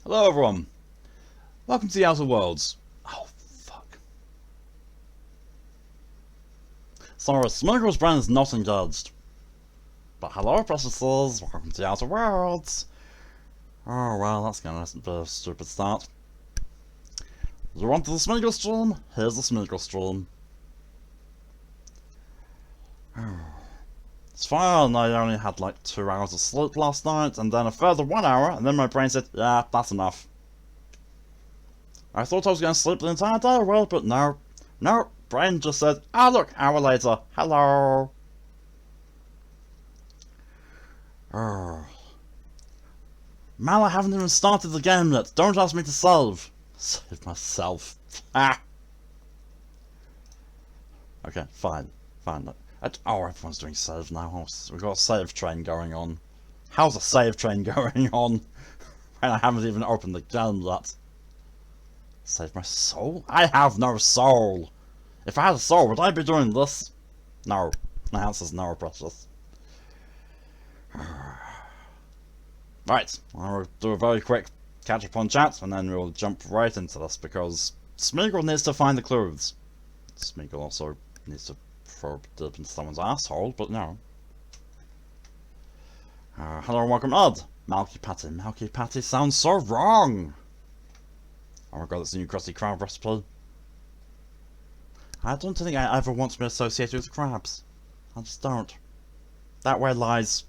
Hello everyone, welcome to the Outer Worlds. Oh fuck. Sorry, Smeagol's brain is not engaged. But hello preciouses, welcome to the Outer Worlds. Oh well, that's gonna be a stupid start. You want the Smeagol stream? Here's the Smeagol stream. It's fine, I only had like 2 hours of sleep last night, and then a further 1 hour, and then my brain said, yeah, that's enough. I thought I was going to sleep the entire day, well, but no. No, brain just said, ah look, hour later, hello. Mal, I haven't even started the game yet, don't ask me to save. Save myself. Ah! Okay, fine. Oh, everyone's doing save now. We've got a save train going on. How's a save train going on when I haven't even opened the game yet? Save my soul? I have no soul! If I had a soul, would I be doing this? No. My answer's no, precious. Right, I'll do a very quick catch up on chat, and then we'll jump right into this, because Smeagol needs to find the clues. Smeagol also needs to throw deep into someone's asshole, but no. Hello and welcome, Odd. Malky Patty. Malky Patty sounds so wrong! Oh my god, that's the new Krusty Krab recipe. I don't think I ever want to be associated with crabs. I just don't. That way lies...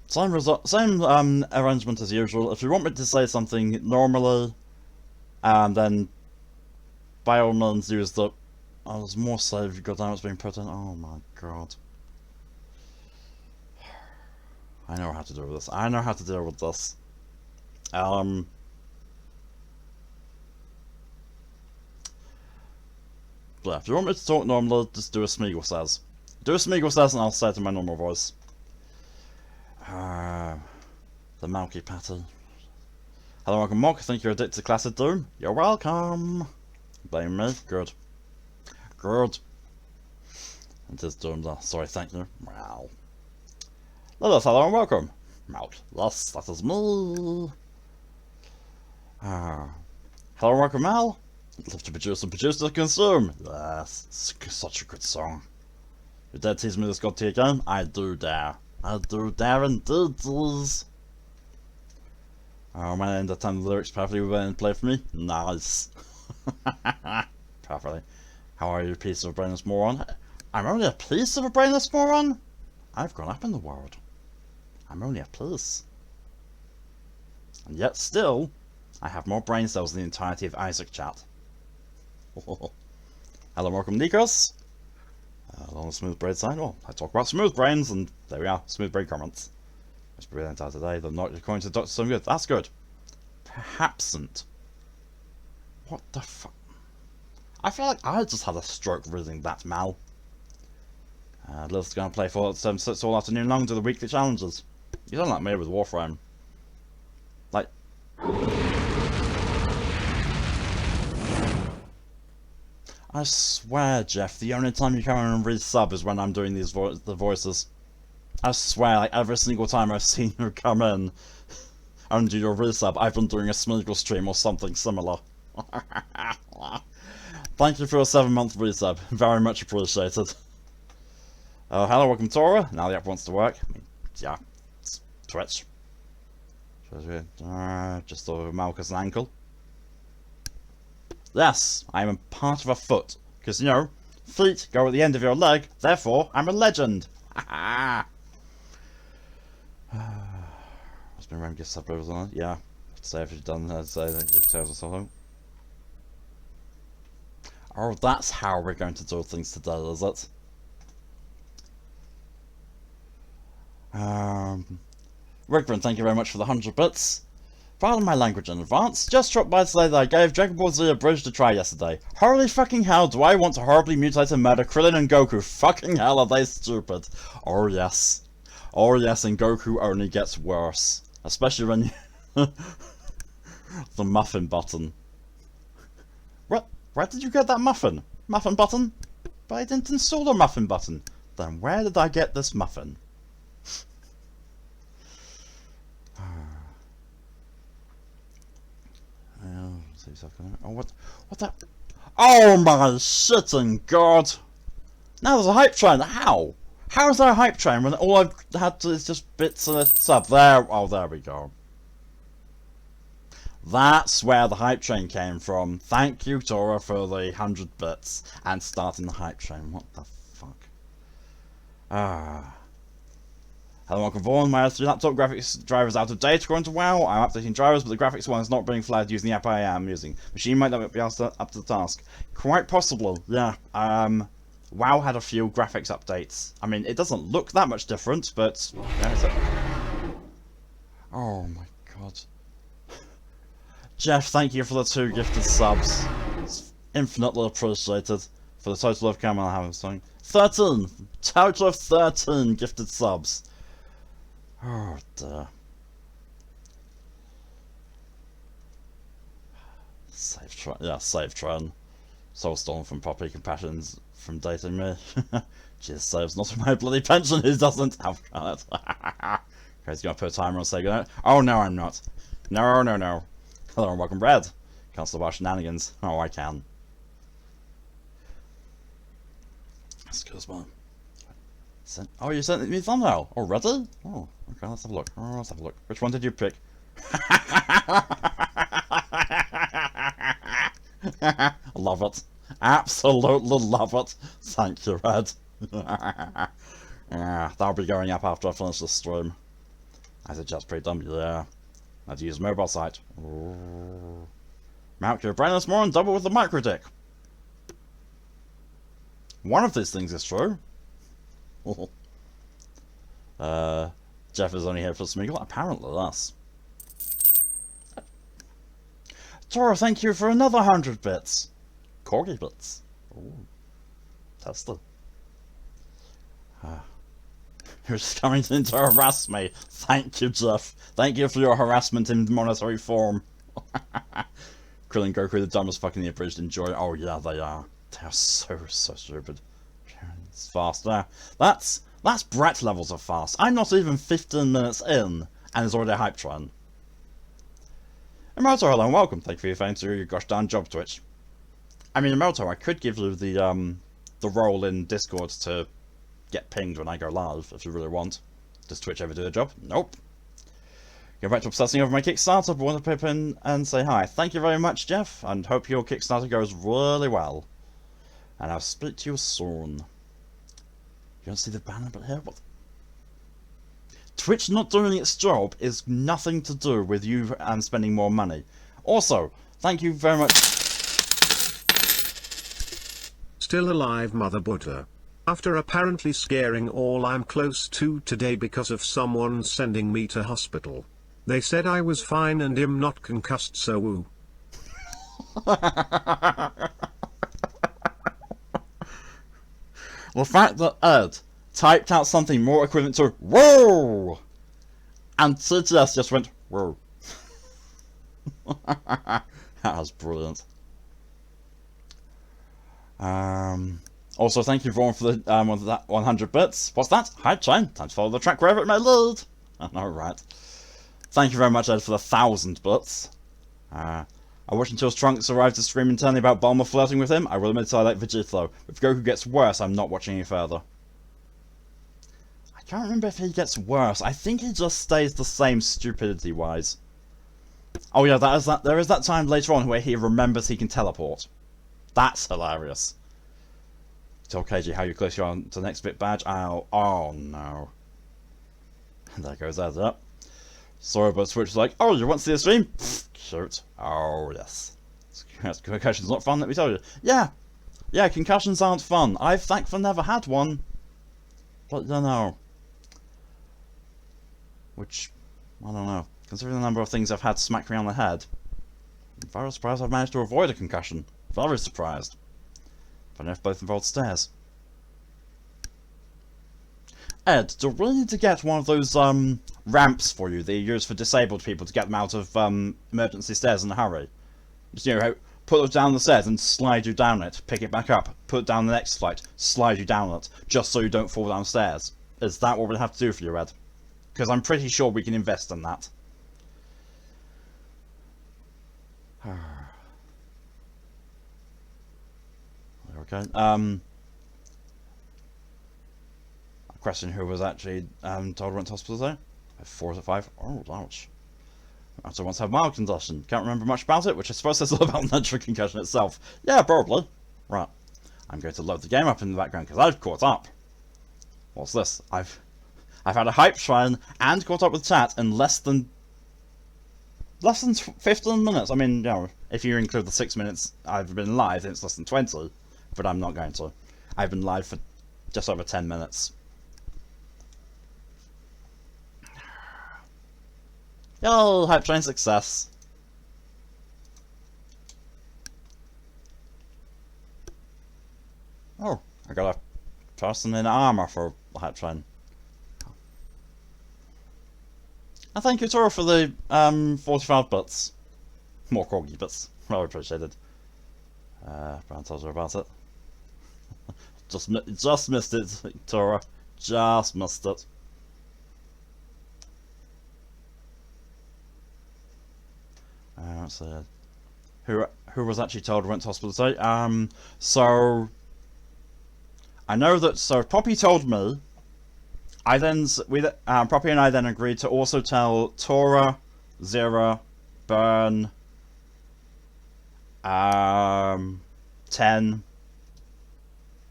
Same arrangement as usual. If you want me to say something normally, then by all means use the... Oh, there's more save goddamn it's being put in. Oh my god. I know how to deal with this. I know how to deal with this. But if you want me to talk normally, just do a Smeagol says. Do a Smeagol says and I'll say it in my normal voice. The Malky Patty. Hello, welcome, Mock. I think you're addicted to Classic Doom. You're welcome. Blame me. Good. Good. It is Doom though. Sorry, thank you. Wow. Lilith, hello and welcome. Mount. Yes, that is me. Hello and welcome, Mal. Live to produce and produce to consume. Yes, it's such a good song. You dare tease me this god tier game? I do dare. I do dare indeed. Oh man, that time the lyrics perfectly were and play for me. Nice. Perfectly. How are you, piece of a brainless moron? I'm only a piece of a brainless moron? I've grown up in the world. I'm only a piece. And yet still, I have more brain cells than the entirety of Isaac chat. Hello, welcome Nikos. On the smooth brain side, well, I talk about smooth brains, and there we are, smooth brain comments. Let's be that today, they're not according to the doctor, so good. That's good. Perhapsent. What the fuck? I feel like I just had a stroke reading that, Mal. Lilith's gonna play for 7-6 all afternoon long to the weekly challenges. You don't like me with Warframe. Like... I swear, Jeff, the only time you come in and resub is when I'm doing these the voices. I swear, like every single time I've seen you come in and do your resub, I've been doing a Smeagol stream or something similar. Thank you for a 7-month resub, very much appreciated. Hello, welcome Tora. Now the app wants to work. I mean, yeah, it's Twitch. Just over Malchus' ankle. Yes, I'm a part of a foot. Because, you know, feet go at the end of your leg, therefore I'm a legend. Haha. It's been around gift sub overs on it. Yeah. Say if you've done that, say that you've told us something. Oh, that's how we're going to do things today, is it? Rickman, thank you very much for the 100 bits. Pardon my language in advance. Just dropped by to say that I gave Dragon Ball Z a bridge a try yesterday. Holy fucking hell, do I want to horribly mutate and murder Krillin and Goku? Fucking hell, are they stupid. Oh yes. Oh yes, and Goku only gets worse. Especially when you... the muffin button. What? Where did you get that muffin? Muffin button? But I didn't install a muffin button. Then where did I get this muffin? Oh, what the? Oh my shitting god! Now there's a hype train. How? How is there a hype train when all I've had to is just bits of a sub? There. Oh, there we go. That's where the hype train came from. Thank you, Tora, for the 100 bits and starting the hype train. What the fuck? Hello, welcome Vaughan. My S3 laptop graphics driver is out of date according to WoW. I'm updating drivers, but the graphics one is not being flagged using the app I am using. Machine might not be up to the task. Quite possible, yeah. WoW had a few graphics updates. I mean, it doesn't look that much different, but... Oh my god. Jeff, thank you for the 2 gifted subs. It's infinitely appreciated. For the total of camera I have something. 13! Total of 13 gifted subs. Oh dear. Save Tron. Yeah, save Tron. Soul stolen from Poppy, compassions from dating me. Jeez, saves not my bloody pension, who doesn't? Have it. Crazy gonna put a timer on say goodnight. Oh no, I'm not. No, no, no. Hello and welcome, Brad. Can't stop our shenanigans. Oh, I can. Excuse me. Oh, you sent me a thumbnail already? Oh, okay, let's have a look. Oh, let's have a look. Which one did you pick? Love it. Absolutely love it. Thank you, Red. Yeah, that'll be going up after I finish this stream. I said just pretty dumb, yeah. I'd use mobile site. Mount your brainless more and double with the micro dick. One of these things is true. Jeff is only here for Smeagol. Apparently, that's. Tora, thank you for another 100 bits. Corgi bits. Ooh. Tested. You're just coming in to harass me. Thank you, Jeff. Thank you for your harassment in monetary form. Krill and Goku, the dumbest fucking the abridged enjoy. Oh yeah, they are. They are so stupid. It's fast there. That's Brett levels of fast. I'm not even 15 minutes in, and it's already a hype train. Emerto, hello and welcome. Thank you for your thanks to your gosh darn job, Twitch. I mean, Emerto, I could give you the role in Discord to get pinged when I go live, if you really want. Does Twitch ever do the job? Nope. Go back to obsessing over my Kickstarter, but want to pop in and say hi. Thank you very much, Jeff, and hope your Kickstarter goes really well. And I'll speak to you soon. You don't see the banner but here? What? Twitch not doing its job is nothing to do with you and spending more money. Also, thank you very much. Still alive, Mother Buddha. After apparently scaring all I'm close to today because of someone sending me to hospital. They said I was fine and am not concussed, so woo. The fact that Ed typed out something more equivalent to whoa, and CTS just went whoa. That was brilliant. Also, thank you everyone for the 100 bits. What's that? Hype train. Time to follow the track wherever it may lead. I know, right? Thank you very much, Ed, for the 1,000 bits. I watched until Trunks arrived to scream internally about Bulma flirting with him. I will admit I like Vegito. If Goku gets worse, I'm not watching any further. I can't remember if he gets worse. I think he just stays the same stupidity-wise. Oh yeah, there is that time later on where he remembers he can teleport. That's hilarious. Tell KG how you close you are to the next bit badge. Oh no. And there goes Ed up. Sorry, but Switch is like, oh, you want to see a stream? Shoot. Oh, yes. Concussion's not fun, let me tell you. Yeah. Yeah, concussions aren't fun. I've thankfully never had one. But, you know. Which, I don't know. Considering the number of things I've had smack me on the head, I'm very surprised I've managed to avoid a concussion. Very surprised. But if both involved stairs. Ed, do we need to get one of those ramps for you that you use for disabled people to get them out of emergency stairs in a hurry? Just, you know, put it down the stairs and slide you down it, pick it back up, put it down the next flight, slide you down it, just so you don't fall downstairs. Is that what we'll have to do for you, Ed? Because I'm pretty sure we can invest in that. Okay. Question: who was actually told went to hospital today? 4 to 5. Oh, ouch. I also once had mild concussion. Can't remember much about it, which I suppose says a lot about natural concussion itself. Yeah, probably. Right. I'm going to load the game up in the background because I've caught up. What's this? I've had a hype shrine and caught up with chat in less than 15 minutes. I mean, you know, if you include the 6 minutes I've been live, then it's less than 20. But I'm not going to. I've been live for just over 10 minutes. Yo, hype train success. Oh, I got a person in armor for the hype train. And thank you, Tora, for the 45 bits. More corgi bits. Well appreciated. Brown tells her about it. Just missed it, Tora. Just missed it. Let's see. Who was actually told went to hospital today? So I know that. So Poppy told me. Poppy and I then agreed to also tell Tora, Zera, Burn, 10,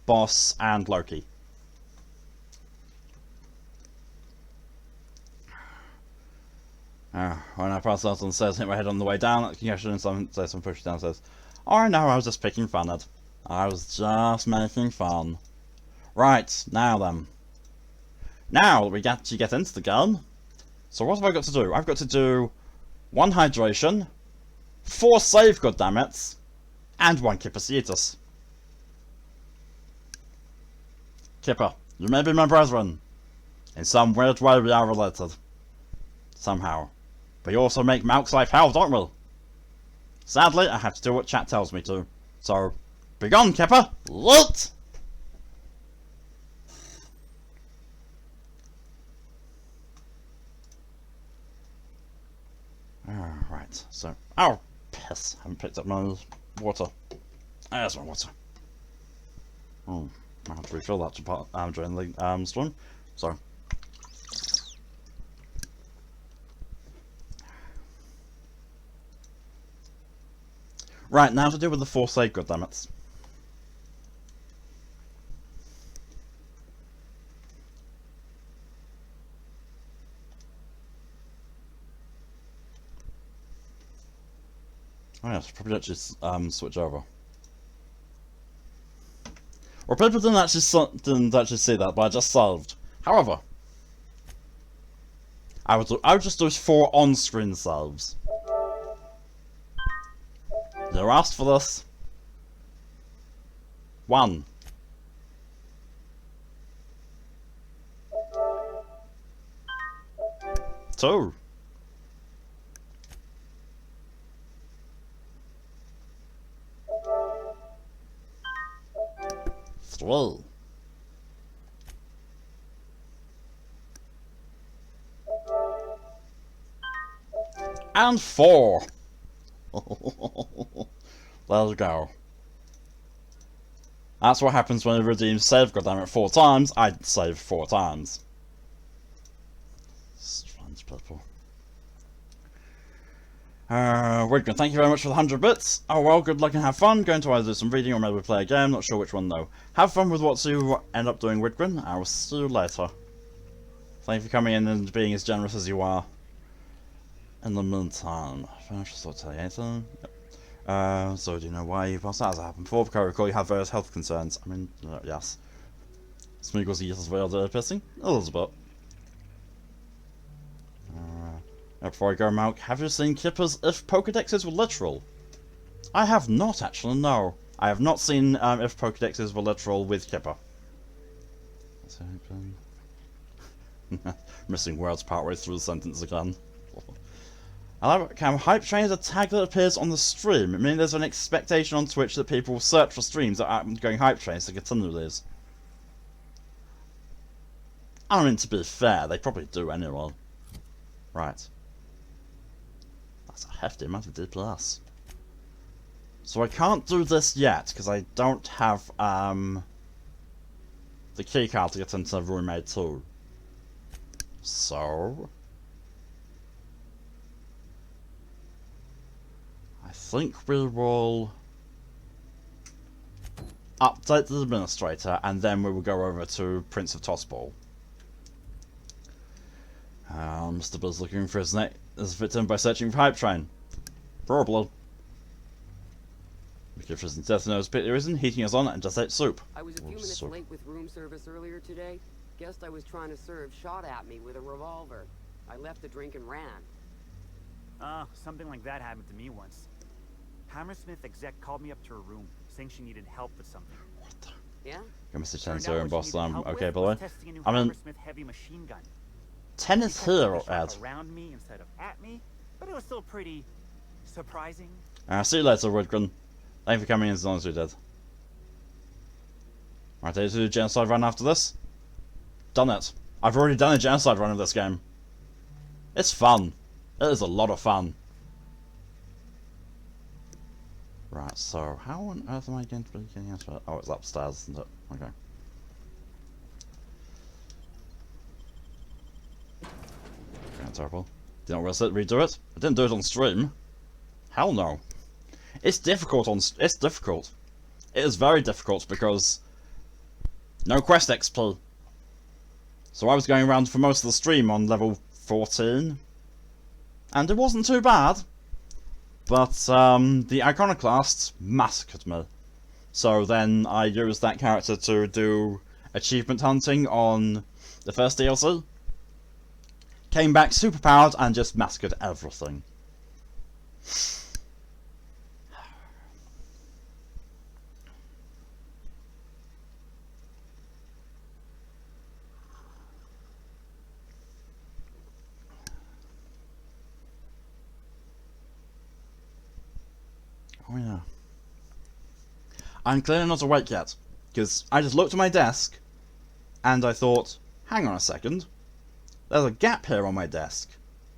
Boss, and Loki. When I passed out on the stairs, hit my head on the way down at the concussion, and some pushed downstairs. Oh no, I was just picking fun at. I was just making fun. Right, now then. Now we get to get into the game. So what have I got to do? I've got to do 1 hydration, 4 save, goddammit, and 1 Kipper. Kipper, you may be my brethren. In some weird way we are related. Somehow. But you also make Malk's life hell, don't we? Sadly, I have to do what chat tells me to. So, begone, Kipper! Loot! Right, so... Oh, piss. I haven't picked up my water. There's my water. Oh, I have to refill that during the stream. So... Right, now to do with the 4 save, goddammit. Oh yes, probably actually switch over. Or people didn't actually see that, but I just solved. However, I would just do 4 on-screen saves. You asked for this. 1. 2. 3. And 4. There we go. That's what happens when you redeem save, goddammit, 4 times. I'd save 4 times. Strange people. Wigman, thank you very much for the 100 bits. Oh well, good luck and have fun. Going to either do some reading or maybe play a game. Not sure which one though. Have fun with what you end up doing, Wigman. I will see you later. Thank you for coming in and being as generous as you are. In the meantime, financial sort of anything. So do you know why you passed out? Has it happened before? Because I recall you have various health concerns. I mean, yes. Smeagol's ears as well, pissing? A little bit. Before I go, Malk, have you seen Kipper's if Pokedexes were literal? I have not, actually, no. I have not seen if Pokedexes were literal with Kipper. Missing words partway through the sentence again. Can hype train is a tag that appears on the stream. I mean, there's an expectation on Twitch that people will search for streams that are going hype trains to continue these. I mean, to be fair, they probably do anyway. Right. That's a hefty amount of D+. So I can't do this yet, because I don't have, the keycard to get into roommate 2. So... I think we will update the administrator, and then we will go over to Prince of Tossball. Mr. Bill's looking for his victim by searching for Hype Train. Probably. McGiffers and Death knows pity reason, heating us on and just ate soup. I was a few minutes late with room service earlier today. Guest I was trying to serve shot at me with a revolver. I left the drink and ran. Something like that happened to me once. Hammersmith exec called me up to her room, saying she needed help with something. What the? Yeah? Go Mr. Turned Chancellor out and what Boss she needed Lamb. help Okay, with by the way. was testing a new I mean, Hammersmith heavy machine gun. 10 is here, Shot Ed. around me instead of at me, but it was still pretty surprising. See you later, Woodgren. Thank you for coming in as long as we did. Right, ready to do a genocide run after this? Done it. I've already done a genocide run of this game. It's fun. It is a lot of fun. Right, so how on earth am I going to be getting out of it? Oh, it's upstairs, isn't it? Okay. Terrible. Did not redo it. I didn't do it on stream. Hell no. It's difficult it's difficult. It is very difficult because no quest XP. So I was going around for most of the stream on level 14. And it wasn't too bad. But the Iconoclasts massacred me. So then I used that character to do achievement hunting on the first DLC. Came back super powered and just massacred everything. Oh yeah. I'm clearly not awake yet, because I just looked at my desk and I thought, hang on a second. There's a gap here on my desk.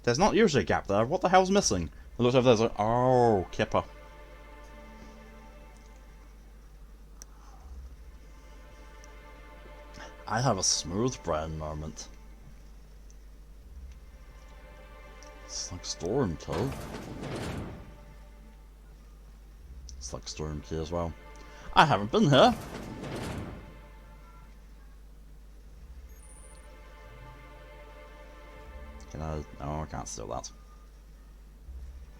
There's not usually a gap there. What the hell's missing? I looked over there, like, oh, Kipper. I have a smooth brain moment. It's like Storm Key. It's like Storm Key as well. I haven't been here. Can I? Oh, I can't steal that.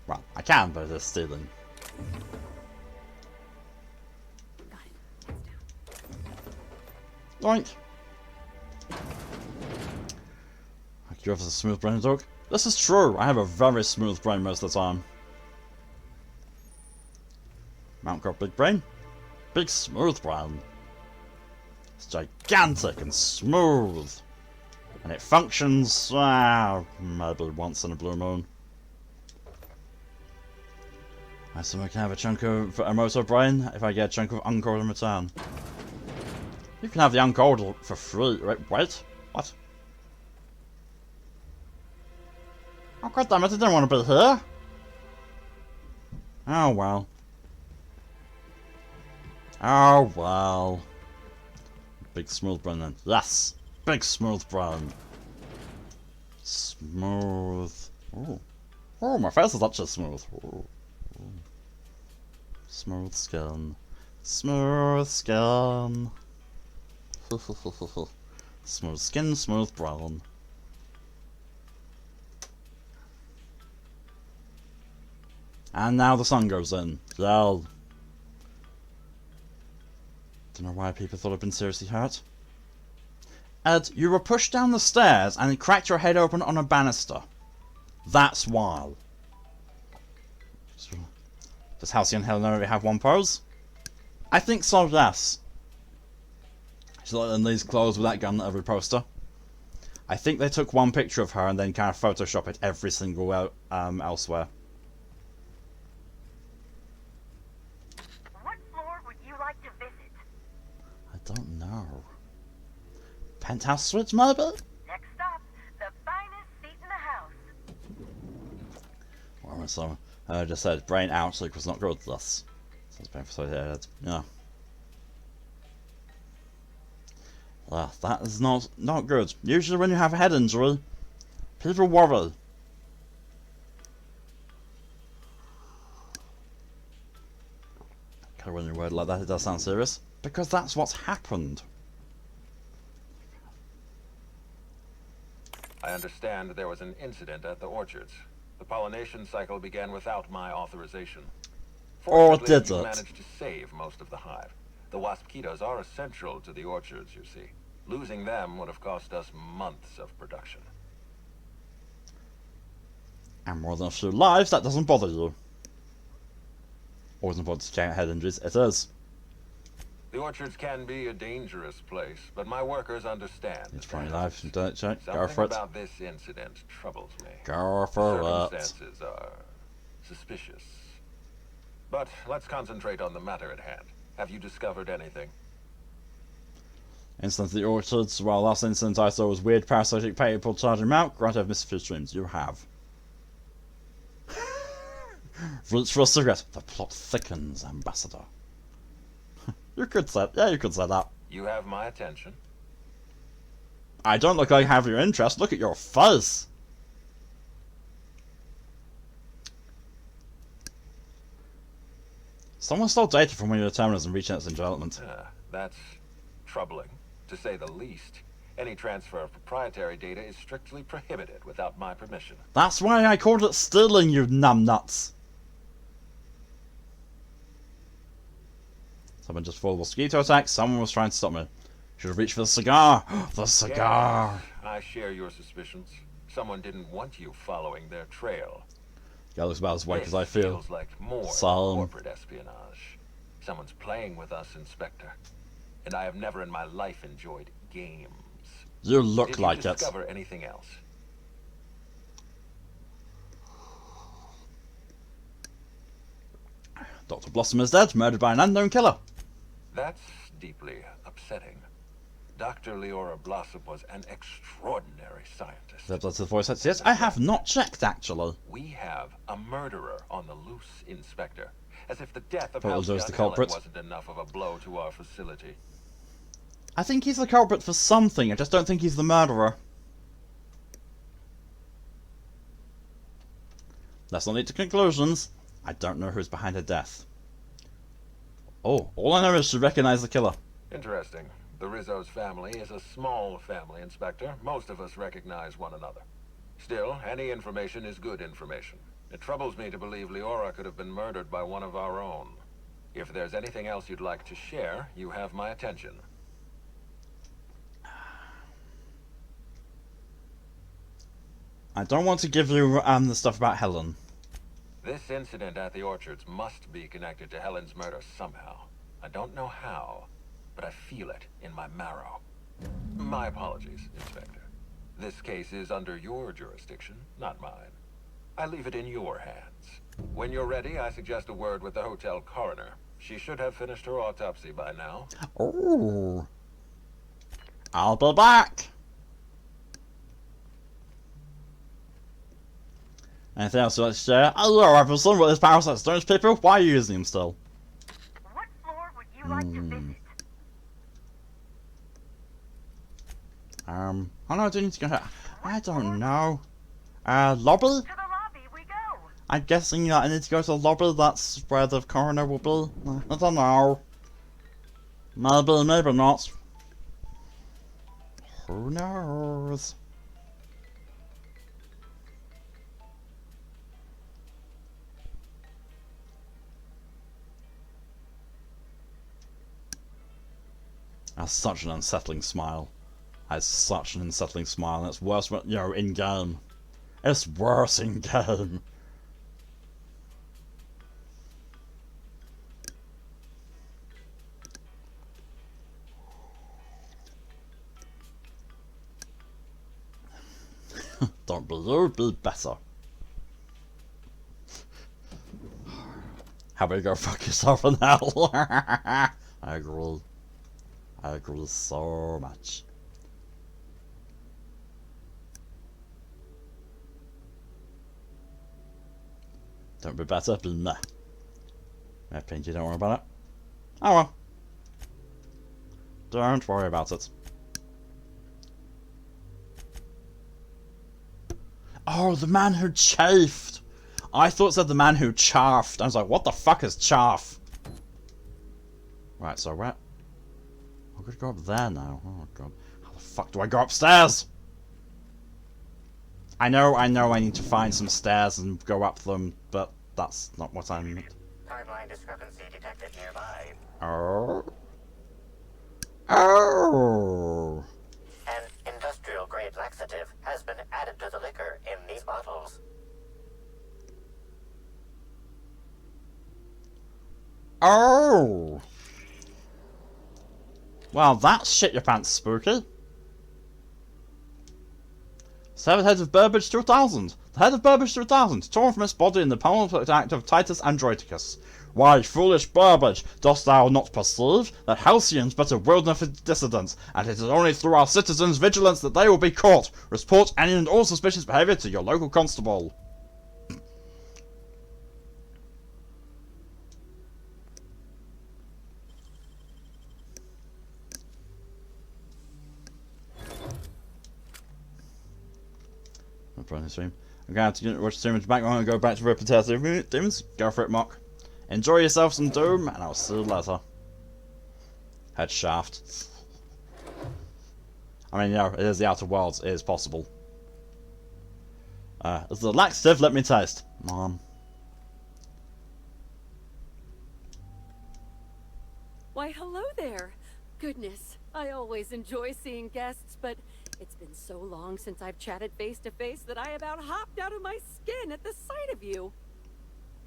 Well, I can, but it's stealing. Got it. Hands Doink! You have a smooth brain, dog? This is true. I have a very smooth brain most of the time. Mount got big brain. Big smooth brain. It's gigantic and smooth. And it functions, maybe once in a blue moon. I assume I can have a chunk of a motor brain if I get a chunk of uncold in return. You can have the uncold for free. Wait, what? Oh god damn it, I didn't want to be here. Oh well. Oh well. Big smooth brain then. Yes! Big smooth brain. Smooth. Oh. Oh, my face is actually smooth. Oh. Oh. Smooth skin. Smooth skin. Smooth skin, smooth brain. And now the sun goes in. Yell. Don't know why people thought I'd been seriously hurt. Ed, you were pushed down the stairs and cracked your head open on a banister. That's why. Does Halcyon Helen only have one pose? I think so, yes. She's like in these clothes with that gun at every poster. I think they took one picture of her and then kind of Photoshop it every single elsewhere. What floor would you like to visit? I don't know. Penthouse suites, maybe? Next stop, the finest seat in the house. Well, so I just said brain outlook was not good. Thus, That's painful, so yeah. That is not good. Usually when you have a head injury, people worry. Okay, when you word like that, it does sound serious. Because that's what's happened. I understand there was an incident at the orchards. The pollination cycle began without my authorization. Or Fortunately, did you it? managed to save most of the hive. The wasp-ketos are essential to the orchards, you see. Losing them would have cost us months of production. And more than a few lives, that doesn't bother you. Always important to check out head injuries. It is. The orchards can be a dangerous place, but my workers understand. It's the funny hazards. life. Don't check. Go Something for it. about this incident troubles me. Go The for it. circumstances are suspicious. But let's concentrate on the matter at hand. Have you discovered anything? Incident at the orchards. Well, last incident I saw was weird parasitic people charging out. Granted, I've missed a few streams. You have. Reach for a cigarette. The plot thickens, Ambassador. You could say that. You have my attention. I don't look like I have your interest. Look at your face. Someone stole data from one of your terminals and reached out in development. That's troubling, to say the least. Any transfer of proprietary data is strictly prohibited without my permission. That's why I called it stealing, you numbnuts. Someone just fought a mosquito attack. Someone was trying to stop me. Should have reached for the cigar. The cigar. Yes, I share your suspicions. Someone didn't want you following their trail. Yeah, looks about as white This as I feel. feels like more than Some. corporate espionage. Someone's playing with us, Inspector. And I have never in my life enjoyed games. You look Did like you it. discover anything else? Dr. Blossom is dead, murdered by an unknown killer. That's deeply upsetting. Dr. Leora Blossom was an extraordinary scientist. That's the voice. Yes, I have not checked, actually. We have a murderer on the loose, Inspector. As if the death of Probably Halcyon was the Helen culprit. wasn't enough of a blow to our facility. I think he's the culprit for something. I just don't think he's the murderer. Let's not lead to conclusions. I don't know who's behind her death. Oh, all I know is she recognized the killer. Interesting. The Rizzo's family is a small family, Inspector. Most of us recognize one another. Still, any information is good information. It troubles me to believe Leora could have been murdered by one of our own. If there's anything else you'd like to share, you have my attention. I don't want to give you the stuff about Helen. This incident at the orchards must be connected to Helen's murder somehow. I don't know how, but I feel it in my marrow. My apologies, Inspector. This case is under your jurisdiction, not mine. I leave it in your hands. When you're ready, I suggest a word with the hotel coroner. She should have finished her autopsy by now. Oh. I'll be back. Anything else you'd like to share? Hello, everyone. What is parasite stones, people? Why are you using them still? What floor would you like to visit? Oh no, I do need to go. I don't know. Lobby? To the lobby we go. I'm guessing that I need to go to the lobby. That's where the coroner will be. I don't know. Maybe, maybe not. Who knows? That's such an unsettling smile. That's such an unsettling smile, and it's worse when, you know, in game. It's worse in game. Don't be you, be better. How about you go fuck yourself in hell? I agree. I agree so much. Don't be better, be meh. Yeah, Pinky, don't worry about it. Oh well. Don't worry about it. Oh, the man who chafed! I thought it said the man who chaffed. I was like, what the fuck is chaff? Right, so where... I'm gonna go up there now. Oh god. How the fuck do I go upstairs? I know I need to find some stairs and go up them, but that's not what I meant. Timeline discrepancy detected nearby. Oh. Oh. An industrial-grade laxative has been added to the liquor in these bottles. Oh. Well, that's shit your pants spooky. Severed head of Burbage 2000. The head of Burbage 2000, torn from its body in the powerful act of Titus Andronicus. Why, foolish Burbage, dost thou not perceive that Halcyons but a wilderness of dissidents, and it is only through our citizens' vigilance that they will be caught. Report any and all suspicious behaviour to your local constable. Stream. I'm going to have to watch the stream back on and go back to repetitive demons. Go for it, Mock. Enjoy yourself some Doom, and I'll see you later. Head shaft. I mean, you know, it is the Outer Worlds. It is possible. It's the laxative. Let me taste. Mom. Why, hello there. Goodness, I always enjoy seeing guests, but it's been so long since I've chatted face to face that I about hopped out of my skin at the sight of you.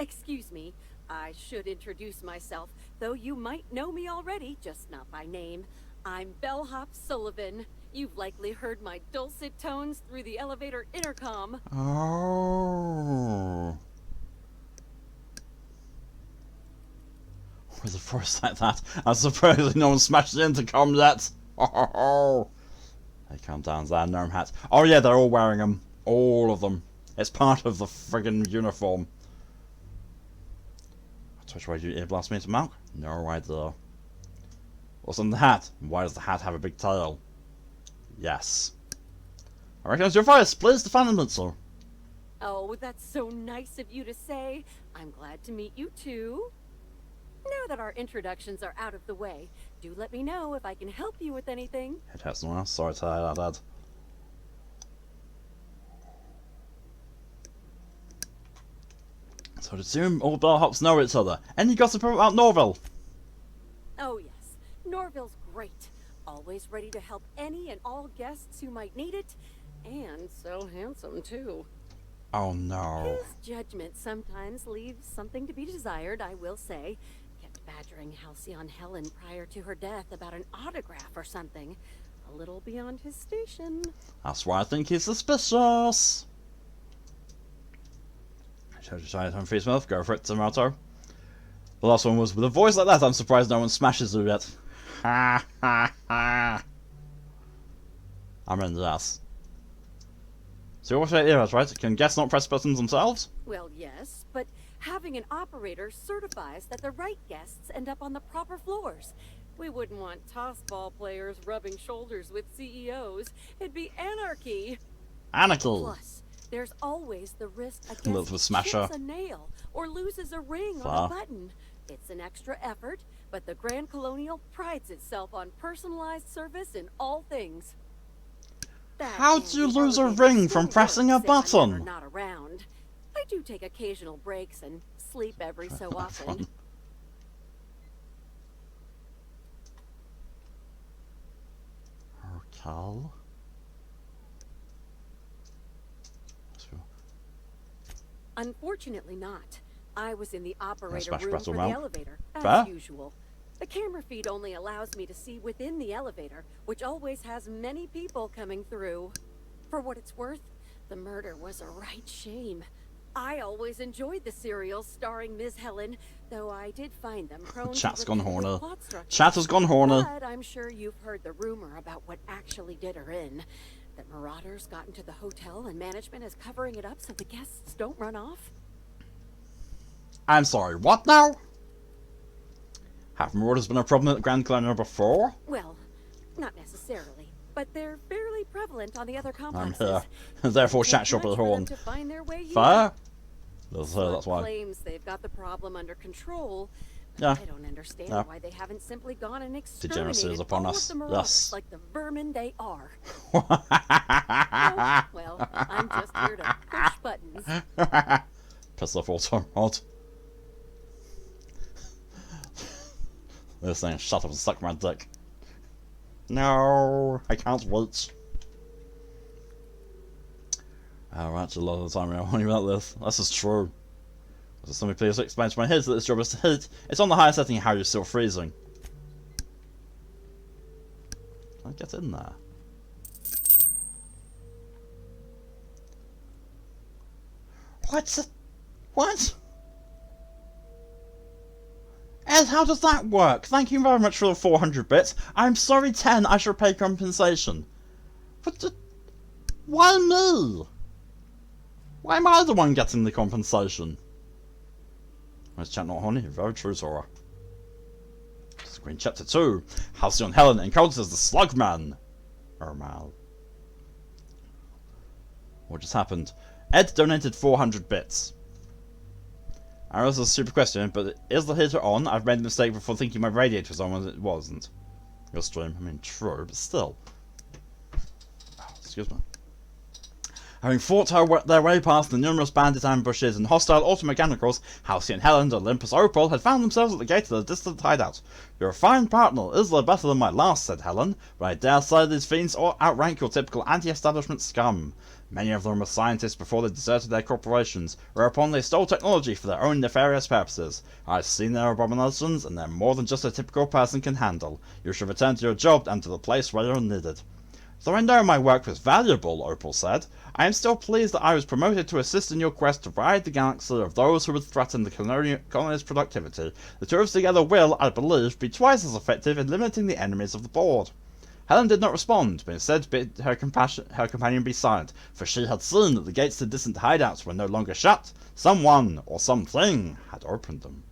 Excuse me, I should introduce myself, though you might know me already, just not by name. I'm Bellhop Sullivan. You've likely heard my dulcet tones through the elevator intercom. Oh. With a force like that, I'm surprised no one smashed the intercom yet. Oh. They come down to that gnome hat. Oh yeah, they're all wearing them. All of them. It's part of the friggin' uniform. Which way do you ear blast me to Malk? No idea. What's on the hat? Why does the hat have a big tail? Yes. I recognize your voice. Please defend them, sir. Oh, that's so nice of you to say. I'm glad to meet you too. Now that our introductions are out of the way, do let me know if I can help you with anything. It hurts no one else. Sorry to tell you that, Dad. So to assume all bellhops know each other. Any gossip about Norville? Oh yes, Norville's great. Always ready to help any and all guests who might need it. And so handsome too. Oh no. His judgment sometimes leaves something to be desired, I will say. Kept badgering Halcyon Helen prior to her death about an autograph or something. A little beyond his station. That's why I think he's suspicious. Should I try it on free smith? Go for it, Tomato. The last one was with a voice like that. I'm surprised no one smashes you yet. Ha ha ha. I'm in this. So you're watching eras, right? Can guests not press buttons themselves? Well, yes, but having an operator certifies that the right guests end up on the proper floors. We wouldn't want tossball players rubbing shoulders with CEOs. It'd be anarchy. Anarchy. Plus, there's always the risk a guest Smasher. chips a nail or loses a ring on a button. It's an extra effort, but the Grand Colonial prides itself on personalized service in all things. How do you lose a ring from pressing a button? Not around. I do take occasional breaks and sleep every so often. Okay. Unfortunately not. I was in the operator Smash room for the Battle elevator, as Fair. usual. The camera feed only allows me to see within the elevator, which always has many people coming through. For what it's worth, the murder was a right shame. I always enjoyed the serials starring Ms. Helen, though I did find them prone Chat's to gone repetitive horny. plot structure. Chat has gone horny. But I'm sure you've heard the rumor about what actually did her in. That marauders got into the hotel and management is covering it up so the guests don't run off. I'm sorry, what now? Have marauders been a problem at Grand Colonial before? Well, not necessarily, but they're fairly prevalent on the other I'm complexes. here. Therefore, Doesn't Shat take shall be much the for them horn. to find their way here. Fair? That's Slug why. claims they've got the problem under control. Yeah. I don't understand Yeah. why they haven't simply gone and Degeneracy is exterminated upon all us. of the marauders Yes. like the vermin they are. Oh, well, I'm just here to push buttons. Piss off auto rod. This thing, shut up and suck my dick. No, I can't wait. Alright, a lot of the time I'm warning about this. This is true. So somebody please explain to my head that this job is to heat. It's on the higher setting, how you're still freezing. Can I get in there? What's it? What? Ed, how does that work? Thank you very much for the 400 bits. I'm sorry, 10, I shall pay compensation. But why me? Why am I the one getting the compensation? Where's chat not honey? Very true, Zora. Screen chapter 2. Halcyon Helen encounters the Slugman. Oh man. What just happened? Ed donated 400 bits. I know this is a stupid question, but is the heater on? I've made a mistake before thinking my radiator was on when it wasn't. Your stream, I mean, true, but still. Oh, excuse me. Having fought their way past the numerous bandit ambushes and hostile automechanicals, Halcyon Helen and Olympus Opal had found themselves at the gate of the distant hideout. You're a fine partner, Isla better than my last, said Helen, but I dare say these fiends outrank your typical anti-establishment scum. Many of them were scientists before they deserted their corporations, whereupon they stole technology for their own nefarious purposes. I've seen their abominations, and they're more than just a typical person can handle. You should return to your job and to the place where you're needed. Though I know my work was valuable, Opal said, I am still pleased that I was promoted to assist in your quest to rid the galaxy of those who would threaten the colony's productivity. The two of us together will, I believe, be twice as effective in limiting the enemies of the board. Helen did not respond, but instead bid her companion be silent, for she had seen that the gates to distant hideouts were no longer shut. Someone, or something, had opened them.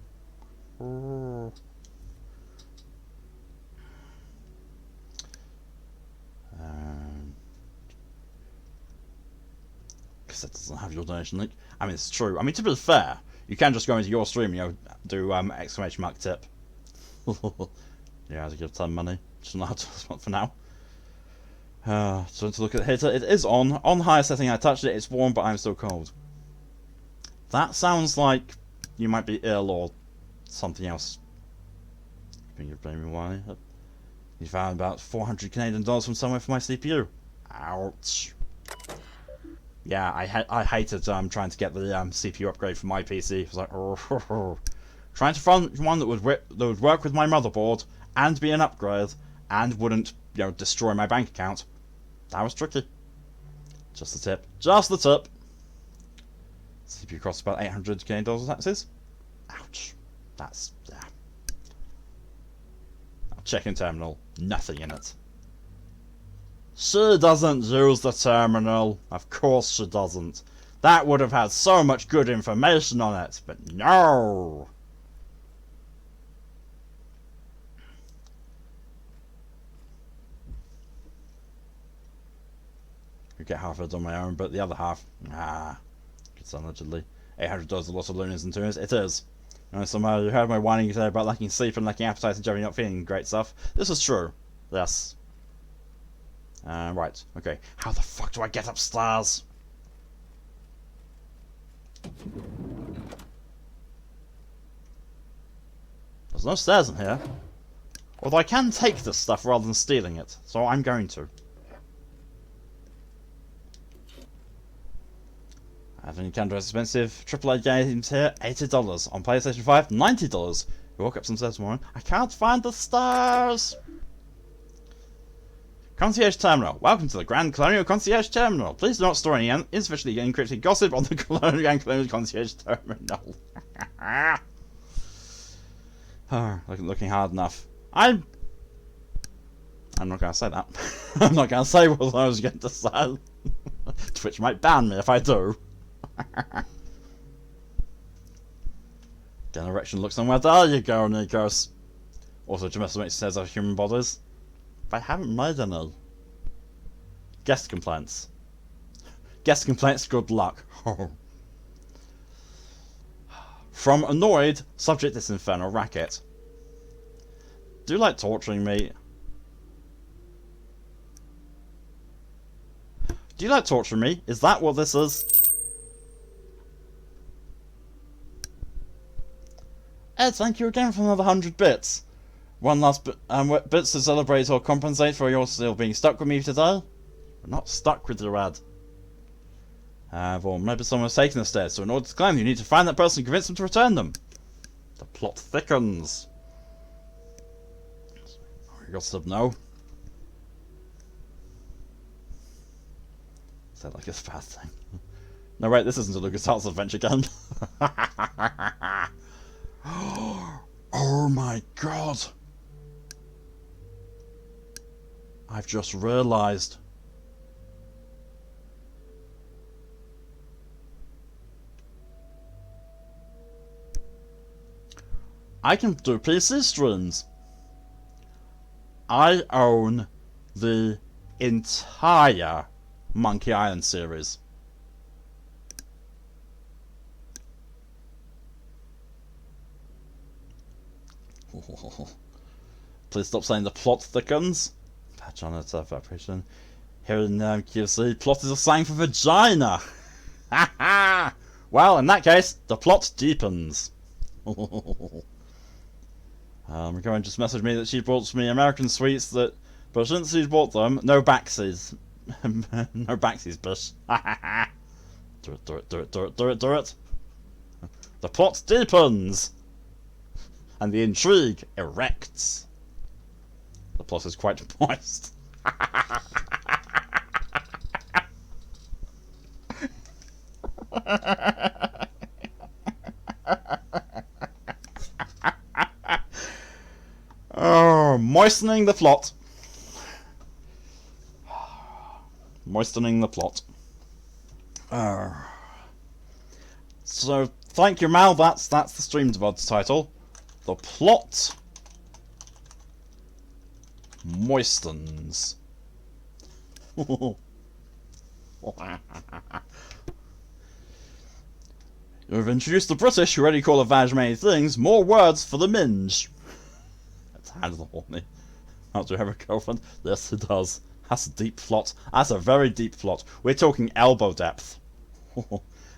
Because it doesn't have your donation link. I mean, it's true. I mean, to be fair, you can just go into your stream and do exclamation mark tip. Yeah, to give 10 money. Just not this one for now. So to look at the heater, it is on higher setting. I touched it. It's warm, but I'm still cold. That sounds like you might be ill or something else. You're blaming why? You found about 400 Canadian dollars from somewhere for my CPU. Ouch. Yeah, I hated trying to get the CPU upgrade for my PC. It was like, trying to find one that would work with my motherboard and be an upgrade and wouldn't, destroy my bank account. That was tricky. Just the tip. Just the tip. CPU costs about 800 Canadian dollars in taxes. Ouch. That's yeah. Check-in terminal. Nothing in it. She doesn't use the terminal. Of course she doesn't. That would have had so much good information on it, but no. I get half of it on my own, but the other half, it's allegedly. $800 a lot of loonies and tunes. It is. Somehow you heard my whining today about lacking sleep and lacking appetite and generally not feeling great stuff. This is true. Yes. Right. Okay. How the fuck do I get upstairs? There's no stairs in here. Although I can take this stuff rather than stealing it, so I'm going to. Having Canada's expensive AAA games here, $80. On PlayStation 5, $90. We walk up some stairs tomorrow. I can't find the stairs! Concierge Terminal. Welcome to the Grand Colonial Concierge Terminal. Please do not store any insufficiently encrypted gossip on the Grand Colonial Concierge Terminal. Looking hard enough. I'm not going to say that. I'm not going to say what I was going to say. Twitch might ban me if I do. Get an erection look somewhere. There you go, Nikos. Also, domestic says of human bodies. But I haven't made any. Guest complaints. Guest complaints, good luck. From annoyed, subject this infernal racket. Do you like torturing me? Do you like torturing me? Is that what this is? Ed, thank you again for another 100 bits. One last bits to celebrate or compensate for your still being stuck with me today. We're not stuck with you, Ed. Well, maybe someone's taken the stairs, so in order to climb you need to find that person and convince them to return them. The plot thickens. You got to know. Sound like it's a bad thing. No, wait, this isn't a LucasArts adventure game. Oh my god! I've just realised. I can do PC streams. I own the entire Monkey Island series. Please stop saying the plot thickens. Patch on its evaporation. Here in QC, plot is a slang for vagina. Well, in that case, the plot deepens. Karen just messaged me that she brought me American sweets that, but since she bought them, no backsies. No backsies, bitch. Do it, do it, do it, do it, do it, do it. The plot deepens! And the intrigue erects. The plot is quite moist. Oh, moistening the plot. Moistening the plot. So, thank you, Mal. That's the stream VOD's title. The plot moistens. You've introduced the British, who already call a vag many things. More words for the minge. That's hand of the horny. How do you have a girlfriend? Yes, he does. That's a deep plot. That's a very deep plot. We're talking elbow depth.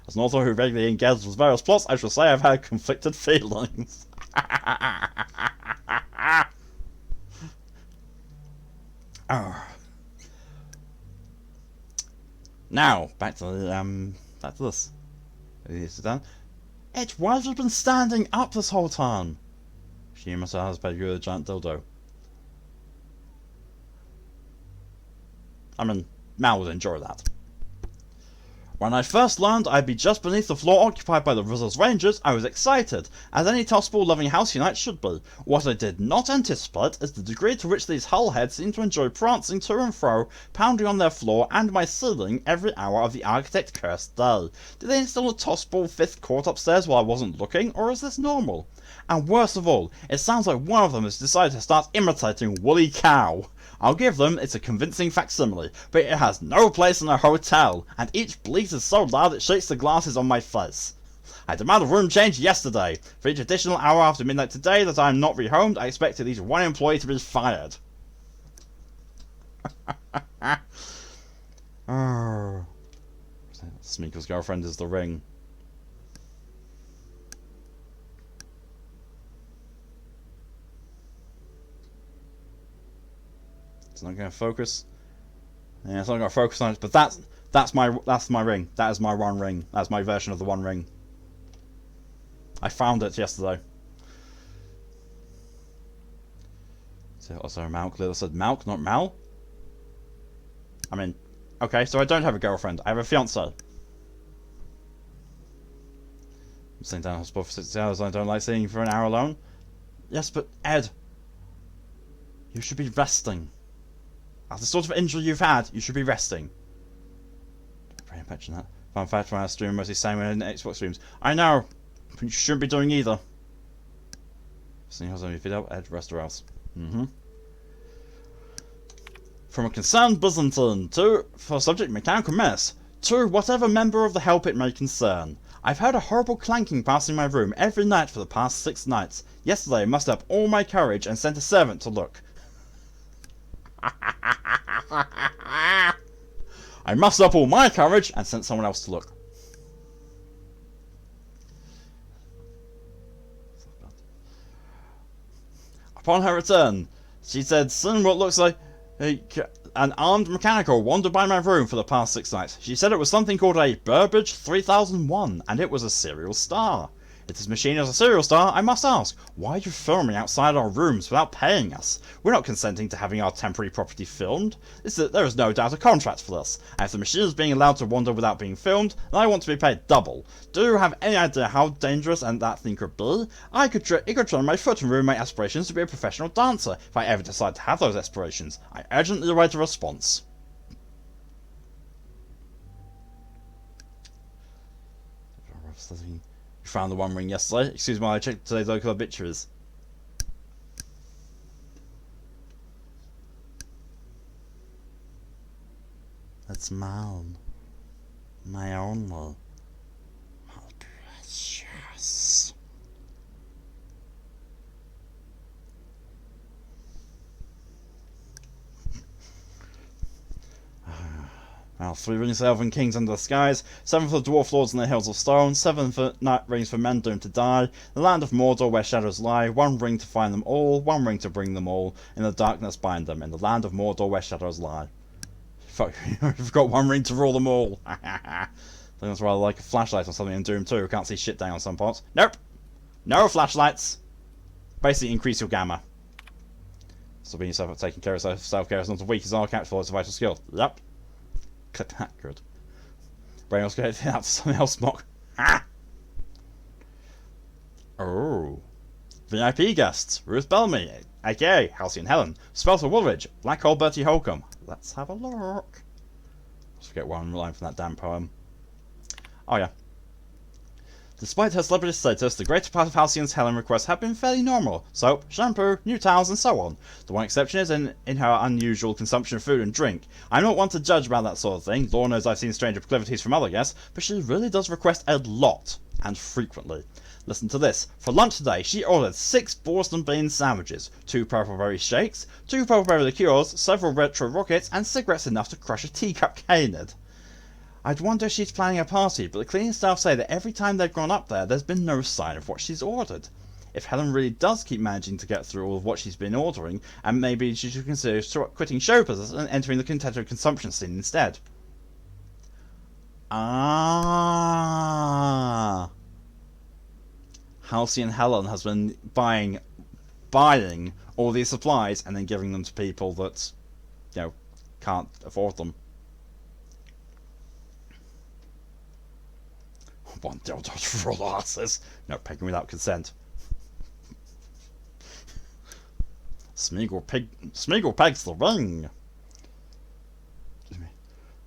As an author who regularly engages with various plots, I shall say I've had conflicted feelings. Oh. Now, back to this. Sit down. Ed, why have you been standing up this whole time? She must have had you a giant dildo. I mean, Mal would enjoy that. When I first learned I'd be just beneath the floor occupied by the Rizzles Rangers, I was excited, as any tossball-loving house unite should be. What I did not anticipate is the degree to which these hullheads seem to enjoy prancing to and fro, pounding on their floor and my ceiling every hour of the architect-cursed day. Did they install a tossball 5th court upstairs while I wasn't looking, or is this normal? And worst of all, it sounds like one of them has decided to start imitating Woolly Cow. I'll give them it's a convincing facsimile, but it has no place in a hotel, and each bleat is so loud it shakes the glasses on my face. I demand a room change yesterday. For each additional hour after midnight today that I am not rehomed, I expect at least one employee to be fired. Oh. Smeagol's girlfriend is the ring. It's not going to focus. Yeah, it's not going to focus on it. But that's my ring. That is my one ring. That's my version of the one ring. I found it yesterday. So also Mal clearly said Malk, not Mal. I mean, okay, so I don't have a girlfriend. I have a fiance. I'm sitting down in hospital for 6 hours. I don't like sitting for an hour alone. Yes, but Ed, you should be resting. After the sort of injury you've had, you should be resting. Very imagine that. Fun fact, when I stream mostly same in Xbox streams. I know, but you shouldn't be doing either. Seeing how video, Ed, rest or else. From a concerned Byzantine to, for subject mechanical mess, to whatever member of the help it may concern. I've heard a horrible clanking passing my room every night for the past 6 nights. Yesterday I mustered up all my courage and sent a servant to look. I mustered up all my courage and sent someone else to look. Upon her return, she said, "Soon what looks like an armed mechanical wandered by my room for the past 6 nights. She said it was something called a Burbage 3001, and it was a serial star. If this machine is a serial star, I must ask, why are you filming outside our rooms without paying us? We're not consenting to having our temporary property filmed. There is no doubt a contract for this, and if the machine is being allowed to wander without being filmed, then I want to be paid double. Do you have any idea how dangerous that thing could be? It could turn my foot and ruin my aspirations to be a professional dancer if I ever decide to have those aspirations. I urgently await a response." You found the One Ring yesterday. Excuse me while I checked today's local obituaries. It's mine. My only. My precious. Now, 3 rings for elven kings under the skies, 7 for the dwarf lords in the hills of stone, 7 rings for men doomed to die, the land of Mordor where shadows lie, 1 ring to find them all, 1 ring to bring them all, in the darkness bind them, in the land of Mordor where shadows lie. Fuck, you've got 1 ring to rule them all. I think that's rather like a flashlight or something in Doom 2, can't see shit down on some parts. Nope! No flashlights! Basically increase your gamma. So being yourself, taking care of self-care is not as weak as our capture for, it's a vital skill. Yep. Clip that, good. Brain was going out to something else, Mock. Ah! Oh. VIP guests. Ruth Bellamy, aka Halcyon Helen. Spelter Woolridge. Black Hole Bertie Holcomb. Let's have a look. Let's forget one line from that damn poem. Oh yeah. Despite her celebrity status, the greater part of Halcyon's Helen requests have been fairly normal. Soap, shampoo, new towels, and so on. The one exception is in her unusual consumption of food and drink. I'm not one to judge about that sort of thing. Lord knows I've seen stranger proclivities from other guests, but she really does request a lot, and frequently. Listen to this. For lunch today, she ordered 6 Boston bean sandwiches, 2 purple berry shakes, 2 purple berry liqueurs, several retro rockets, and cigarettes enough to crush a teacup canid. I'd wonder if she's planning a party, but the cleaning staff say that every time they've gone up there's been no sign of what she's ordered. If Helen really does keep managing to get through all of what she's been ordering, and maybe she should consider quitting show business and entering the contemporary consumption scene instead. Ah. Halcyon Helen has been buying all these supplies and then giving them to people that, can't afford them. 1 dildo for all asses. No pegging without consent. Smeagol pegs the ring.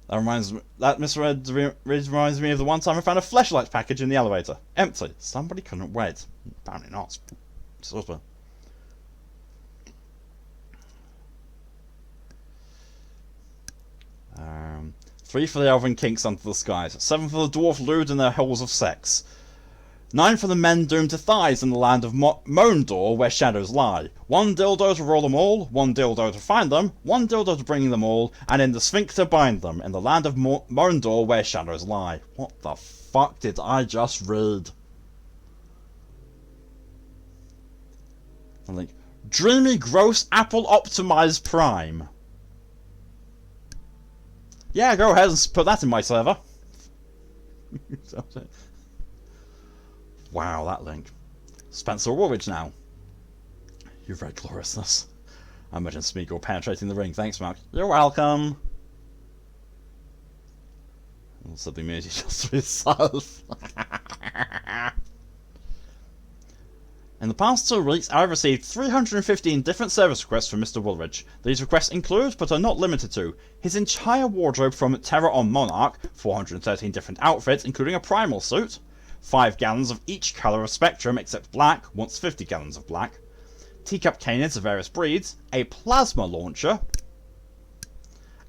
That misread reminds me of the one time I found a fleshlight package in the elevator. Empty. Somebody couldn't wait. Apparently not. Super. 3 for the elven kinks under the skies. 7 for the dwarf lewd in their holes of sex. 9 for the men doomed to thighs in the land of Mondor where shadows lie. 1 dildo to roll them all, 1 dildo to find them, 1 dildo to bring them all, and in the sphinx to bind them, in the land of Mondor where shadows lie. What the fuck did I just read? I'm like, dreamy gross apple optimized prime. Yeah, go ahead and put that in my server. Wow, that link. Spencer Woolridge now. You've read gloriousness. I imagine Smeagol penetrating the ring. Thanks, Mark. You're welcome. Something made just for yourself. In the past 2 weeks, I've received 315 different service requests from Mr. Woolridge. These requests include, but are not limited to, his entire wardrobe from Terror on Monarch, 413 different outfits, including a primal suit, 5 gallons of each colour of spectrum except black, wants 50 gallons of black, teacup canids of various breeds, a plasma launcher,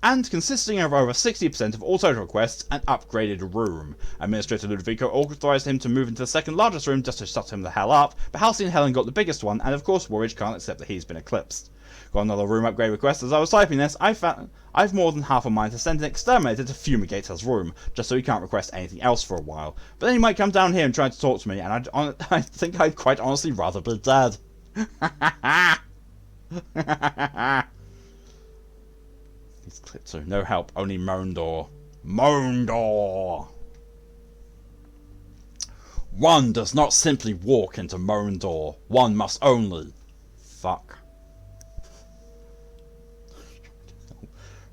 and consisting of over 60% of all total requests, an upgraded room. Administrator Ludovico authorised him to move into the second largest room just to shut him the hell up, but Halcyon and Helen got the biggest one, and of course Woolridge can't accept that he's been eclipsed. Got another room upgrade request. As I was typing this, I've more than half a mind to send an exterminator to fumigate his room, just so he can't request anything else for a while. But then he might come down here and try to talk to me, and I think I'd quite honestly rather be dead. He's clipped too. No help, only Mondor. Mondor! One does not simply walk into Mondor. One must only... Fuck.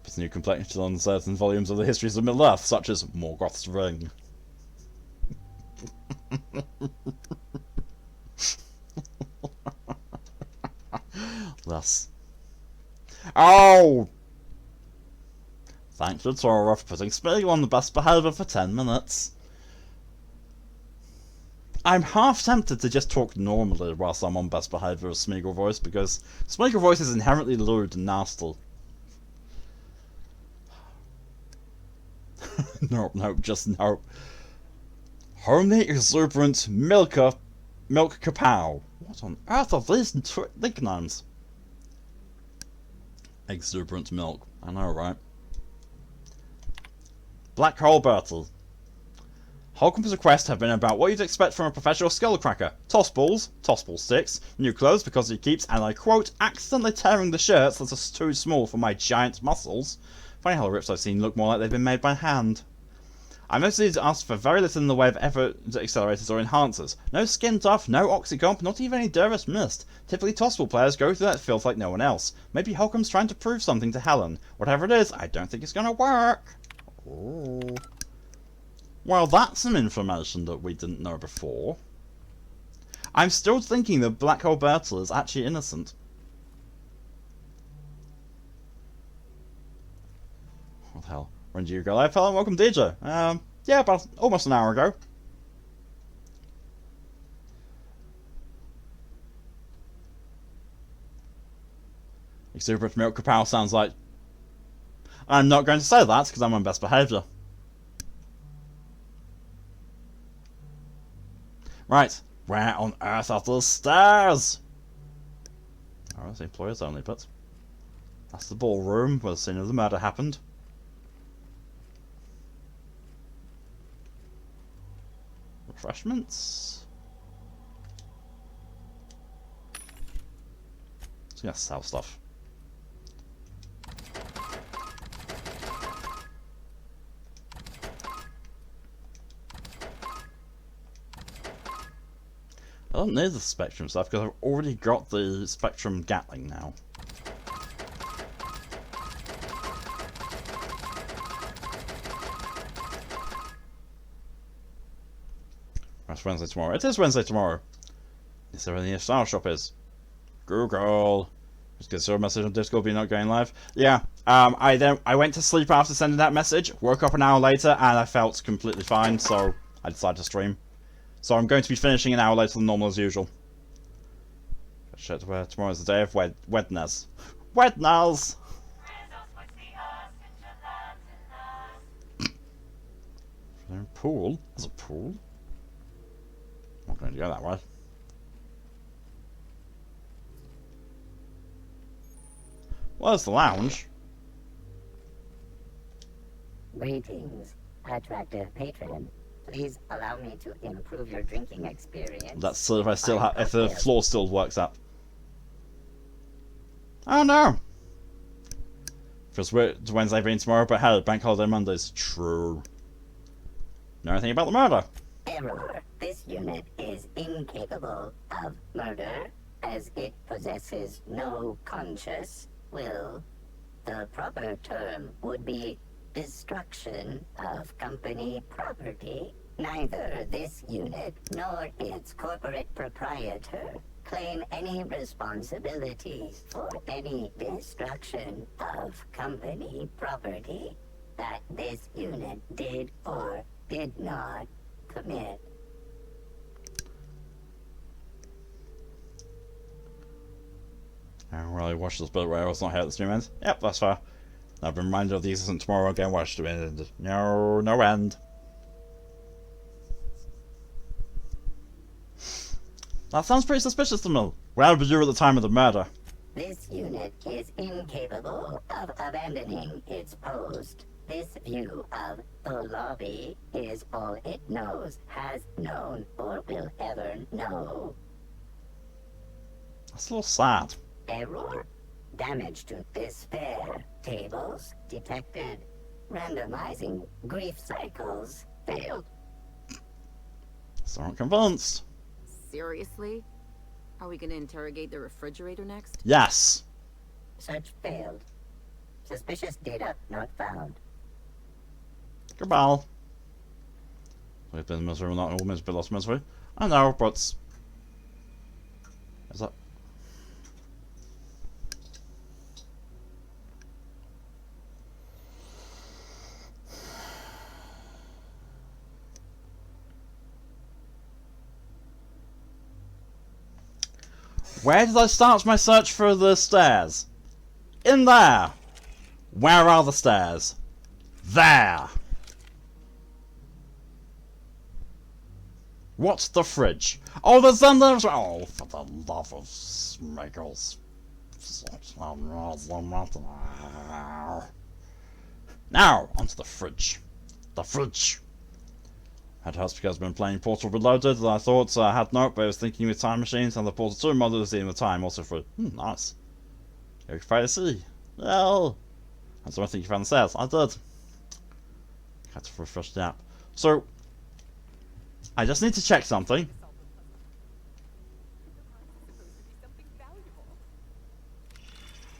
Puts new complexion on certain volumes of the histories of Middle-earth, such as Morgoth's Ring. Thus. Oh! Thanks to Tora for putting Smeagol on the best behaviour for 10 minutes. I'm half tempted to just talk normally whilst I'm on best behaviour of Smeagol voice, because Smeagol voice is inherently lewd and nasty. Nope, just nope. Homely, exuberant, milk kapow. What on earth are these nicknames? Exuberant milk. I know, right? Black Hole Bertie. Holcomb's requests have been about what you'd expect from a professional skullcracker. Toss balls sticks, new clothes because he keeps, and I quote, accidentally tearing the shirts that are too small for my giant muscles. Funny how the rips I've seen look more like they've been made by hand. I mostly asked for very little in the way of effort accelerators or enhancers. No skin tough, no oxycomp, not even any Durus Mist. Typically Tossball players go through that filth like no one else. Maybe Holcomb's trying to prove something to Helen. Whatever it is, I don't think it's gonna work. Ooh. Well, that's some information that we didn't know before. I'm still thinking that Black Hole Bertie is actually innocent. What the hell? When did you go live? Hello, welcome DJ. Yeah, about almost an hour ago. Exuberant milk kapow sounds like... I'm not going to say that because I'm on best behaviour. Right, where on earth are the stairs? Oh, that's employers only, but... That's the ballroom where the scene of the murder happened. Refreshments? Just gonna sell stuff. I don't need the Spectrum stuff because I've already got the Spectrum Gatling now. That's Wednesday tomorrow. It is Wednesday tomorrow. Is there any style shop is? Google. Just get a message on Discord, but you're not going live. Yeah. I went to sleep after sending that message. Woke up an hour later and I felt completely fine, so I decided to stream. So I'm going to be finishing an hour later than normal as usual. Shit, where tomorrow's the day of Wednes. Wednes! Pool? There's a pool? I'm not going to go that way. Where's the lounge? Greetings, attractive patron. Please allow me to improve your drinking experience. That's if I still have, if the floor still works up. Oh no! Because it's Wednesday being tomorrow, but hey, Bank Holiday Monday's true. Know anything about the murder? Error. This unit is incapable of murder, as it possesses no conscious will. The proper term would be destruction of company property. Neither this unit nor its corporate proprietor claim any responsibility for any destruction of company property that this unit did or did not commit. I really watched this bit where I was not here at the stream end. Yep, that's fair. I've been reminded of these isn't tomorrow again, watched the end. No, no end. That sounds pretty suspicious to me. Where were you at the time of the murder? This unit is incapable of abandoning its post. This view of the lobby is all it knows, has known, or will ever know. That's a little sad. Error? Damage to despair. Tables detected. Randomizing grief cycles failed. So I'm convinced. Seriously? Are we gonna interrogate the refrigerator next? Yes. Search failed. Suspicious data not found. Goodbye. We've been miserable, not all misery, lost misery. I know, but... Is that... Where did I start my search for the stairs? In there! Where are the stairs? There! What's the fridge? Oh, there's them there as well! Oh, for the love of Smeagol's. Now, onto the fridge. The fridge! Had house because I've been playing Portal Reloaded, and I thought I had not, but I was thinking with time machines and the Portal 2 mod was in the time also for nice. You can see. Well, and so I think you found the stairs. I did. Had to refresh the app. So I just need to check something.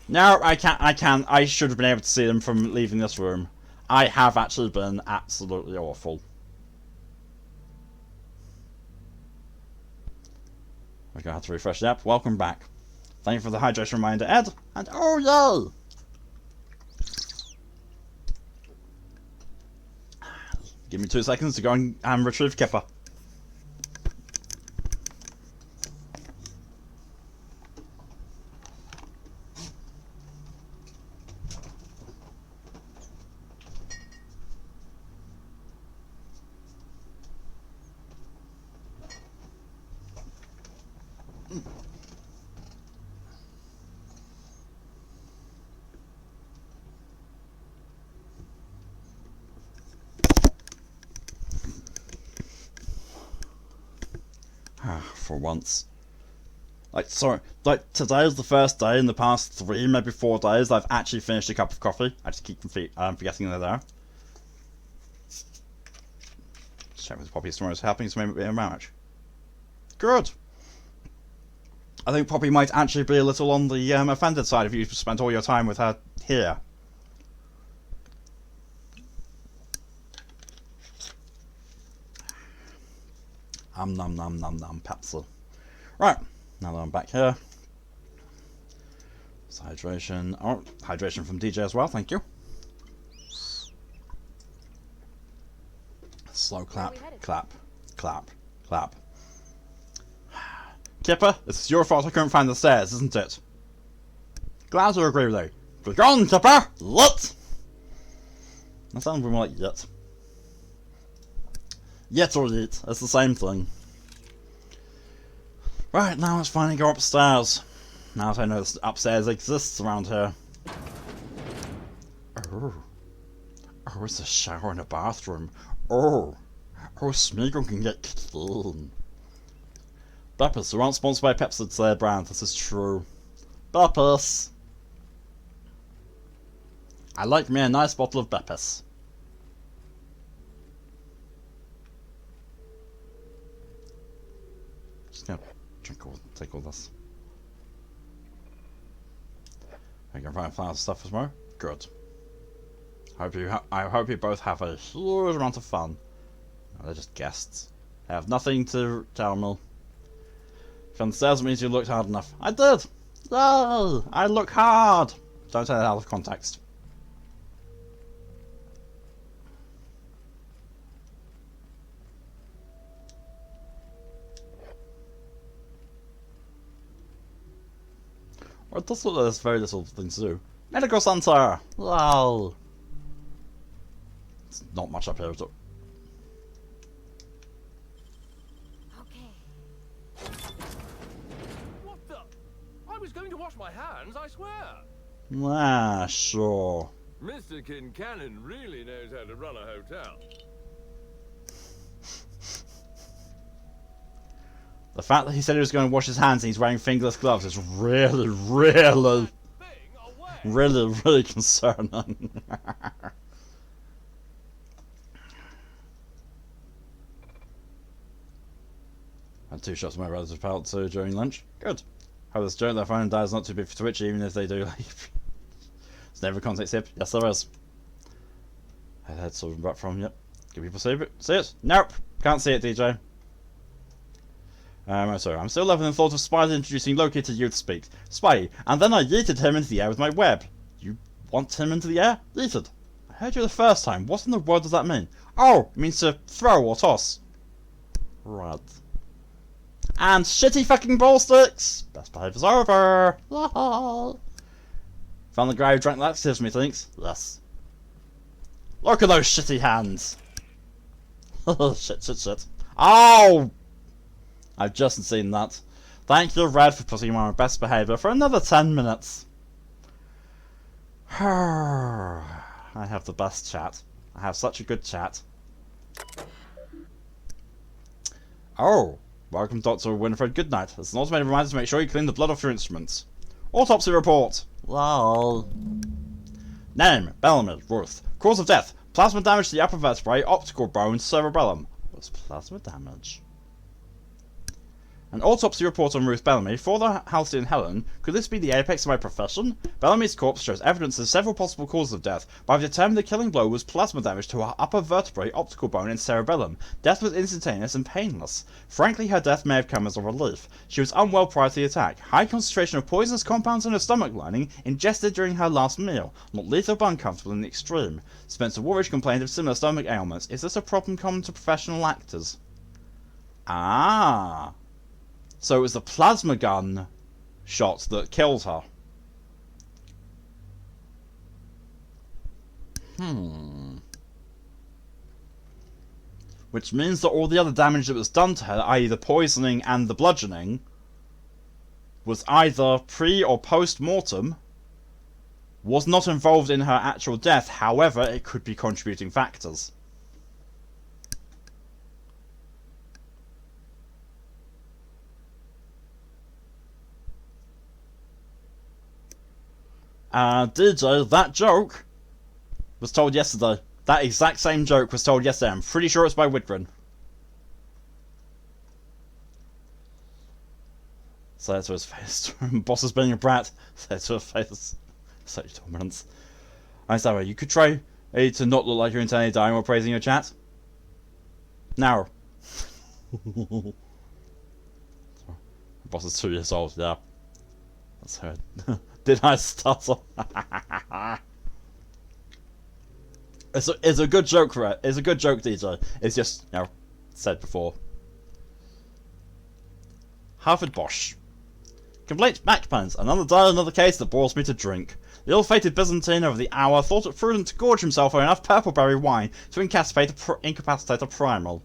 No, I can't. I should have been able to see them from leaving this room. I have actually been absolutely awful. We're gonna have to refresh the app. Welcome back. Thank you for the hydration reminder, Ed. And oh yay! Give me 2 seconds to go and retrieve Kipper. For once. Like today is the first day in the past 3, maybe 4 days I've actually finished a cup of coffee. I just keep forgetting they're there. Check with Poppy tomorrow's happening to maybe a marriage. Good. I think Poppy might actually be a little on the offended side if you spent all your time with her here. Nom nom nom nom Pepsi. Right, now that I'm back here. It's hydration. Oh, hydration from DJ as well, thank you. Slow clap, clap, clap, clap. Kipper, it's your fault I couldn't find the stairs, isn't it? Glad to agree with you. Be gone, Kipper! Lut! That sounds more like yet. Yet or yet, it's the same thing. Right, now let's finally go upstairs. Now that I know this upstairs exists around here. Oh. Oh, it's a shower and a bathroom. Oh. Oh, Smeagol can get clean. Beppis, we aren't sponsored by Pepsi today, brand. This is true. Beppis! I like me a nice bottle of Beppis. Just gonna take all this. I can find flowers and stuff as well. Good. I hope you both have a huge amount of fun. No, they're just guests. They have nothing to tell me. If on the stairs means you looked hard enough. I did! Yay! I look hard! Don't take that out of context. Or it does look like there's very little thing to do. Medical Center! Wow! It's not much up here, is it? What the? I was going to wash my hands, I swear. Ah, sure. Mr. Kincannon really knows how to run a hotel. The fact that he said he was going to wash his hands and he's wearing fingerless gloves is really, really, really concerning. Had 2 shots of my relatives pal too during lunch. Good. Hope this joke that phone dies not too big for Twitch, even if they do leave. There's never a context tip. Yes, there is. I had something back from, yep. Can people see it? See it? Nope. Can't see it, DJ. Sorry, I'm still loving the thought of Spider introducing Loki to youth speak. Spy, and then I yeeted him into the air with my web. You want him into the air? Yeeted. I heard you the first time. What in the world does that mean? Oh, it means to throw or toss. Right. And shitty fucking ball sticks! Best behavior's over! Found the guy who drank laxatives, methinks. Yes. Look at those shitty hands! Shit. Oh! I've just seen that. Thank you, Red, for putting me on my best behaviour for another 10 minutes. I have the best chat. I have such a good chat. Oh, welcome, Dr. Winifred Goodnight. It's an automated reminder to make sure you clean the blood off your instruments. Autopsy report. Lol. Name, Bellamy, Ruth. Cause of death, plasma damage to the upper vertebrae, optical bone, cerebellum. What's plasma damage? An autopsy report on Ruth Bellamy for the Halcyon Helen. Could this be the apex of my profession? Bellamy's corpse shows evidence of several possible causes of death, but I've determined the killing blow was plasma damage to her upper vertebrae, optical bone, and cerebellum. Death was instantaneous and painless. Frankly, her death may have come as a relief. She was unwell prior to the attack. High concentration of poisonous compounds in her stomach lining, ingested during her last meal. Not lethal but uncomfortable in the extreme. Spencer Woolridge complained of similar stomach ailments. Is this a problem common to professional actors? Ah. So it was the plasma gun shot that killed her. Which means that all the other damage that was done to her, i.e. the poisoning and the bludgeoning, was either pre or post-mortem, was not involved in her actual death, however, it could be contributing factors. DJ, that joke was told yesterday. That exact same joke was told yesterday. I'm pretty sure it's by Widgren. Say it to his face. Boss is being a brat. Say it to his face. Such dominance. I say, you could try to not look like you're internally dying while praising your chat. Now. Boss is 2 years old, yeah. That's her. Did I stutter? It's a good joke, right? It's a good joke, DJ. It's just, you know, said before. Harvard Bosch. Complaint back pains. Another dial, another case that bores me to drink. The ill-fated Byzantine over the hour thought it prudent to gorge himself on enough purple-berry wine to incapacitate a primal.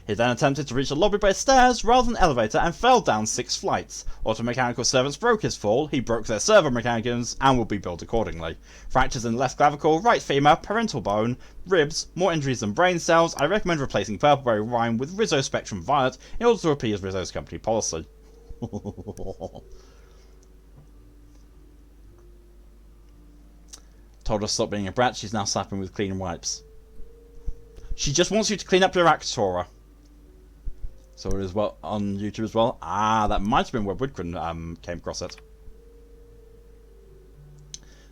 He then attempted to reach the lobby by stairs rather than elevator and fell down 6 flights. Automechanical servants broke his fall, he broke their servo mechanisms and will be billed accordingly. Fractures in the left clavicle, right femur, parental bone, ribs, more injuries than brain cells. I recommend replacing purple-berry wine with Rizzo Spectrum Violet in order to appease Rizzo's company policy. Told her to stop being a brat, she's now slapping with clean wipes. She just wants you to clean up your act, Tora. So it is well on YouTube as well. Ah, that might have been where Woodgren came across it.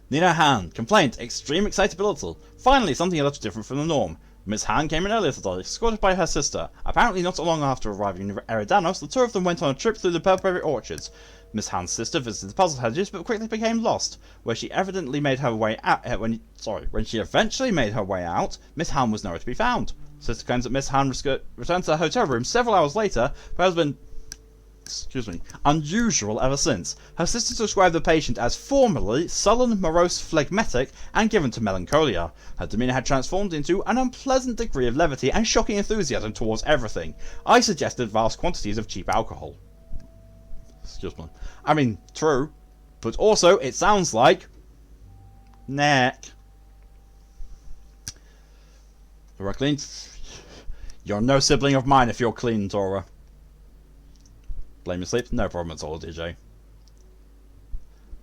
Nina Han. Complaint. Extreme excitability. Finally, something a little different from the norm. Miss Han came in earlier today, escorted by her sister. Apparently not long after arriving in Eridanos, the two of them went on a trip through the purple-berry orchards. Miss Han's sister visited the puzzle hedges, but quickly became lost. Where she evidently made her way out. When she eventually made her way out, Miss Han was nowhere to be found. Sister claims that Miss Han returned to her hotel room several hours later, but has been excuse me, unusual ever since. Her sister described the patient as formerly sullen, morose, phlegmatic, and given to melancholia. Her demeanour had transformed into an unpleasant degree of levity and shocking enthusiasm towards everything. I suggested vast quantities of cheap alcohol. Excuse me. I mean, true, but also it sounds like neck. You're clean. You're no sibling of mine if you're clean, Tora. Blame your sleep? No problem at all, DJ.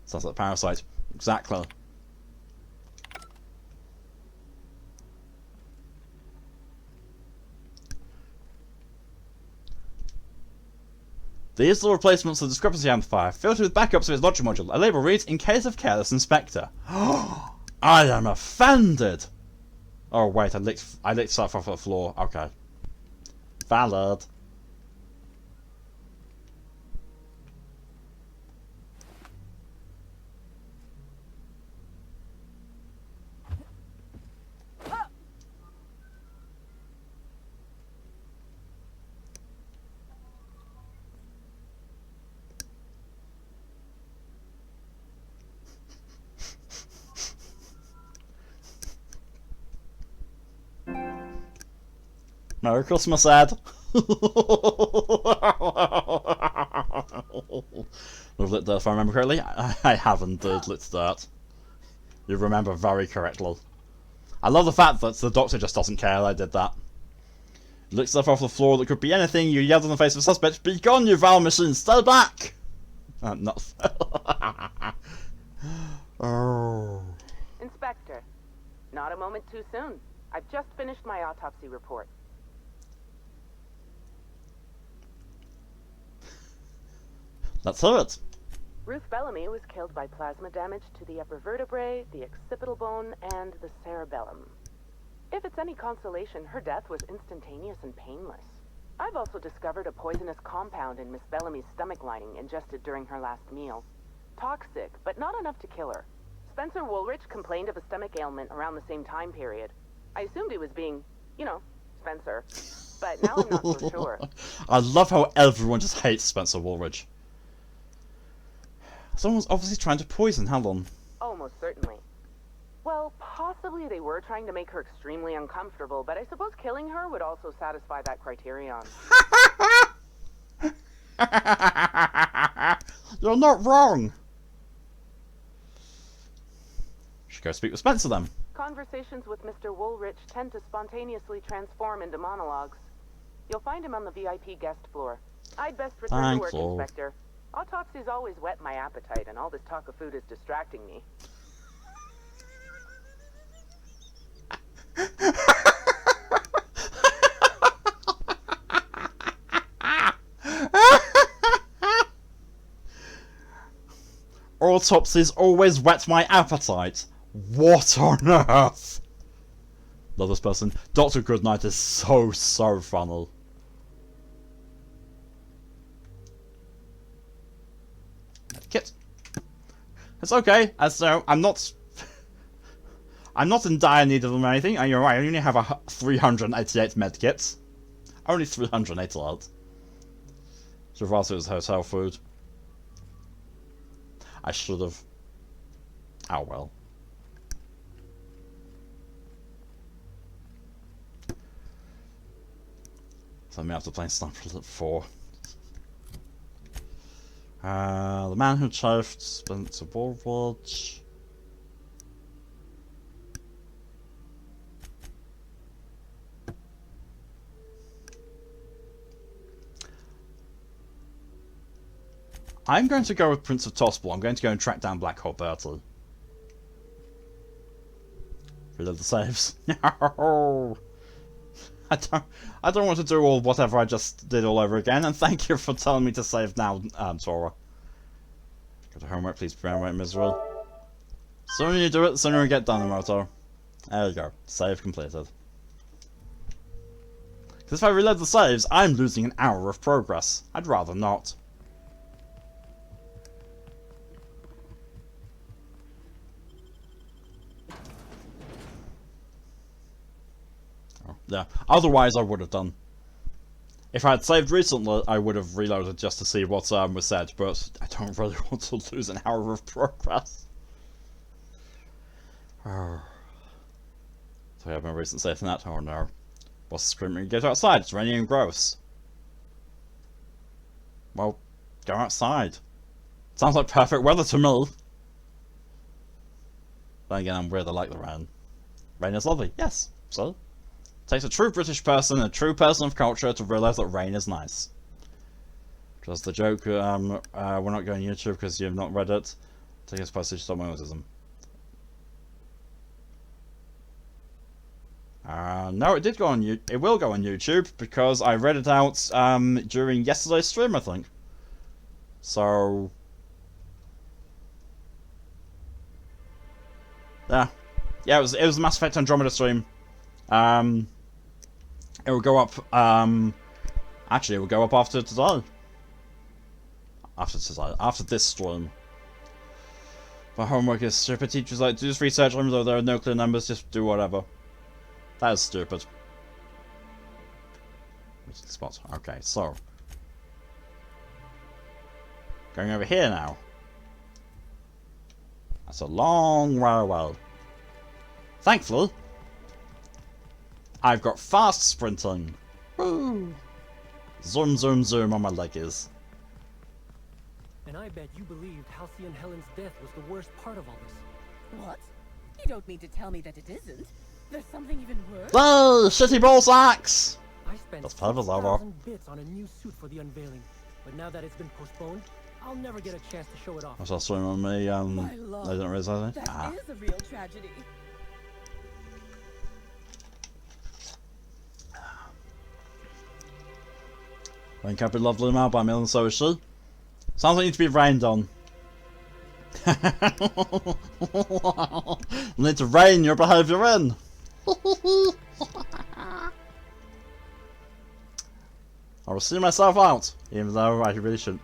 Sounds like Parasite. Exactly. These are the replacements of the discrepancy amplifier, filtered with backups of its logic module. A label reads, in case of careless inspector. I am offended! Oh wait, I licked stuff off the floor. Okay. Valid. Merry Christmas, Ed. We've lit that if I remember correctly. I haven't lit that. You remember very correctly. I love the fact that the doctor just doesn't care I did that. You licked stuff off the floor that could be anything, you yelled in the face of a suspect, be gone, you vile machine, stay back! Not Oh. Inspector, not a moment too soon. I've just finished my autopsy report. Let's hear it. Ruth Bellamy was killed by plasma damage to the upper vertebrae, the occipital bone, and the cerebellum. If it's any consolation, her death was instantaneous and painless. I've also discovered a poisonous compound in Miss Bellamy's stomach lining ingested during her last meal. Toxic, but not enough to kill her. Spencer Woolrich complained of a stomach ailment around the same time period. I assumed he was being, you know, Spencer. But now I'm not so sure. I love how everyone just hates Spencer Woolrich. Someone's obviously trying to poison Helen. Almost certainly. Well, possibly they were trying to make her extremely uncomfortable, but I suppose killing her would also satisfy that criterion. You're not wrong. Should go speak with Spencer then. Conversations with Mr. Woolrich tend to spontaneously transform into monologues. You'll find him on the VIP guest floor. I'd best return to work, Inspector. Autopsies always whet my appetite, and all this talk of food is distracting me. Autopsies always whet my appetite. What on earth? Love this person. Dr. Goodnight is so funny. Kit. It's okay, as so I'm not in dire need of them or anything. And you're right, I only have 388 medkits. Only 388. So rather it was hotel food. I should have. Oh well. So I'm have to play Sniper 4. The man who chafed Spencer Woolrich. I'm going to go with Prince of Tospel. I'm going to go and track down Black Hole Bertie. Reload the saves. No! I don't want to do all whatever I just did all over again, and thank you for telling me to save now, Tora. Go to homework, please prepare misery. Sooner you do it, the sooner you get done, Moto. There you go. Save completed. Because if I reload the saves, I'm losing an hour of progress. I'd rather not. Yeah, otherwise I would have done. If I had saved recently, I would have reloaded just to see what was said, but I don't really want to lose an hour of progress. So I have my recent save in that. Oh no. What's the screaming? Get outside, it's raining and gross. Well, go outside. Sounds like perfect weather to me. Then again, I'm weird, I like the rain. Rain is lovely, yes, so. It takes a true British person, a true person of culture, to realise that rain is nice. Just the joke, we're not going YouTube because you've not read it. Take a postage to stop my autism. No, it will go on YouTube because I read it out during yesterday's stream, I think. So yeah, it was the Mass Effect Andromeda stream. It will go up. Actually, it will go up after today. After this stream. My homework is stupid. Teachers like, do this research, even though there are no clear numbers, just do whatever. That is stupid. Spot. Okay, so. Going over here now. That's a long way away. Thankfully, I've got fast sprinting. Woo! Zoom, zoom, zoom on my leggies. And I bet you believed Halcyon Helen's death was the worst part of all this. What? You don't mean to tell me that it isn't? There's something even worse? Whoa! Shitty ball sacks! I spent That's perfect, Lava. 6,000 bits on a new suit for the unveiling, but now that it's been postponed, I'll never get a chance to show it off. I saw swim on me, I love, didn't realise it. That is a real tragedy. Link up in Lovely Mail by Mill and so is she. Sounds like you need to be rained on. Need to rein your behaviour in. I will see myself out, even though I really shouldn't.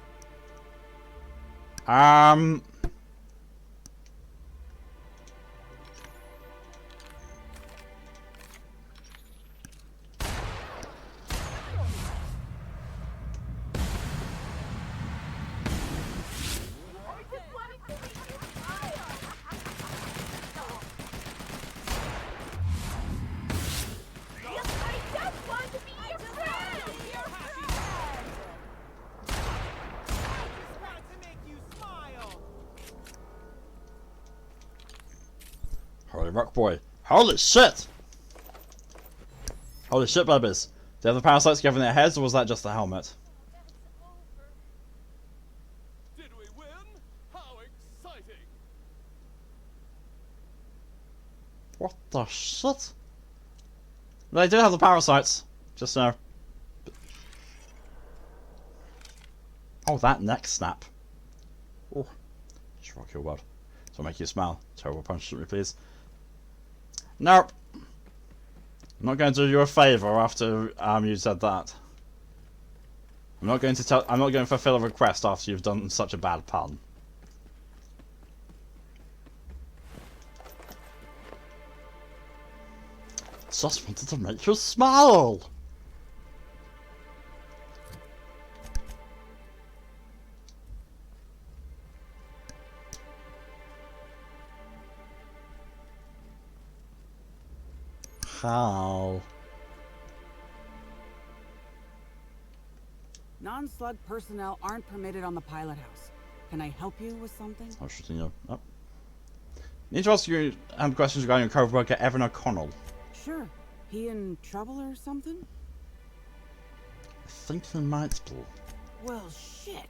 Holy rock boy. Holy shit! Holy shit, babies. Do they have the parasites given their heads, or was that just the helmet? Did we win? How exciting! What the shit? They do have the parasites. Just now. Oh, that neck snap. Oh. Just rock your world. So make you smile. Terrible punishment, please. Nope. I'm not going to do you a favour after you said that. I'm not going to fulfill a request after you've done such a bad pun. Just wanted to make you smile. How? Non-slug personnel aren't permitted on the pilot house. Can I help you with something? I should know. Oh. Need to ask you questions regarding your co-worker Evan O'Connell. Sure. He in trouble or something? I think he might be. Well, shit.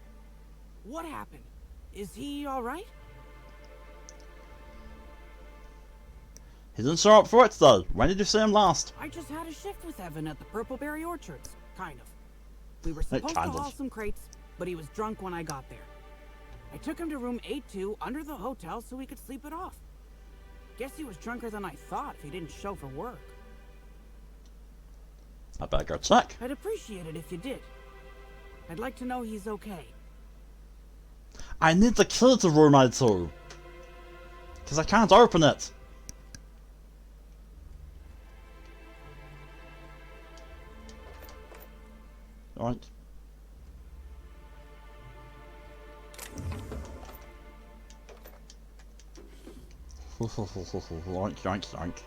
What happened? Is he alright? He didn't show up for it though. When did you see him last? I just had a shift with Evan at the Purpleberry Orchards. Kind of. We were supposed to haul some crates, but he was drunk when I got there. I took him to room 82 under the hotel so we could sleep it off. Guess he was drunker than I thought if he didn't show for work. I better go check. I'd appreciate it if you did. I'd like to know he's okay. I need the key to room 82. Because I can't open it. Oink. Oink, oink, oink.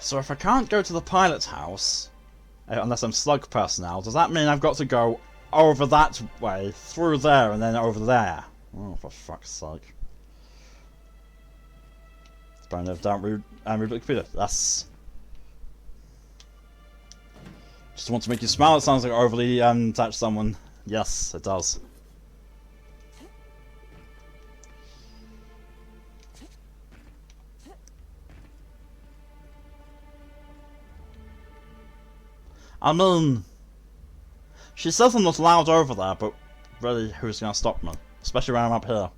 So if I can't go to the pilot's house, unless I'm slug personnel, does that mean I've got to go over that way, through there, and then over there? Oh, for fuck's sake. Burn it down, reboot the computer. That's... Just want to make you smile, it sounds like I overly attached someone. Yes, it does. I mean, she says I'm not allowed over there, but really, who's gonna stop me? Especially when I'm up here.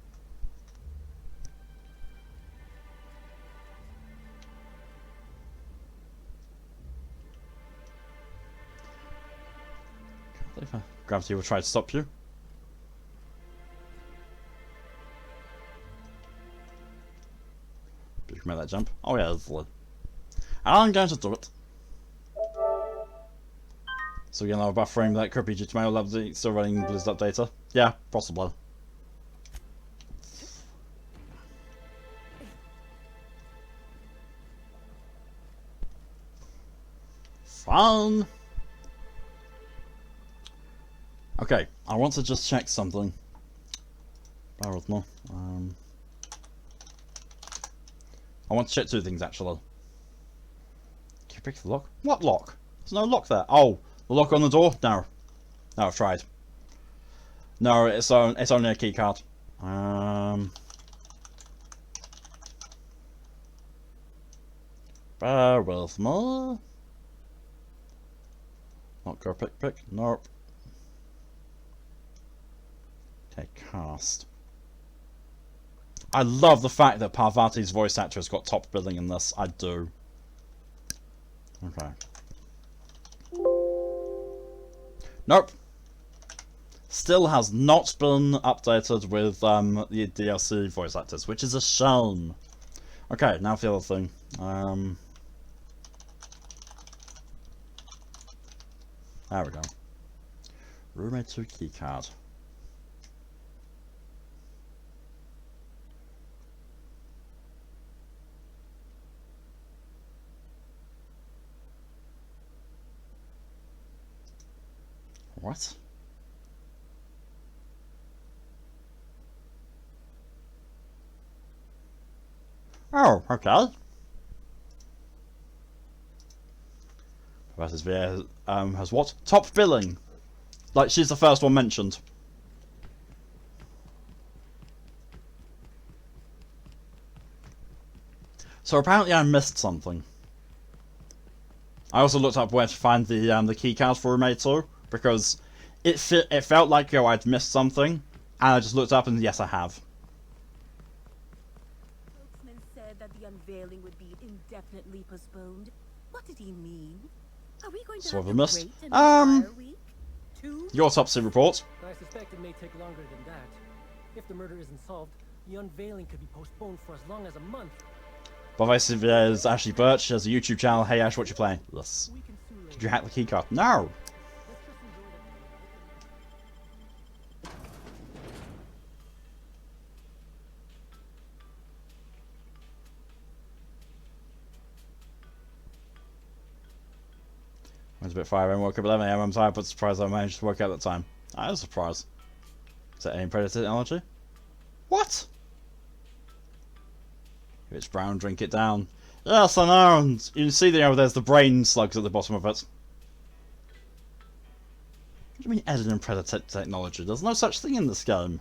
Gravity will try to stop you. But you can make that jump. Oh yeah, easily. I'm going to do it. So again, I'll buffering that could be due to my old update, still running Blizzard data. Yeah, possibly. Fun! Okay, I want to just check something. Bear with me. I want to check two things actually. Can you pick the lock? What lock? There's no lock there. Oh! The lock on the door? No. No, I've tried. No, it's only a key card. Bear with me. Not go pick. Nope. Okay, cast. I love the fact that Parvati's voice actor has got top billing in this. I do. Okay. Nope. Still has not been updated with the DLC voice actors, which is a shame. Okay, now for the other thing. There we go. Roommate 2 keycard. What? Oh, okay. Versus VA has what? Top billing! Like, she's the first one mentioned. So apparently I missed something. I also looked up where to find the key cards for Roommate 2, because it felt like I'd missed something, and I just looked up and yes, I have. Spokesman said that the unveiling would be indefinitely postponed. What did he mean? Are we going to Sort have of to missed. wait an entire week? 2 Your autopsy report. I suspect it may take longer than that. If the murder isn't solved, the unveiling could be postponed for as long as a month. Parvati is Ashley Birch. She has a YouTube channel. Hey Ash, what you playing? Yes. Did you hack the keycard? No! I was a bit 5 AM, woke up 11 AM, I'm tired, but surprised I managed to work out that time. That is a surprise. Is that any predator technology? What? If it's brown, drink it down. Yes, I know, and you can see there's the brain slugs at the bottom of it. What do you mean editing predator technology? There's no such thing in this game.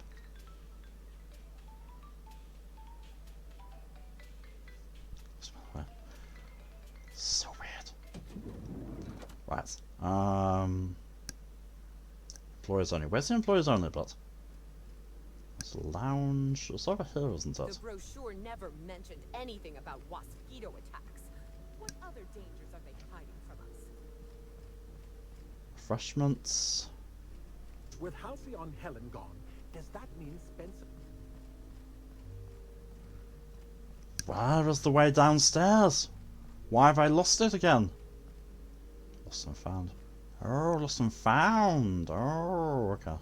So weird. Right. Employers only. Where's the employers only bit? It's a lounge. It's over here, isn't it? The brochure never mentioned anything about mosquito attacks. What other dangers are they hiding from us? Refreshments. With Halcyon Helen gone, does that mean Spencer? Where is the way downstairs? Why have I lost it again? Lost and found. Oh, lost and found. Oh, okay.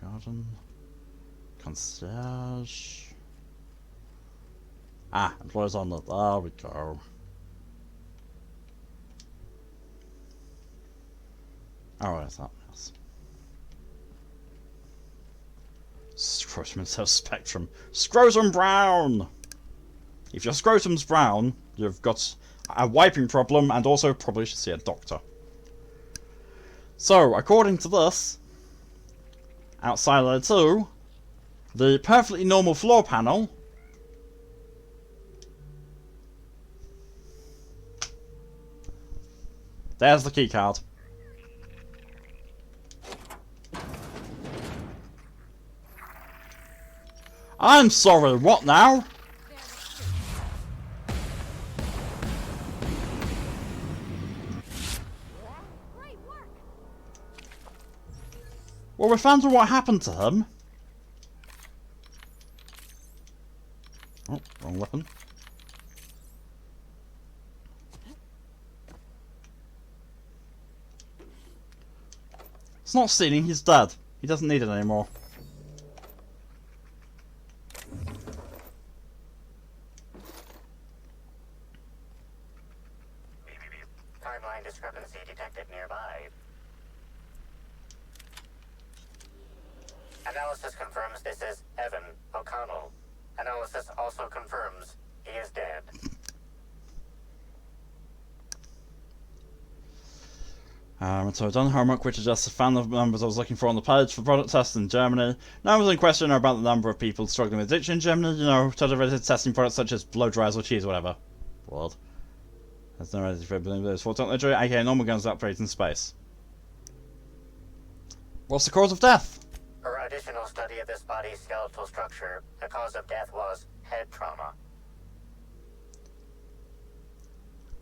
Garden. Concierge. Ah, employees on the. There we go. Oh, that's that. Yes. Scrotum instead of spectrum. Scrotum brown! If your scrotum's brown, you've got a wiping problem and also probably should see a doctor. So, according to this, outside layer 2, the perfectly normal floor panel there's the keycard. I'm sorry, what now? Well, we found out what happened to him. Oh, wrong weapon. It's not stealing, he's dead. He doesn't need it anymore. Timeline discrepancy detected nearby. Analysis confirms this is Evan O'Connell. Analysis also confirms he is dead. So I've done homework, which adjusts the fan of numbers I was looking for on the page for product tests in Germany. Numbers in question are about the number of people struggling with addiction in Germany. You know, related testing products such as blow dryers or cheese or whatever. What? There's no ready for those for technology, aka normal guns that operate in space. What's the cause of death? Per additional study of this body's skeletal structure, the cause of death was head trauma.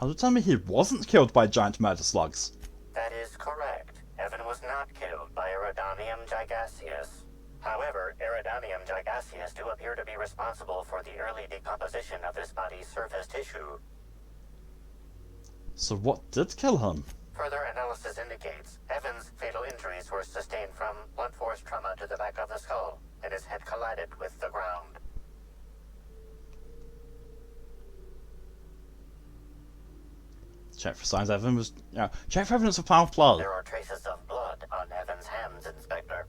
Are you telling me he wasn't killed by giant murder slugs? That is correct. Evan was not killed by Iridanium gigaseus. However, Iridanium gigaseus do appear to be responsible for the early decomposition of this body's surface tissue. So what did kill him? Further analysis indicates Evan's fatal injuries were sustained from blunt force trauma to the back of the skull, and his head collided with the ground. Check for signs Evan was... check for evidence of foul play. There are traces of blood on Evan's hands, Inspector.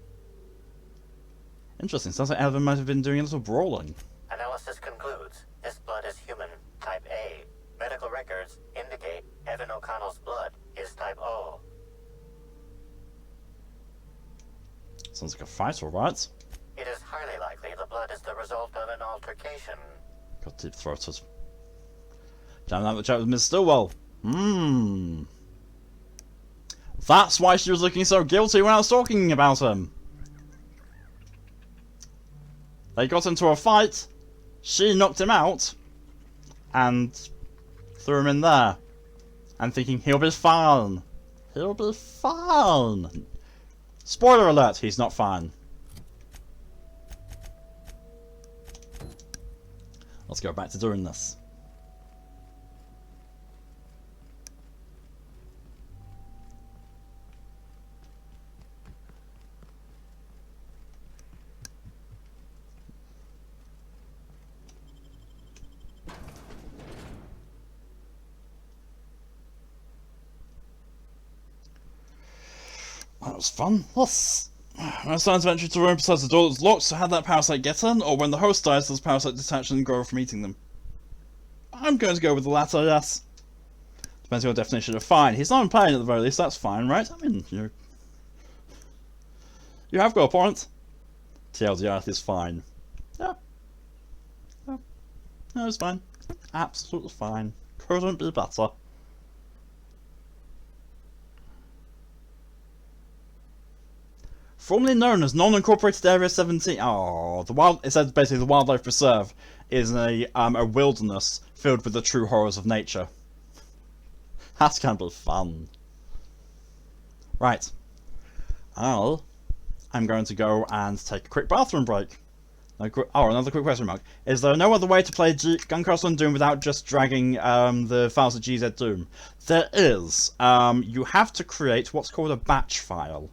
Interesting, sounds like Evan might have been doing a little brawling. Analysis concludes this blood is human, type A. Medical records indicate Evan O'Connell's blood is type O. Sounds like a fight, alright. It is highly likely the blood is the result of an altercation. Got deep-throated. Damn that, the chat with Miss Stillwell. That's why she was looking so guilty when I was talking about him. They got into a fight, she knocked him out, and threw him in there. And thinking, he'll be fine. He'll be fine. Spoiler alert, he's not fine. Let's go back to doing this. That was fun. Yes. No signs of entry to the room besides the door that's locked, so how did that parasite get in? Or when the host dies, does the parasite detach and grow from eating them? I'm going to go with the latter, yes. Depends on your definition of fine. He's not in pain at the very least, that's fine, right? I mean, you have got a point. TLDR is fine. Yeah. No, it's fine. Absolutely fine. Couldn't be better. Formerly known as Non-Incorporated Area 17. Oh, it says basically the wildlife preserve is a wilderness filled with the true horrors of nature. That's kind of fun. Right. I'm going to go and take a quick bathroom break. Another quick question mark. Is there no other way to play Gun Castle and Doom without just dragging the files of GZ Doom? There is. You have to create what's called a batch file,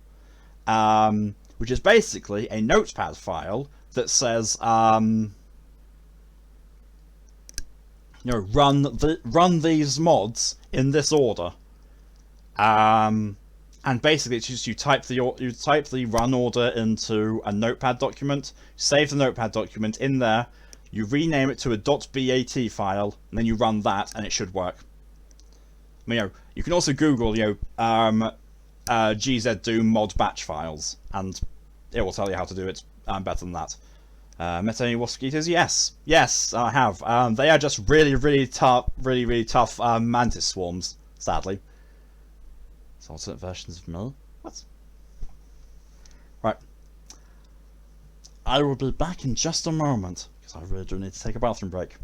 which is basically a notepad file that says, run these mods in this order. And basically, it's just you type the run order into a notepad document, save the notepad document in there, you rename it to a .bat file, and then you run that, and it should work. I mean, you can also Google, GZ Doom mod batch files, and it will tell you how to do it better than that. Met any mosquitoes? Yes, I have. They are just really tough mantis swarms, sadly. Alternate versions of me? What? Right. I will be back in just a moment, because I really do need to take a bathroom break.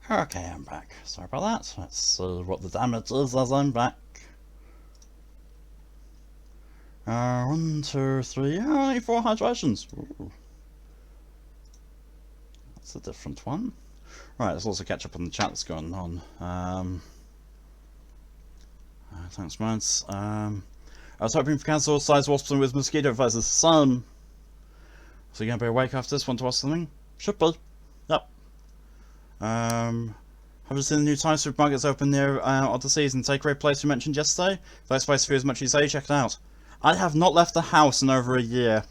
Okay, I'm back. Sorry about that. Let's see what the damage is as I'm back. 1, 2, 3, only 4 hydrations. Ooh. That's a different one. Right, let's also catch up on the chat that's going on. Thanks, Mance. I was hoping for cancel size wasps with mosquito versus sun. So you're gonna be awake after this? Want to watch something? Should be. Yep. Have you seen the new Thai supermarkets open near Odysseys and Takeaway place we mentioned yesterday? If that's place for you as much as you say, check it out. I have not left the house in over a year.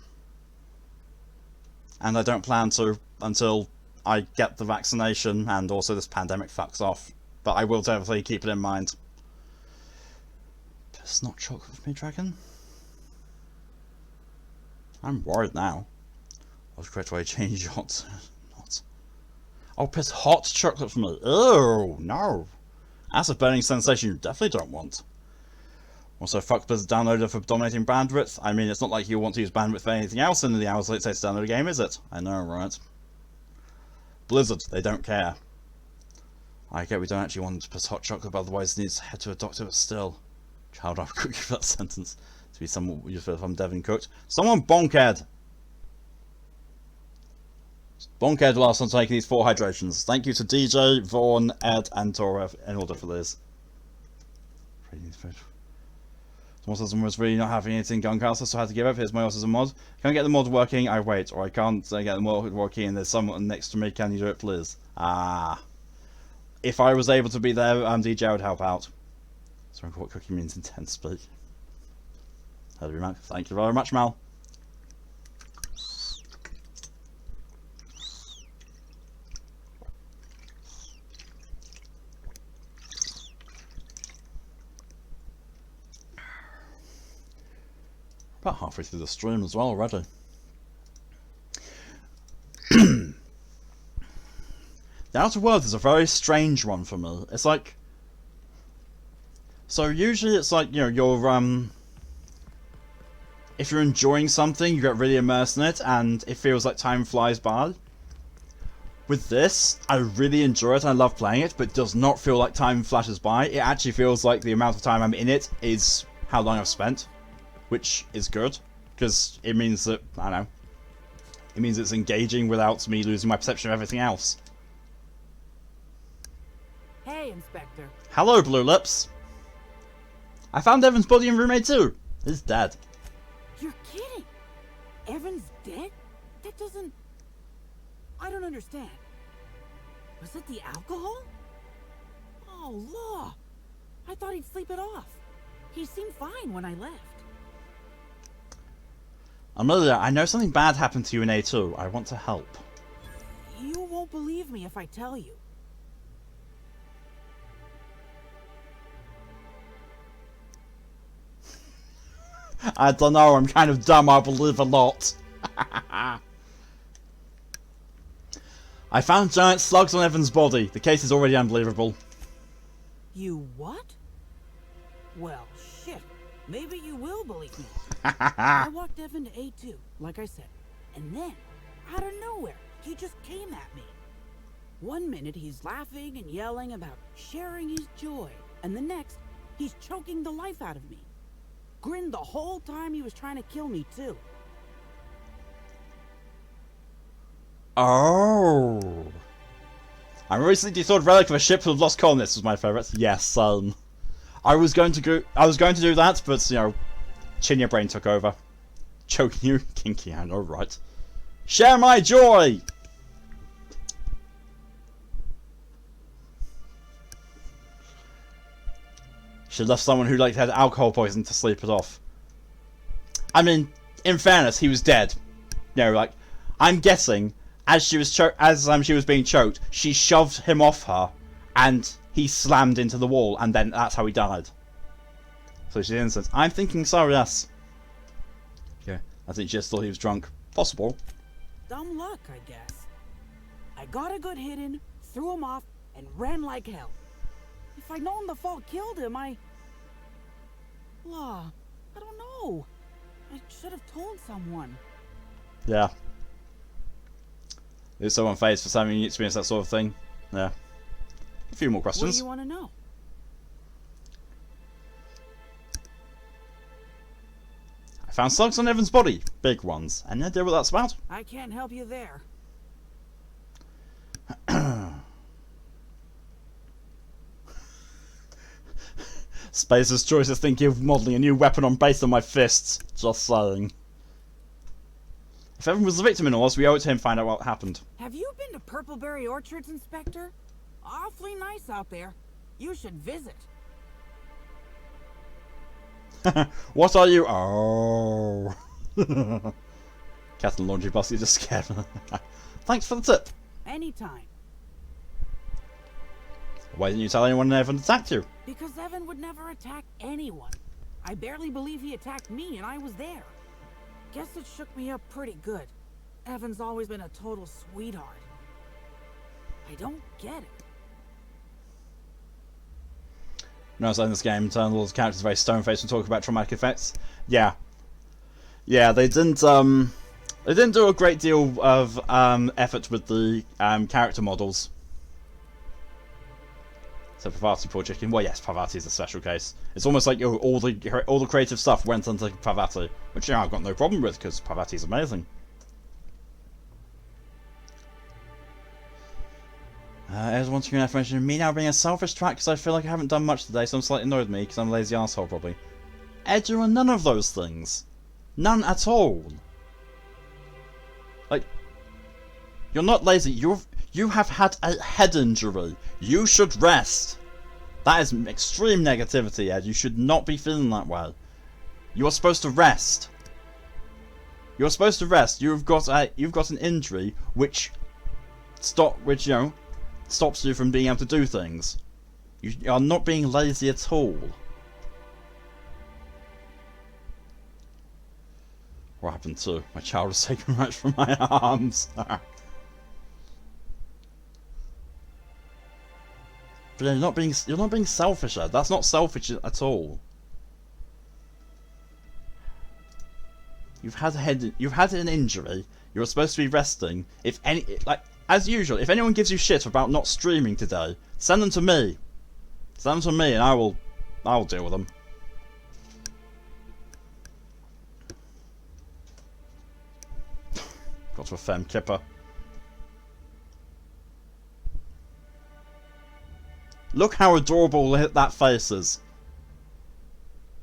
And I don't plan to until I get the vaccination and also this pandemic fucks off. But I will definitely keep it in mind. It's not chocolate for me, Dragon. I'm worried now. I was correct way to change yachts. Not. Oh, piss hot chocolate for me. Ew, no. That's a burning sensation you definitely don't want. Also, fuck Blizzard downloader for dominating bandwidth. I mean, it's not like you want to use bandwidth for anything else in the hours it takes to download a game, is it? I know, right? Blizzard, they don't care. I get we don't actually want to put hot chocolate, but otherwise needs to head to a doctor, but still. Child, I've cooked for that sentence. To be somewhat useful if I'm Devon cooked. Someone bonkhead! Bonkhead last on taking these 4 hydrations. Thank you to DJ, Vaughn, Ed, and Tora in order for this. Someone was really not having anything Guncastle, so I had to give up. Here's my autism mod. Can't get the mod working, I wait. Or I can't get the mod working and there's someone next to me. Can you do it, please? Ah. If I was able to be there, DJ would help out. So what cooking means in 10 speak. Thank you very much, Mal. About halfway through the stream as well already. The Outer Worlds is a very strange one for me. It's like... So usually it's like, you know, you're, if you're enjoying something, you get really immersed in it, and it feels like time flies by. With this, I really enjoy it, I love playing it, but it does not feel like time flashes by. It actually feels like the amount of time I'm in it is how long I've spent. Which is good, because it means that, I don't know, it means it's engaging without me losing my perception of everything else. Hey, Inspector. Hello, Blue Lips. I found Evan's body in room A2. He's dead. You're kidding. Evan's dead? That doesn't... I don't understand. Was it the alcohol? Oh, law. I thought he'd sleep it off. He seemed fine when I left. Amelia, I know something bad happened to you in A2. I want to help. You won't believe me if I tell you. I don't know, I'm kind of dumb, I believe a lot. I found giant slugs on Evan's body. The case is already unbelievable. You what? Well, shit. Maybe you will believe me. I walked Evan to A2, like I said. And then, out of nowhere, he just came at me. One minute he's laughing and yelling about sharing his joy. And the next, he's choking the life out of me. Grinned the whole time he was trying to kill me, too. Oh. I recently dethawed relic of a ship with lost colonists was my favourite. Yes, I was going to do that, but you know, Chinya Brain took over. Choking you, kinky hand, alright. Share my joy! She left someone who like had alcohol poison to sleep it off. I mean, in fairness, he was dead. You know, like, I'm guessing as she was she was being choked, she shoved him off her, and he slammed into the wall, and then that's how he died. So she's innocent. I'm thinking so, yes. Yeah, I think she just thought he was drunk. Possible. Dumb luck, I guess. I got a good hit in, threw him off, and ran like hell. If I'd known the fall killed him, I don't know. I should have told someone. Yeah. Is someone faced for something you experience that sort of thing? Yeah. A few more questions. What do you want to know? I found slugs on Evan's body. Big ones. Any idea what that's about? I can't help you there. Space's choices thinking of modelling a new weapon based on my fists. Just saying. If Evan was the victim in all this, we owe it to him to find out what happened. Have you been to Purpleberry Orchards, Inspector? Awfully nice out there. You should visit. What are you? Oh. Captain Laundry Boss, you just scared me. Thanks for the tip. Anytime. Why didn't you tell anyone Evan attacked you? Because Evan would never attack anyone. I barely believe he attacked me, and I was there. Guess it shook me up pretty good. Evan's always been a total sweetheart. I don't get it. No, so in this game, all the characters are very stone-faced and talk about traumatic effects. Yeah. Yeah, they didn't do a great deal of effort with the character models. So Parvati, poor chicken. Well, yes, Parvati is a special case. It's almost like all the creative stuff went into Parvati, which I've got no problem with because Parvati is amazing. Everyone's gonna have mentioned me now being a selfish twat because I feel like I haven't done much today, so I'm slightly annoyed with me because I'm a lazy asshole probably. Ed, you are none of those things. None at all. Like, you're not lazy. You have had a head injury. You should rest. That is extreme negativity, Ed. You should not be feeling that way. You are supposed to rest. You're supposed to rest. You've got an injury which stops you from being able to do things. You are not being lazy at all. What happened to my child was taken right from my arms? But you're not being selfish, Ed. That's not selfish at all. You've had an injury. You're supposed to be resting. As usual, if anyone gives you shit about not streaming today, send them to me. Send them to me, and I will deal with them. Got to a femme kipper. Look how adorable that face is.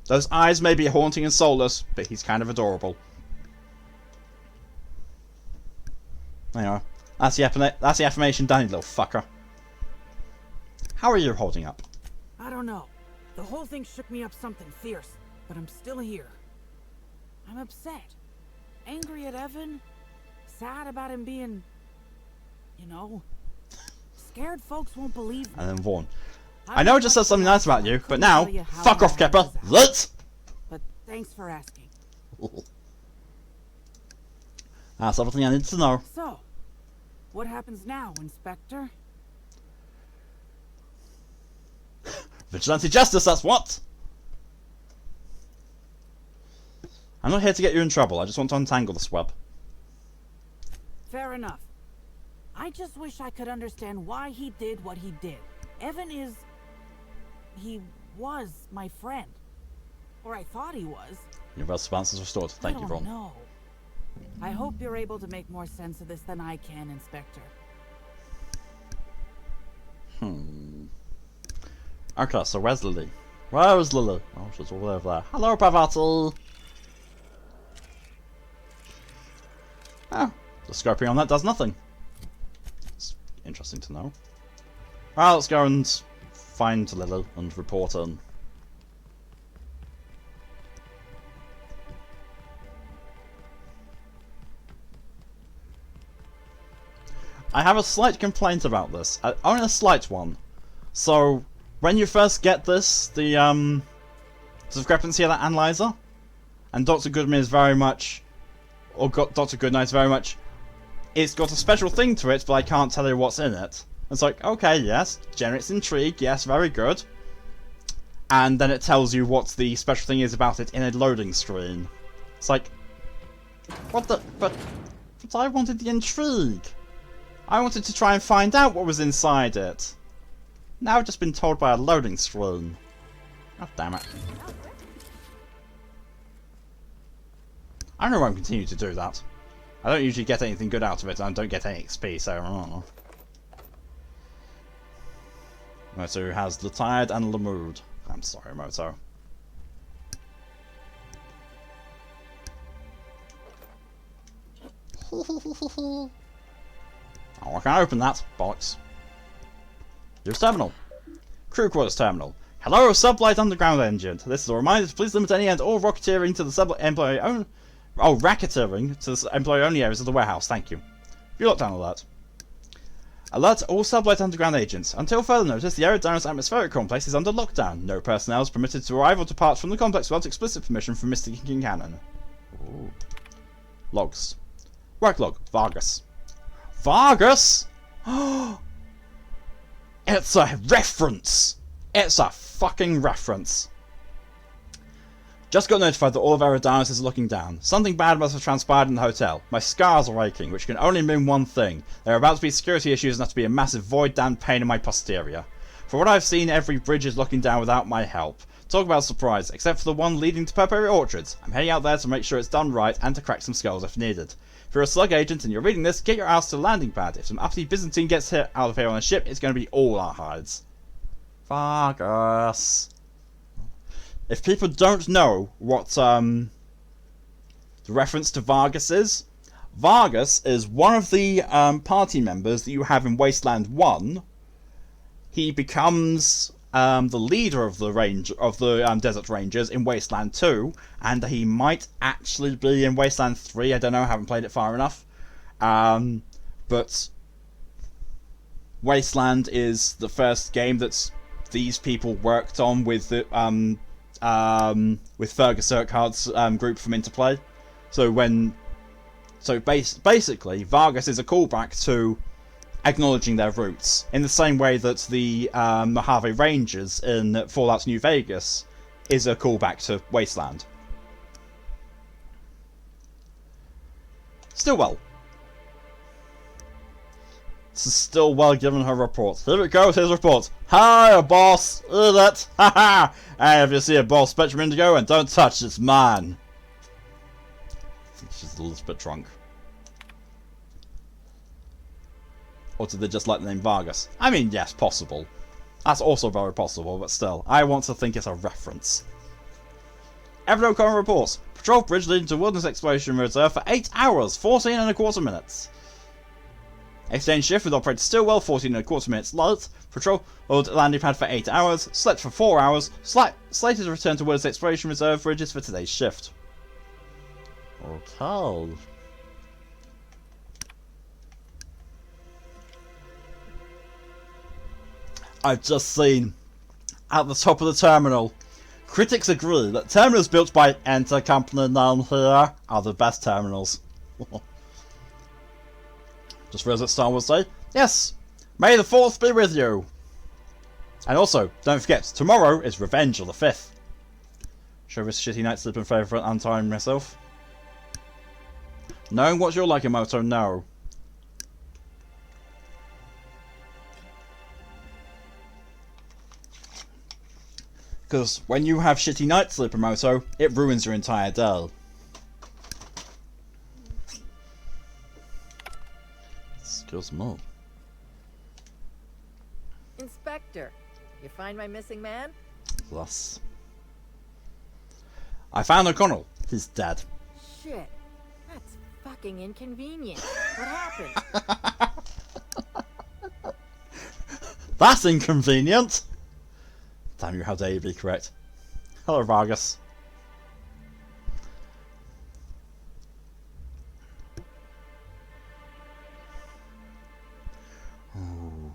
Those eyes may be haunting and soulless, but he's kind of adorable. There you are. That's the affirmation done, you little fucker. How are you holding up? I don't know. The whole thing shook me up something fierce, but I'm still here. I'm upset. Angry at Evan. Sad about him being, scared folks won't believe me. And then Vaughn. I know I just said something nice about you, but now, fuck off, Kepper. Let's. But thanks for asking. That's everything I need to know. So, what happens now, Inspector? Vigilante justice, that's what! I'm not here to get you in trouble, I just want to untangle this web. Fair enough. I just wish I could understand why he did what he did. Evan he was my friend. Or I thought he was. Your response is restored. Thank you, Ron. No. I hope you're able to make more sense of this than I can, Inspector. Okay, so where's Lily? Where is Lily? Oh, she's all over there. Hello, Parvati! Oh, the scoping on that does nothing. It's interesting to know. Well, let's go and find Lily and report in. I have a slight complaint about this. Only a slight one. So, when you first get this, the discrepancy of that analyzer, and Dr. Goodman is very much, Dr. Goodnight is very much, it's got a special thing to it, but I can't tell you what's in it. It's like, okay, yes, generates intrigue, yes, very good. And then it tells you what the special thing is about it in a loading screen. It's like, what the, but I wanted the intrigue. I wanted to try and find out what was inside it. Now I've just been told by a loading screen. God damn it. I don't know why I'm continuing to do that. I don't usually get anything good out of it, and I don't get any XP, so I don't know. Moto has the tired and the mood. I'm sorry, Moto. Oh, I can't open that. Bollocks. Use terminal. Crew quarters terminal. Hello, sublight underground engine. This is a reminder to please limit any and all racketeering to the employee only. Oh, racketeering to the employee only areas of the warehouse. Thank you. View lockdown alert. Alert all sublight underground agents. Until further notice, the aerodynamics atmospheric complex is under lockdown. No personnel is permitted to arrive or depart from the complex without explicit permission from Mr. King Cannon. Ooh. Logs. Work log. Vargas. Vargas? It's a reference! It's a fucking reference. Just got notified that all of Aerodynamics is looking down. Something bad must have transpired in the hotel. My scars are aching, which can only mean one thing. There are about to be security issues and have to be a massive void-damned pain in my posterior. For what I've seen, every bridge is looking down without my help. Talk about surprise, except for the one leading to Purple Orchards. I'm heading out there to make sure it's done right and to crack some skulls if needed. If you're a slug agent and you're reading this, get your ass to the landing pad. If some uppity Byzantine gets hit out of here on a ship, it's going to be all our hides. Vargas. If people don't know what the reference to Vargas is one of the party members that you have in Wasteland 1. He becomes the leader of the Desert Rangers in Wasteland 2, and he might actually be in Wasteland 3. I don't know, I haven't played it far enough. But Wasteland is the first game that these people worked on with the with Fergus Urquhart's group from Interplay. So basically, Vargas is a callback to acknowledging their roots, in the same way that the Mojave Rangers in Fallout New Vegas is a callback to Wasteland. Stillwell. This is Stillwell giving her report. Here it goes, his report. Hi, boss! That! Haha! And if you see a boss Spectrum Indigo, and don't touch, it's mine. I think she's a little bit drunk. Or did they just like the name Vargas? I mean, yes, possible. That's also very possible, but still, I want to think it's a reference. Evan O'Connor reports. Patrol bridge leading to Wilderness Exploration Reserve for 8 hours, 14 and a quarter minutes. Exchange shift with operator Stillwell, 14 and a quarter minutes late. Patrol landing pad for 8 hours. Slept for 4 hours. Slated to return to Wilderness Exploration Reserve bridges for today's shift. Okay. I've just seen at the top of the terminal. Critics agree that terminals built by Enter Company known here are the best terminals. Just visit Star Wars Day. Yes! May the 4th be with you! And also, don't forget, tomorrow is Revenge of the 5th. Show this shitty night sleep in favour of untying myself. Knowing what you're like, Emoto, no. Because when you have shitty night sleep, Emoto, it ruins your entire day. Excuse me. Inspector, you find my missing man? Yes. I found O'Connell. He's dead. Shit. That's fucking inconvenient. What happened? That's inconvenient! Damn you, how dare you be correct. Hello, Vargas. Ooh.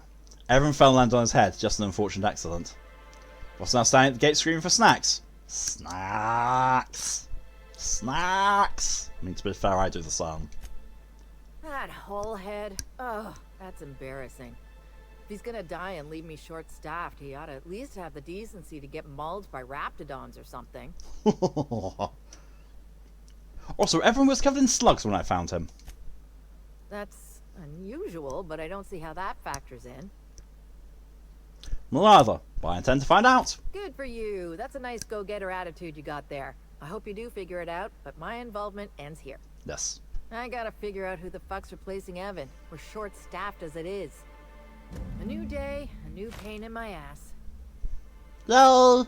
Everyone fell and landed on his head, just an unfortunate accident. What's now standing at the gate screaming for snacks? Snacks! Snacks! I mean, to be fair, I do the song. That whole head. Oh, that's embarrassing. If he's gonna die and leave me short-staffed, he ought to at least have the decency to get mauled by raptidons or something. Also, everyone was covered in slugs when I found him. That's unusual, but I don't see how that factors in. Well, either, but I intend to find out. Good for you. That's a nice go-getter attitude you got there. I hope you do figure it out, but my involvement ends here. Yes. I gotta figure out who the fuck's replacing Evan. We're short-staffed as it is. A new day, a new pain in my ass. No.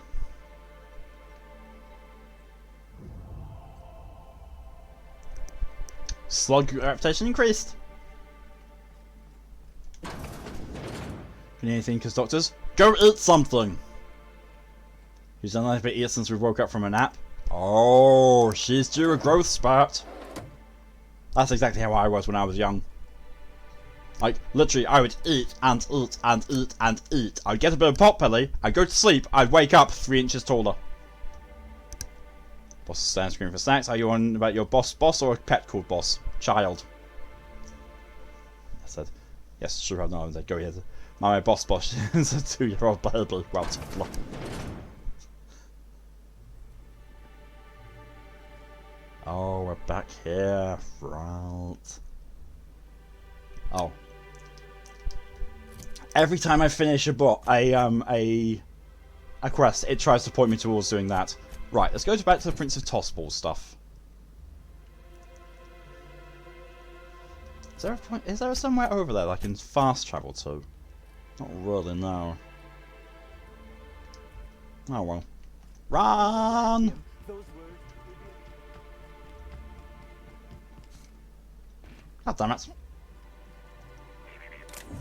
Slug reputation increased. If you need anything, because doctors, go eat something. She's done nothing but eat since we woke up from a nap. Oh, she's due a growth spurt. That's exactly how I was when I was young. Like, literally, I would eat and eat and eat and eat. I'd get a bit of pot belly, I'd go to sleep, I'd wake up 3 inches taller. Boss is standing screaming for snacks. Are you on about your boss or a pet called boss? Child. I said, yes, sure, I know. Go ahead. My boss is a 2-year-old baby. Well, oh, we're back here. Right. Oh. Every time I finish a quest, it tries to point me towards doing that. Right, let's go back to the Prince of Tossball stuff. Is there somewhere over there that I can fast travel to? Not really, no. Oh well. Run! God damn it.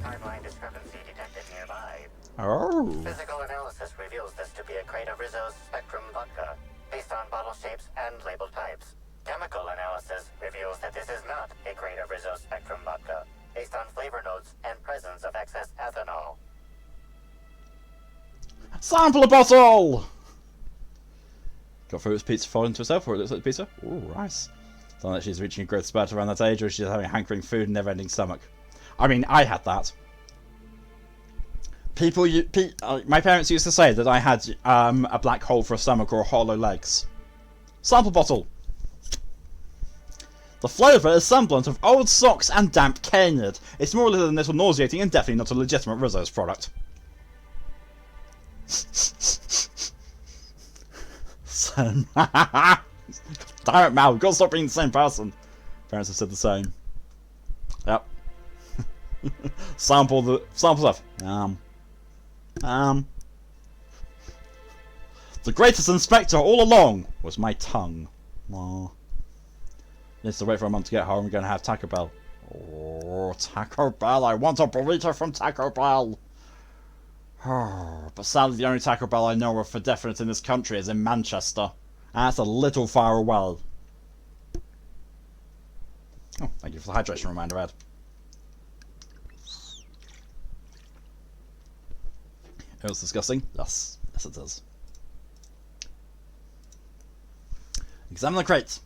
Timeline discrepancy detected nearby. Oh. Physical analysis reveals this to be a crate of Rizzo's Spectrum vodka, based on bottle shapes and label types. Chemical analysis reveals that this is not a crate of Rizzo's Spectrum vodka, based on flavor notes and presence of excess ethanol. Sample a bottle! Got through its pizza fall into herself, or it looks like pizza. Ooh, rice. It's not that she's reaching a growth spurt around that age, or she's having a hankering food and never-ending stomach. I mean, I had that. My parents used to say that I had a black hole for a stomach or hollow legs. Sample bottle. The flavour is semblant of old socks and damp canard. It's more than a little nauseating and definitely not a legitimate Rizzo's product. Damn it, Mal, gotta stop being the same person. Parents have said the same. Yep. Sample stuff. The greatest inspector all along was my tongue. Aww. Needs to wait for a month to get home. We're gonna have Taco Bell. Oh, Taco Bell! I want a burrito from Taco Bell. But sadly, the only Taco Bell I know of for definite in this country is in Manchester. And that's a little far away. Oh, thank you for the hydration reminder, Ed. It was disgusting. Yes, yes it is. Examine the crate.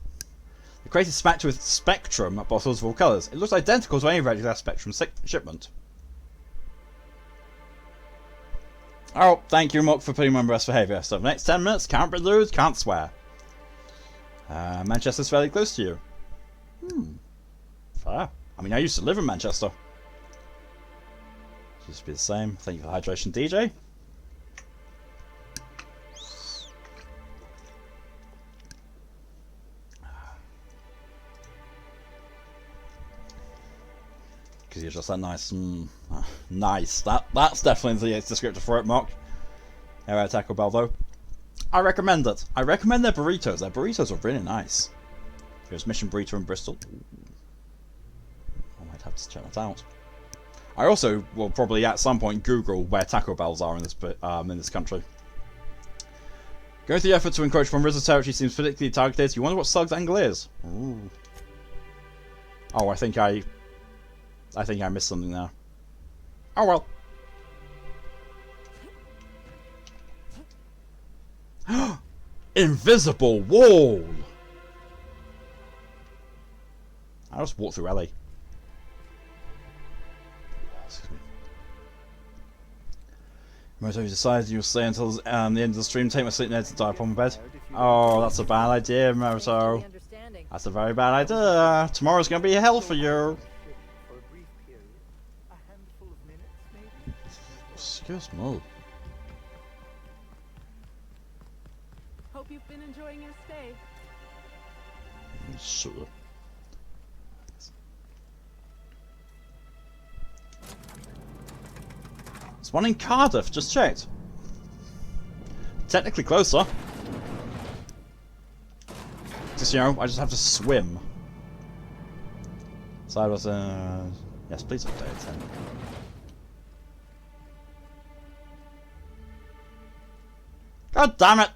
The crate is packed with Spectrum bottles of all colours. It looks identical to any regular Spectrum shipment. Oh, thank you, Mock, for putting me on best behaviour. So, the next 10 minutes, can't be rude, can't swear. Manchester's fairly close to you. Fair. I mean, I used to live in Manchester. Used to be the same. Thank you for the hydration, DJ. Because you're just that nice. Nice. That's definitely the descriptor for it, Mark. Anyway, Taco Bell though. I recommend it. I recommend their burritos. Their burritos are really nice. Here's Mission Burrito in Bristol. I might have to check that out. I also will probably at some point Google where Taco Bells are in this country. Going through the effort to encroach from Rizzo territory seems particularly targeted. You wonder what Slug's angle is? Ooh. Oh, I think I missed something there. Oh well. Invisible wall! I just walked through LA. Excuse me. Moto, you decided you'll stay until the end of the stream. Take my sleep nets and die upon my bed. Oh, that's a bad idea, Moto. That's a very bad idea. Tomorrow's gonna be hell for you. Excuse me. Hope you've been enjoying your stay. Sure. There's one in Cardiff, just checked. Technically closer. Just, you know, I just have to swim. So I was, yes, please update then. God damn it!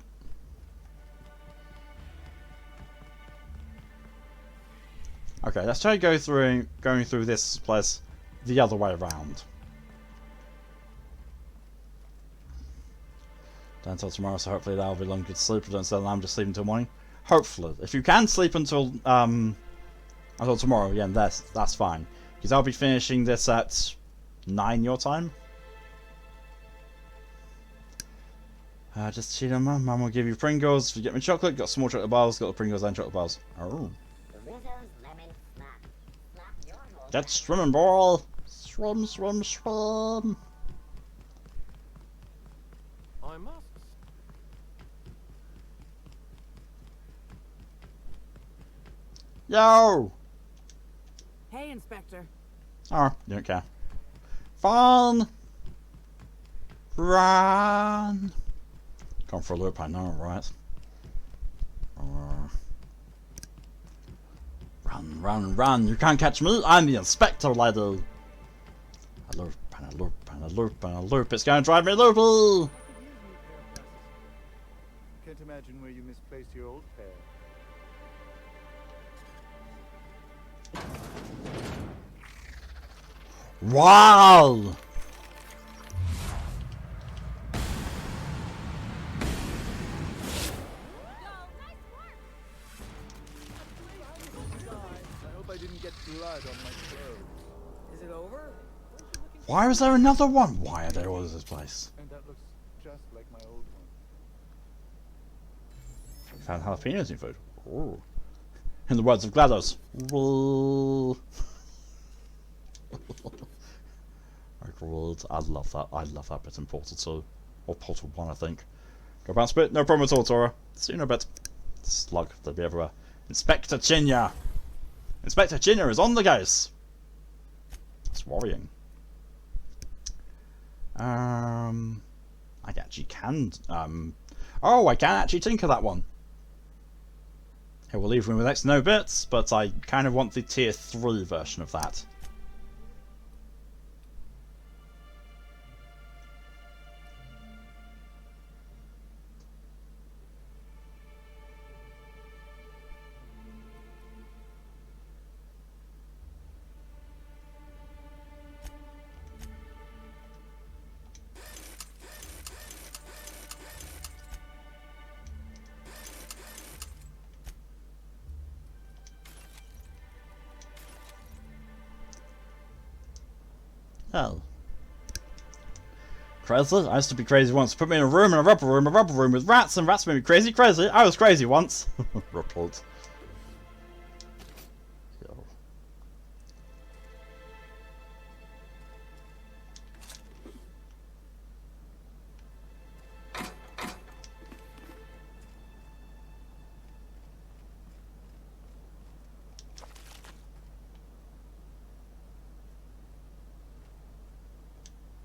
Okay, let's try going through this place the other way around. Don't until tomorrow, so hopefully that'll be long good sleep. Don't say I'm just sleeping until morning. Hopefully, if you can sleep until tomorrow, yeah, that's fine. Because I'll be finishing this at 9 your time. Just cheat on Mum. Mum will give you Pringles. If you get me chocolate, got small chocolate bars, got the Pringles and chocolate bars. Oh. Get swimming, boy! Swim, swim, swim! I must. Yo! Hey, Inspector. Oh, you don't care. Fun! Run! Gone for a loop, I know, right? Run, run, run! You can't catch me! I'm the Inspector, lady! A loop, and a loop, and a loop, and a loop. It's going to drive me loopy! Can't imagine where you misplaced your old pair. Wow! I hope I didn't get blood on my clothes. Is it over? Why was there another one? Why are there all over this place? And that looks just like my old one. Found jalapenos in food. Ooh. In the words of GLaDOS. Ooh. I love that. I love that bit in Portal 2. Or Portal 1, I think. Go bounce bit. No problem at all, Tora. See you in a bit. Slug. They'll be everywhere. Inspector Chinya! Inspector Chinya is on the case! That's worrying. I actually can, oh, I can actually tinker that one. Here, we'll leave room with X no bits, but I kind of want the tier 3 version of that. Oh. Crazy? I used to be crazy once. Put me in a rubber room with rats, and rats made me crazy. I was crazy once. Report.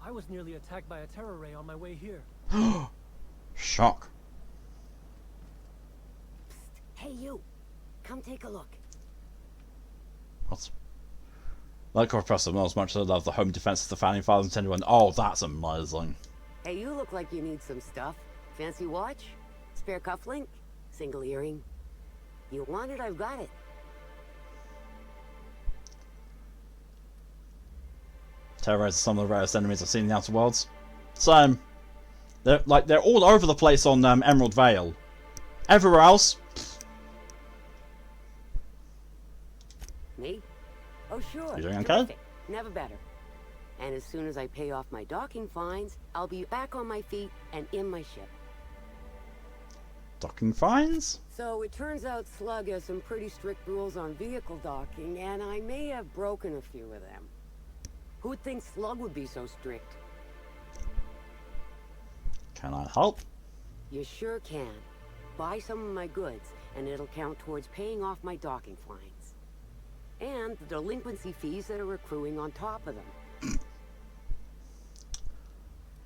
I was nearly attacked by a terror ray on my way here. Shock. Hey you, come take a look. What? Like Professor Mills, much as I love the home defense of the founding fathers intended one. Oh, that's amazing. Hey, you look like you need some stuff. Fancy watch? Spare cufflink? Single earring? You want it, I've got it. Terrorize some of the rarest enemies I've seen in the Outer Worlds. Same. They're all over the place on Emerald Vale. Everywhere else. Me? Oh sure. You doing okay? Terrific. Never better. And as soon as I pay off my docking fines, I'll be back on my feet and in my ship. Docking fines? So it turns out Slug has some pretty strict rules on vehicle docking, and I may have broken a few of them. Who'd think Slug would be so strict? Can I help? You sure can. Buy some of my goods, and it'll count towards paying off my docking fines. And the delinquency fees that are accruing on top of them.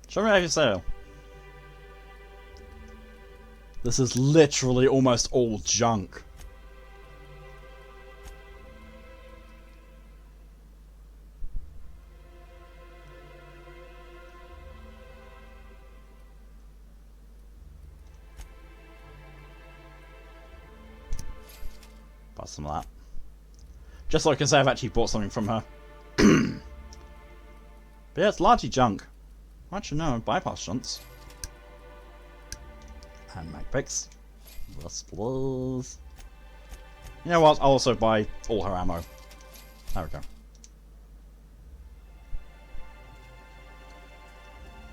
Show me how you sale. This is literally almost all junk. Buy some of that. Just so I can say I've actually bought something from her. But yeah, it's largely junk. Actually, no, bypass shunts. And mag picks. Rustlers. You know what? I'll also buy all her ammo. There we go.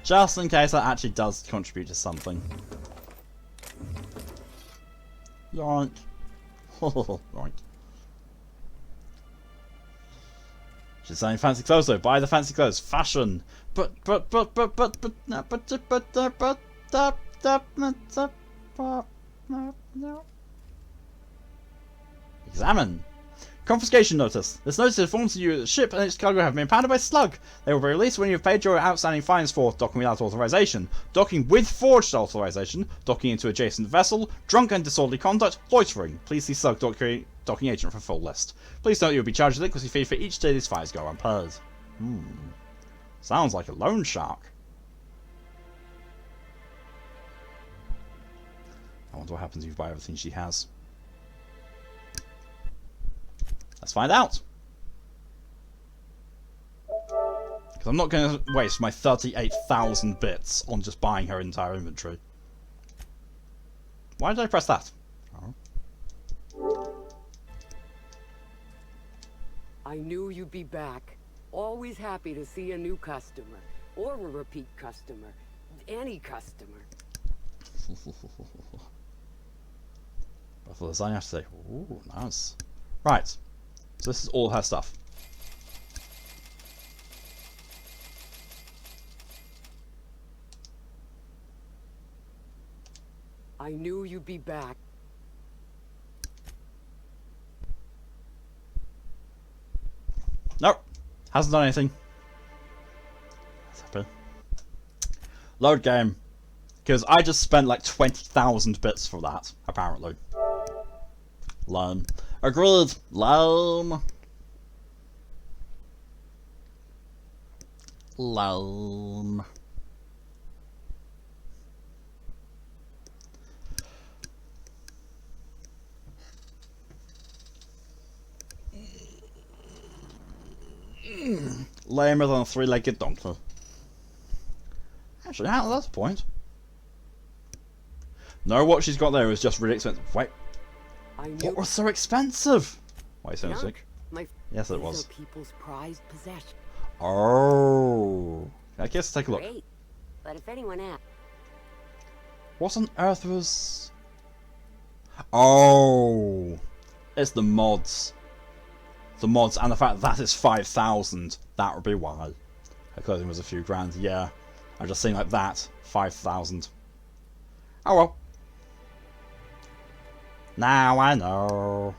Just in case that actually does contribute to something. Yoink. Yoink. She's saying fancy clothes though. Buy the fancy clothes. Fashion. But. Examine. Confiscation notice. This notice informs you that the ship and its cargo have been impounded by Slug. They will be released when you have paid your outstanding fines for docking without authorization, docking with forged authorization, docking into adjacent vessel, drunk and disorderly conduct, loitering. Please see Slug docking agent for full list. Please note you will be charged a liquidity fee for each day these fines go unpaid. Sounds like a loan shark. I wonder what happens if you buy everything she has. Let's find out. Because I'm not going to waste my 38,000 bits on just buying her entire inventory. Why did I press that? Oh. I knew you'd be back. Always happy to see a new customer. Or a repeat customer. Any customer. But for the design I have to say, ooh, nice. Right. So this is all her stuff. I knew you'd be back. Nope. Hasn't done anything. Load game. Because I just spent like 20,000 bits for that, apparently. Lame. Agreed. Lame. Lame. Lamer than a three-legged donkey. Actually, at that point. No, what she's got there is just really expensive. Wait. What was so expensive? Wait, so sick. Yes, it was. People's prized possession. Oh. I guess take a look. Great. But if anyone asks. What on earth was... Oh. It's the mods. The mods and the fact that is 5,000. That would be why. Her clothing was a few grand. Yeah. I just seen like that. 5,000. Oh well. Now I know.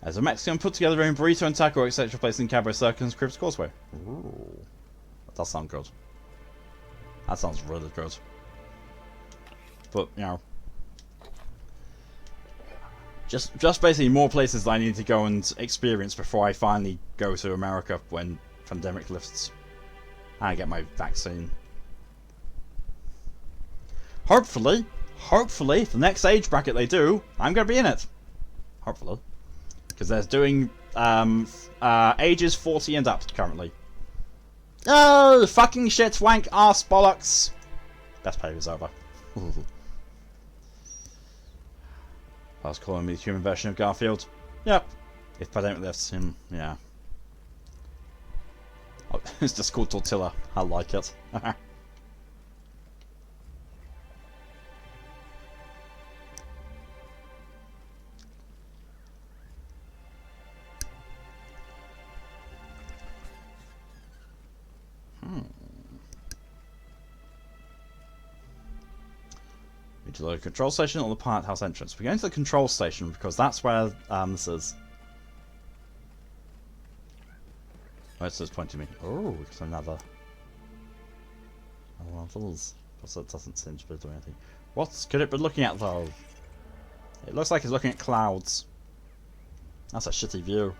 As a Mexican put together in burrito and taco, etc. placed in Cabo Circus Cribs Causeway. Ooh. That does sound good. That sounds really good. But, you know. Just basically more places that I need to go and experience before I finally go to America when pandemic lifts. And I get my vaccine. Hopefully, the next age bracket they do, I'm going to be in it. Hopefully. Because they're doing ages 40 and up currently. Oh, fucking shit, wank, arse, bollocks. Best pay is over. I was calling me the human version of Garfield. Yep. If pandemic lifts him, yeah. Oh, it's just called Tortilla. I like it. Need to load a control station or the pilot house entrance. We're going to the control station because that's where this is. Oh, it's just pointing me. Oh, it's another one of those. But it doesn't seem to be doing anything. What could it be looking at though? It looks like it's looking at clouds. That's a shitty view.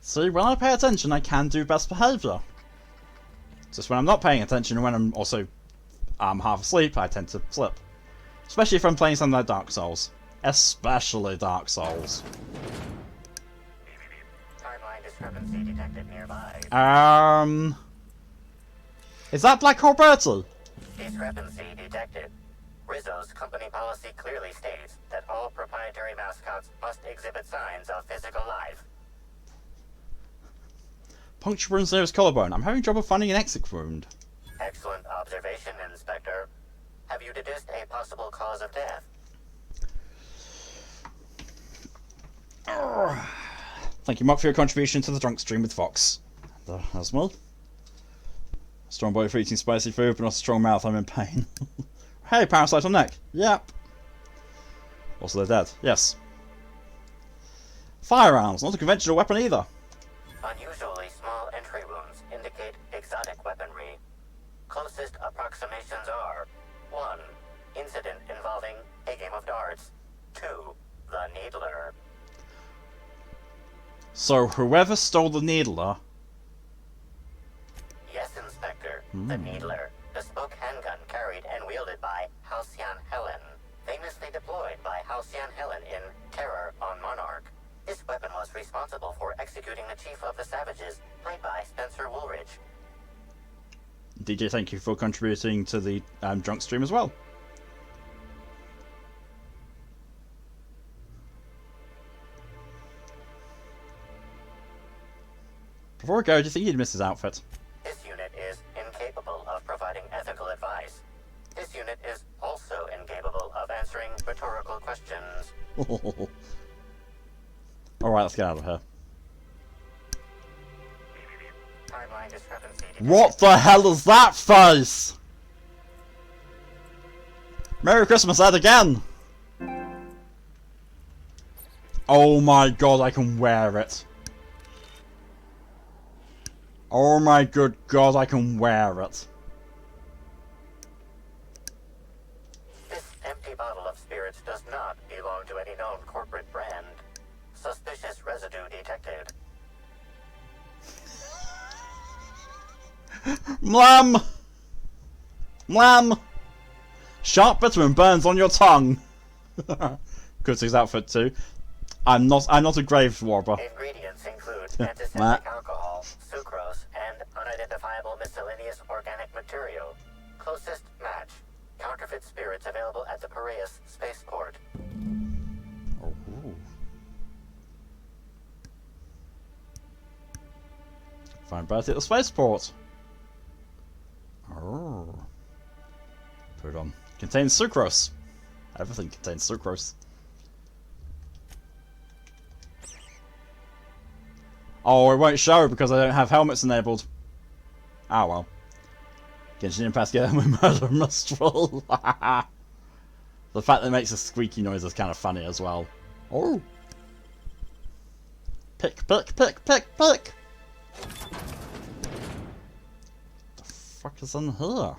See, when I pay attention, I can do best behaviour. Just when I'm not paying attention and when I'm also half asleep, I tend to slip. Especially if I'm playing something like Dark Souls. Especially Dark Souls. Timeline discrepancy detected nearby. Is that Black Hole Bertie? Discrepancy detected. Rizzo's company policy clearly states that all proprietary mascots must exhibit signs of physical life. Puncture wounds near his collarbone. I'm having trouble finding an exit wound. Excellent observation, Inspector. Have you deduced a possible cause of death? Thank you, Mark, for your contribution to the drunk stream with Fox. As well. Strong body for eating spicy food, but not a strong mouth, I'm in pain. Hey, parasite on neck. Yep. Also, they're dead. Yes. Firearms, not a conventional weapon either. Unusually small entry wounds indicate exotic weaponry. Closest approximations are 1. Incident involving a game of darts. 2. The Needler. So, whoever stole the Needler... Yes, Inspector. The Needler. Bespoke handgun carried and wielded by Halcyon Helen. Famously deployed by Halcyon Helen in Terror on Monarch. This weapon was responsible for executing the Chief of the Savages, played by Spencer Woolridge. DJ, thank you for contributing to the drunk stream as well. Before we go, do you think he'd miss his outfit? This unit is incapable of providing ethical advice. This unit is also incapable of answering rhetorical questions. Alright, let's get out of here. Timeline discrepancy. What the hell is that face? Merry Christmas, Ed, again! Oh my god, I can wear it. Oh my good god, I can wear it. This empty bottle of spirits does not belong to any known corporate brand. Suspicious residue detected. Mlam! Mlam! Sharp bitumen burns on your tongue. Kutzig's outfit too. I'm not a grave robber. Ingredients include antiseptic alcohol, sucrose, and unidentifiable miscellaneous organic material. Closest match. Counterfeit spirits available at the Piraeus spaceport. Oh. Find Parvati at the spaceport. Oh. Put it on. Contains sucrose. Everything contains sucrose. Oh, it won't show because I don't have helmets enabled. Ah, well. Genshin Impact's get with Murder Mistral. The fact that it makes a squeaky noise is kind of funny as well. Oh. Pick, pick, pick, pick, pick! The fuck is in here?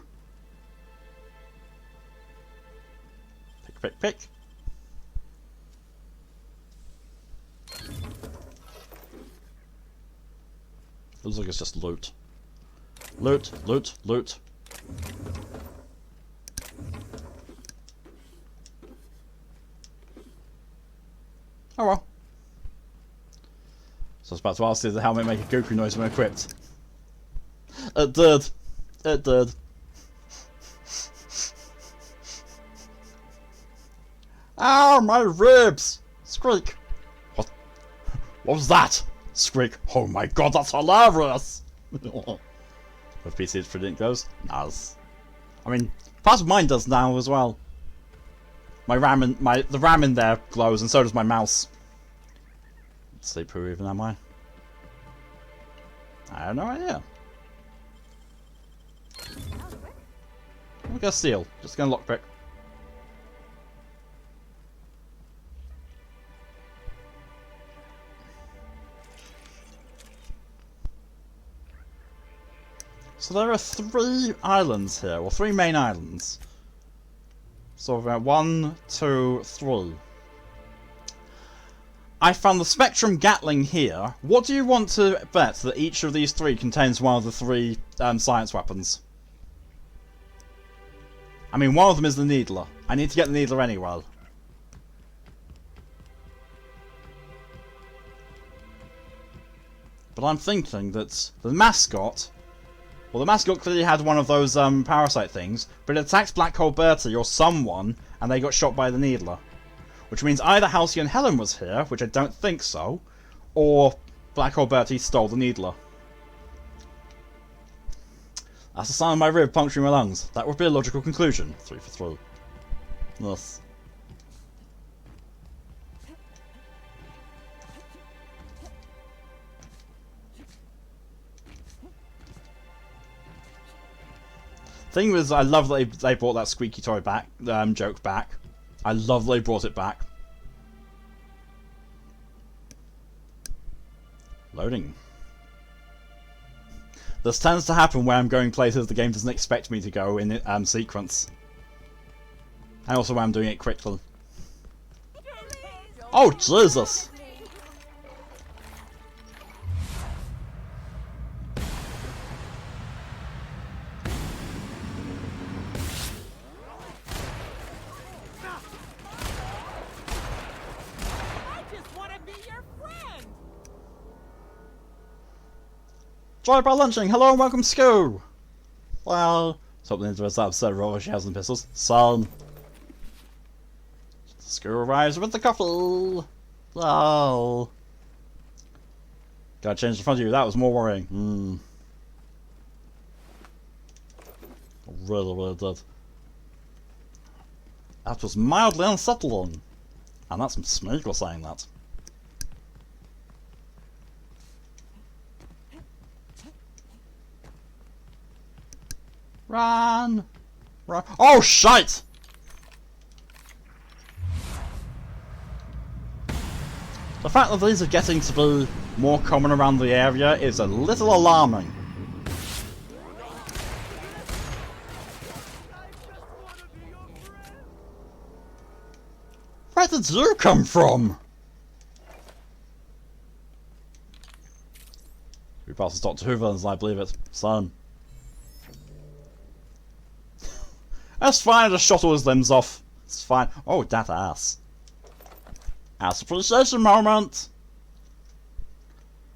Pick, pick, pick. Looks like it's just loot. Loot, loot, loot. Oh well. So I was about to ask, did the helmet make a Goku noise when equipped? It did. It did. Ow, my ribs! Squeak. What was that? Squeak. Oh my god, that's hilarious! With PC for it goes. Nice. I mean, part of mine does now as well. The RAM in there glows, and so does my mouse. Sleep who even am I? I have no idea. We're gonna steal. Just gonna lockpick. So there are 3 islands here, or 3 main islands. So we've got 1, 2, 3. I found the Spectrum Gatling here. What do you want to bet that each of these 3 contains one of the 3 science weapons? I mean, one of them is the Needler. I need to get the Needler anyway. But I'm thinking that the mascot... Well, the mascot clearly had one of those parasite things, but it attacked Black Hole Bertie or someone, and they got shot by the Needler. Which means either Halcyon Helen was here, which I don't think so, or Black Hole Bertie stole the Needler. That's the sound of my rib puncturing my lungs. That would be a logical conclusion. 3 for 3. Yes. Thing was, I love that they brought that squeaky toy back, joke back. I love that they brought it back. Loading. This tends to happen where I'm going places the game doesn't expect me to go in sequence. And also when I'm doing it quickly. Oh, Jesus! Joy by lunching, hello and welcome to school! Well, something interesting that upset Rover, she has some pistols. Son. School arrives with the couple! Oh. Gotta change in front of you, that was more worrying. Really did. That was mildly unsettling. And that's Smeagol saying that. Run! Run! Oh, shite! The fact that these are getting to be more common around the area is a little alarming. Where did you come from? We passes Dr. Hoover as I believe it. Son. That's fine, I just shot all his limbs off. It's fine. Oh, that ass. Ass appreciation moment!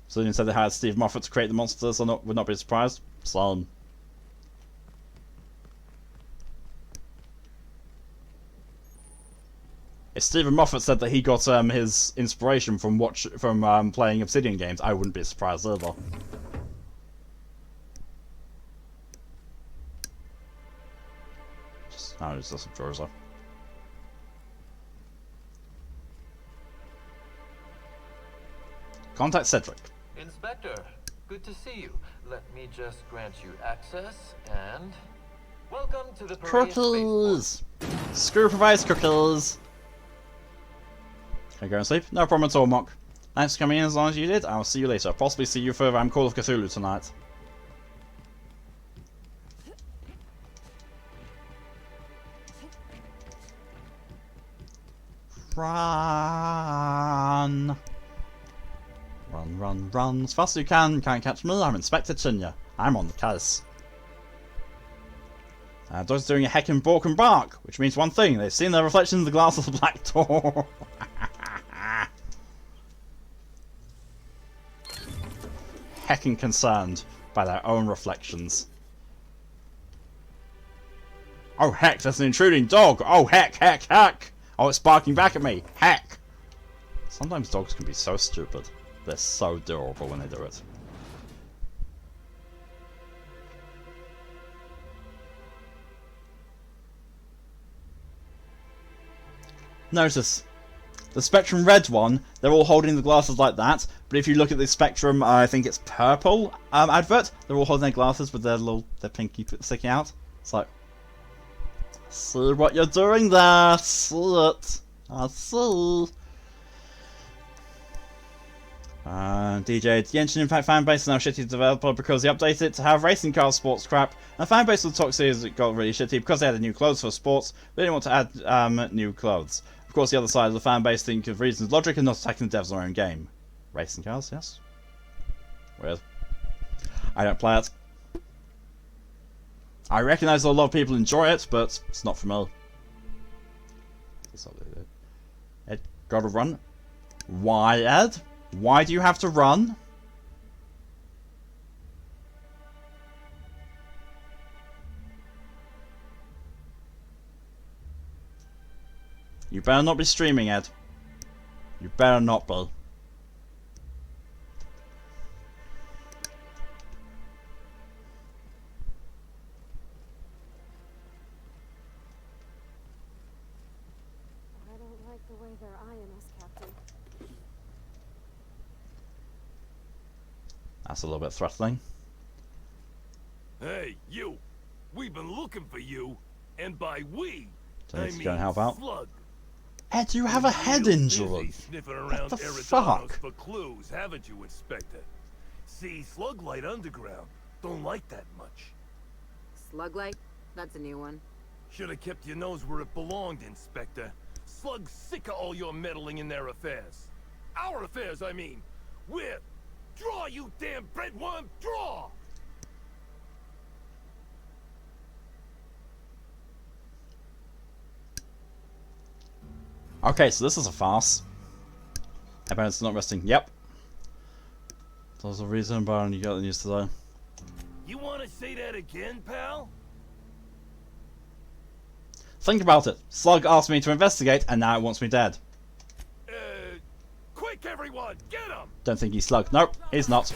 So you said they hired Steve Moffat to create the monsters, I would not be surprised. Son. If Stephen Moffat said that he got his inspiration from playing Obsidian games, I wouldn't be surprised either. I'll just some drawers off. Contact Cedric. Inspector, good to see you. Let me just grant you access and welcome to the Cookies! Screw provides cookies! Can I go and sleep? No problem at all, Mock. Thanks for coming in as long as you did. I'll see you later. Possibly see you further. I'm Call of Cthulhu tonight. Run! Run, run, run. As fast as you can. Can't catch me. I'm Inspector Chinya. I'm on the case. Dog's doing a heckin' balk and bark, which means one thing. They've seen their reflection in the glass of the black door. Heckin' concerned by their own reflections. Oh heck, there's an intruding dog! Oh heck, heck, heck! Oh, it's barking back at me! Heck! Sometimes dogs can be so stupid. They're so adorable when they do it. Notice, the Spectrum Red one, they're all holding the glasses like that, but if you look at the Spectrum, I think it's purple advert, they're all holding their glasses with their pinky sticking out. It's like, see what you're doing there, see it, I see. DJ, the Genshin Impact fanbase is now shitty developer because they updated it to have racing car sports crap, and the fanbase of the Talk series got really shitty because they added new clothes for sports, they didn't want to add new clothes. Of course, the other side of the fanbase think of reasons logic and not attacking the devs on their own game. Racing cars, yes. Weird. I don't play it. I recognise that a lot of people enjoy it, but it's not for me. Ed, gotta run. Why, Ed? Why do you have to run? You better not be streaming, Ed. You better not be. I don't like the way they're eyeing us, Captain. That's a little bit threatening. Hey, you! We've been looking for you, and by we, So I I need to mean go and help out. Slug. Ed, you have a head Real injury. busy sniffing What around the Eridanos fuck? for clues, haven't you, Inspector? See, Sluglight Underground don't like that much. Sluglight? That's a new one. Should have kept your nose where it belonged, Inspector. Slug's sick of all your meddling in their affairs. Our affairs, I mean. We're... Draw, you damn breadworm, draw! Okay, so this is a farce. Everyone's not resting. Yep. There's a reason, but you got the news today. You want to say that again, pal? Think about it. Slug asked me to investigate, and now it wants me dead. Quick, everyone, get him! Don't think he's Slug. Nope, he's not.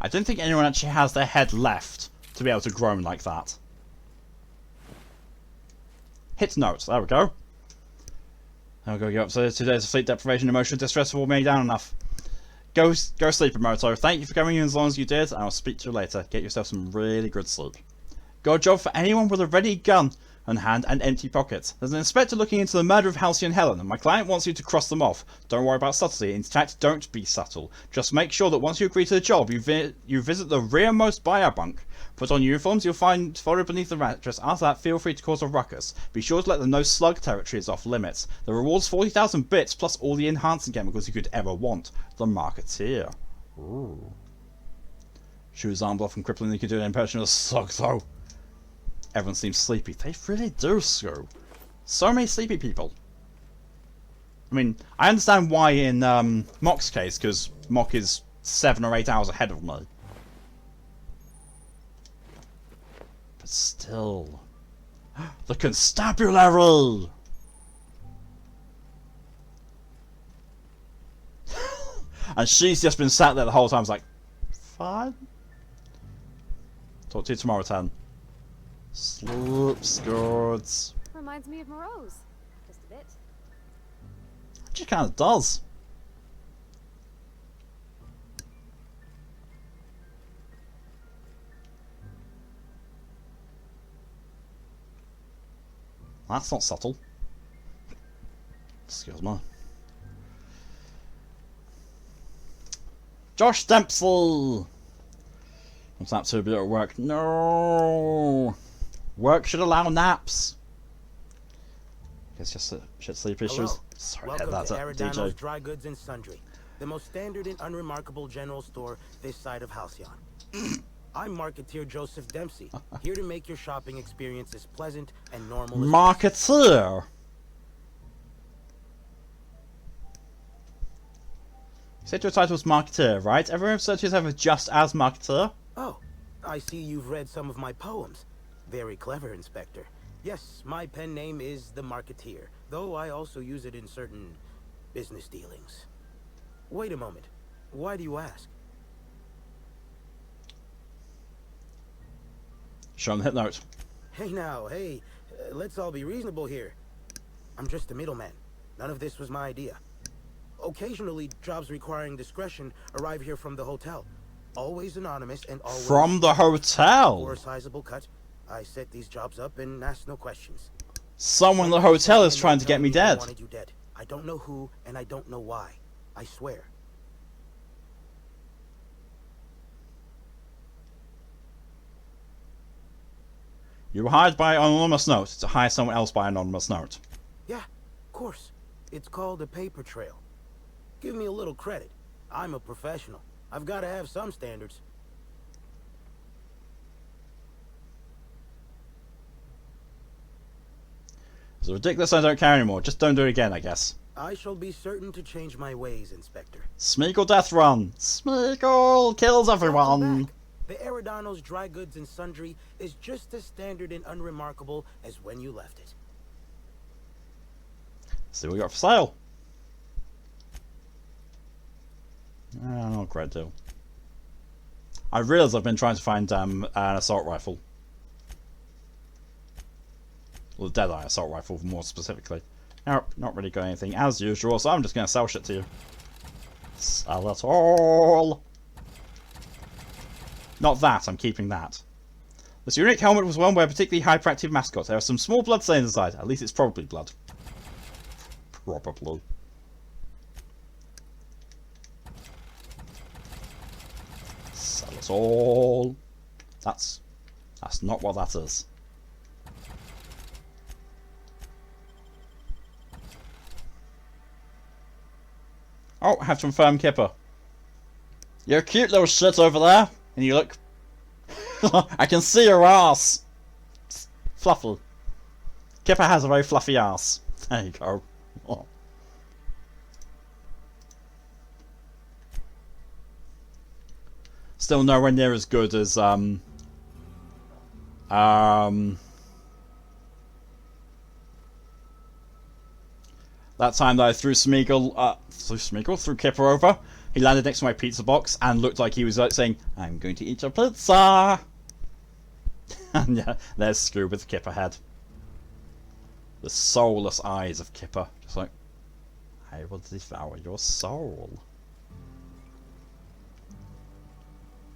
I don't think anyone actually has their head left to be able to groan like that. Hit note. There we go. I'll go get up. So 2 days of sleep deprivation, emotional distress wore me down enough. Go sleep, Emoto. Thank you for coming in as long as you did, and I'll speak to you later. Get yourself some really good sleep. Got a job for anyone with a ready gun on hand and empty pockets. There's an inspector looking into the murder of Halcyon Helen, and my client wants you to cross them off. Don't worry about subtlety. In fact, don't be subtle. Just make sure that once you agree to the job, you visit the rearmost buyer bunk. Put on uniforms you'll find folded beneath the mattress. After that, feel free to cause a ruckus. Be sure to let them know Slug territory is off limits. The reward's 40,000 bits plus all the enhancing chemicals you could ever want. The Marketeer. Ooh. Shoes arm block and crippling, you can do an impression of Slug though. Everyone seems sleepy. They really do, Screw. So many sleepy people. I mean, I understand why in Mock's case, because Mock is 7 or 8 hours ahead of me. But still. The constabulary! And she's just been sat there the whole time. I was like, fine. Talk to you tomorrow, 10. Sloop skirts. Reminds me of Moreau's. Just a bit. She kind of does. That's not subtle. Excuse me. Josh Dempsey! What's that to be at work? No! Work should allow naps. Guess just shit sleep issues. Hello. Sorry, Welcome that's to a Eridanos DJ. Dry Goods and Sundry, the most standard and unremarkable general store this side of Halcyon. I'm Marketeer Joseph Dempsey, here to make your shopping experience as pleasant and normal as Marketeer! You said your title was Marketeer, right? Everyone refers to yourself as just as Marketeer? Oh, I see you've read some of my poems. Very clever, Inspector. Yes, my pen name is the Marketeer, though I also use it in certain business dealings. Wait a moment. Why do you ask? Show him the hit note. Hey now, hey, let's all be reasonable here. I'm just a middleman. None of this was my idea. Occasionally, jobs requiring discretion arrive here from the hotel. Always anonymous and always... From the hotel? For a sizable cut, I set these jobs up and ask no questions. Someone in the hotel is trying to get me I dead. wanted you dead. I don't know who, and I don't know why. I swear. You were hired by anonymous note to hire someone else by anonymous note. Yeah, of course. It's called a paper trail. Give me a little credit. I'm a professional. I've got to have some standards. It's ridiculous I don't care anymore. Just don't do it again, I guess. I shall be certain to change my ways, Inspector. Smeagol death run. Smeagol kills everyone. The Eridanos Dry Goods and Sundry is just as standard and unremarkable as when you left it. See what we got for sale. Not a great deal. I realise I've been trying to find an assault rifle. Well, the Deadeye assault rifle, more specifically. Nope, not really got anything as usual, so I'm just going to sell shit to you. Sell it all! Not that, I'm keeping that. This unique helmet was worn by a particularly hyperactive mascot. There are some small blood stains inside. At least it's probably blood. Probably. Sell it all. That's not what that is. Oh, I have to confirm, Kipper. You're a cute little shit over there. And you look... I can see your ass. It's fluffy. Kipper has a very fluffy ass. There you go. Oh. Still nowhere near as good as that time that I threw Smeagol, threw Kipper over. He landed next to my pizza box and looked like he was like saying, "I'm going to eat your pizza." And yeah, there's Screw with Kipper head. The soulless eyes of Kipper, just like, "I will devour your soul."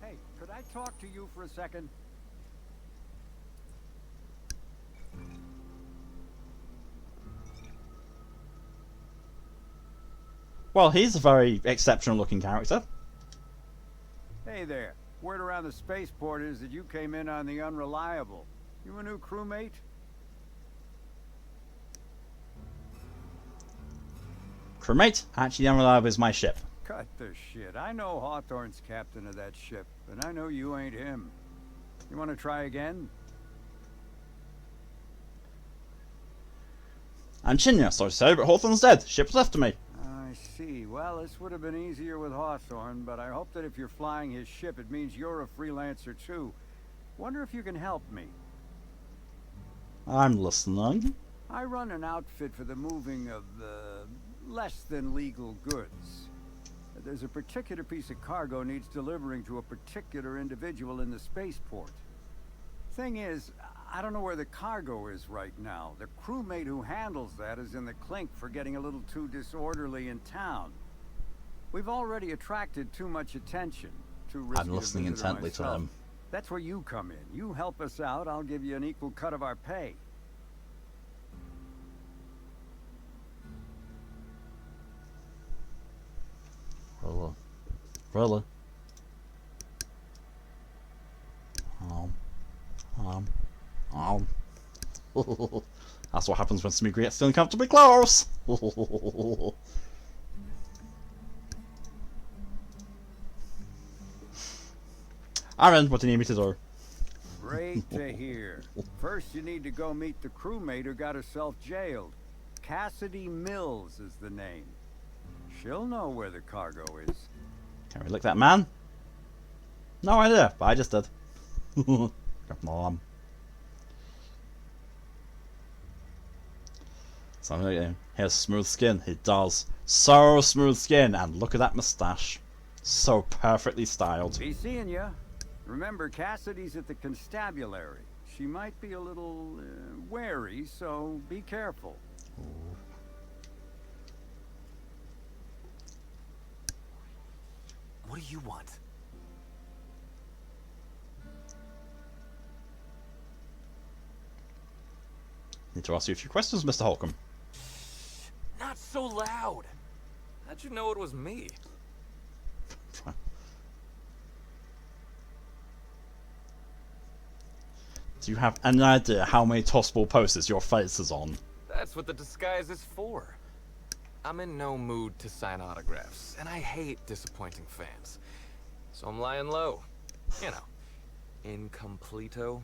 Hey, could I talk to you for a second? Well, he's a very exceptional looking character. Hey there. Word around the spaceport is that you came in on the Unreliable. You a new crewmate? Crewmate? Actually, the Unreliable is my ship. Cut the shit. I know Hawthorne's captain of that ship, and I know you ain't him. You want to try again? I'm Chinya, sorry to say, but Hawthorne's dead. Ship was left to me. I see. Well, this would have been easier with Hawthorne, but I hope that if you're flying his ship, it means you're a freelancer too. Wonder if you can help me. I'm listening. I run an outfit for the moving of less than legal goods. There's a particular piece of cargo needs delivering to a particular individual in the spaceport. Thing is, I don't know where the cargo is right now. The crewmate who handles that is in the clink for getting a little too disorderly in town. We've already attracted too much attention. Too risky. I'm listening intently to them. That's where you come in. You help us out, I'll give you an equal cut of our pay. Really? That's what happens when Smeagol gets uncomfortably close. Aaron, what do you need me to do? Great to hear. First, you need to go meet the crewmate who got herself jailed. Cassidy Mills is the name. She'll know where the cargo is. Can we lick that man? No idea, but I just did. Come on. So he has smooth skin. He does. So smooth skin, and look at that moustache. So perfectly styled. Be seeing ya. Remember, Cassidy's at the constabulary. She might be a little wary, so be careful. Ooh. What do you want? Need to ask you a few questions, Mr. Holcomb. Not so loud. How'd you know it was me? Do you have any idea how many tossable posters your face is on? That's what the disguise is for. I'm in no mood to sign autographs, and I hate disappointing fans. So I'm lying low. You know, incompleto.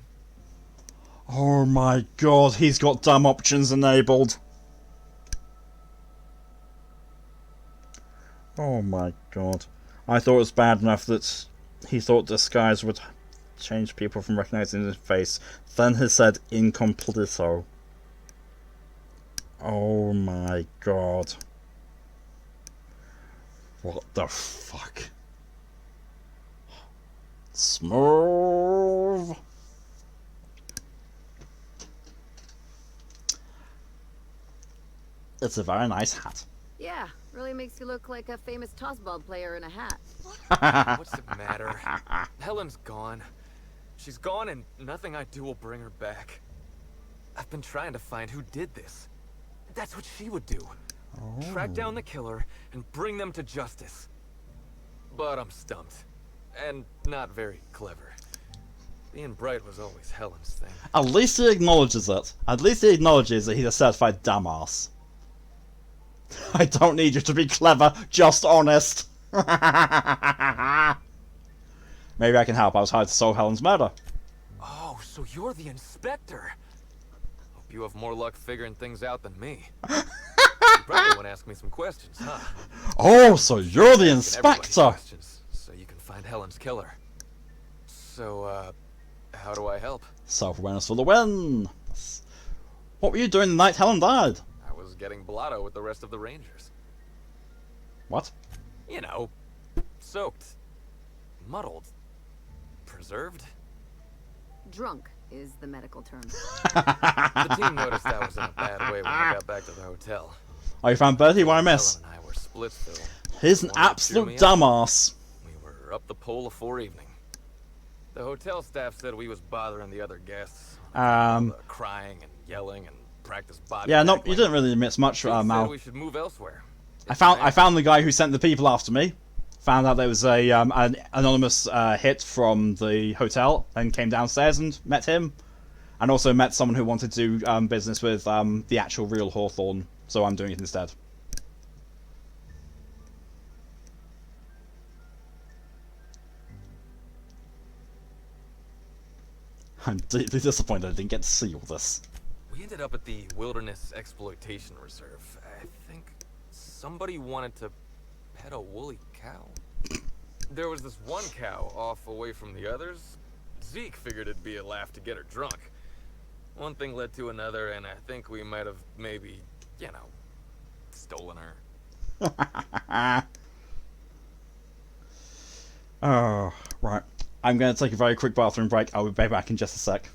Oh my god, he's got dumb options enabled. Oh my god. I thought it was bad enough that he thought disguise would change people from recognizing his face. Then he said incompleto. Oh my god. What the fuck? Smooth. It's a very nice hat. Yeah, really makes you look like a famous tossball player in a hat. What's the matter? Helen's gone. She's gone and nothing I do will bring her back. I've been trying to find who did this. That's what she would do. Track down the killer and bring them to justice. But I'm stumped. And not very clever. Being bright was always Helen's thing. At least he acknowledges it. At least he acknowledges that he's a certified dumbass. I don't need you to be clever, just honest. Maybe I can help. I was hired to solve Helen's murder. Oh, so you're the inspector. Hope you have more luck figuring things out than me. You probably want to ask me some questions, huh? Oh, so you're the inspector. Questions, so you can find Helen's killer. So, how do I help? Self-awareness for the win. What were you doing the night Helen died? I was getting blotto with the rest of the Rangers. What? You know, soaked, muddled, preserved. Drunk is the medical term. The team noticed I was in a bad way when I got back to the hotel. Oh, you found Bertie? What I miss? Helen and I were Splitsville. He's an absolute dumbass. We were up the pole afore evening. The hotel staff said we was bothering the other guests. Crying and yelling and practice body. Yeah, no, you didn't really miss much, Said Mal. we should move elsewhere. I found the guy who sent the people after me. Found out there was a an anonymous hit from the hotel, then came downstairs and met him, and also met someone who wanted to do business with the actual real Hawthorne. So I'm doing it instead. I'm deeply disappointed I didn't get to see all this. We ended up at the Wilderness Exploitation Reserve. I think somebody wanted to pet a woolly cow. There was this one cow off away from the others. Zeke figured it'd be a laugh to get her drunk. One thing led to another, and I think we might have maybe, you know, stolen her. Oh, right. I'm going to take a very quick bathroom break. I'll be back in just a sec.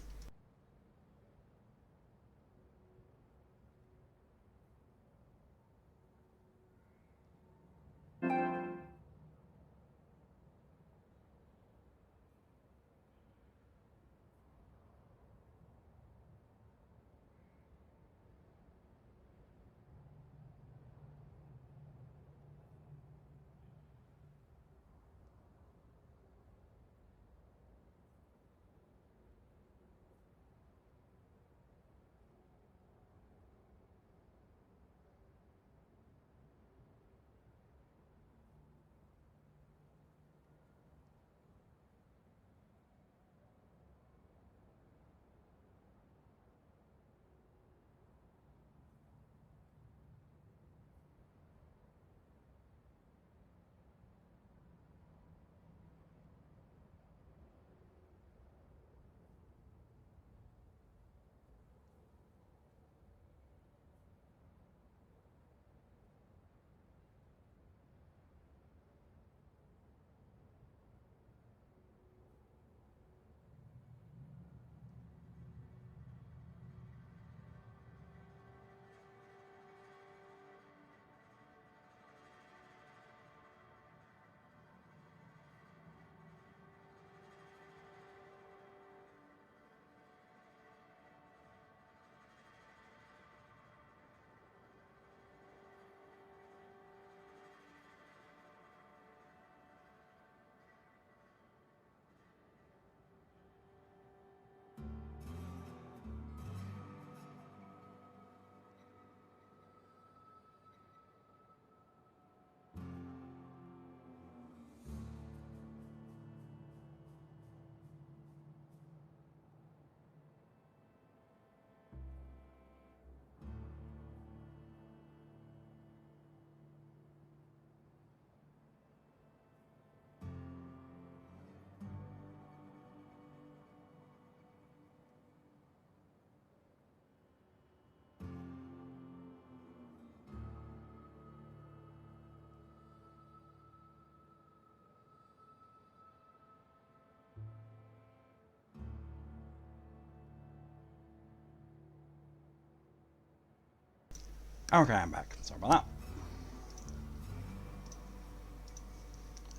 Okay, I'm back. Sorry about that.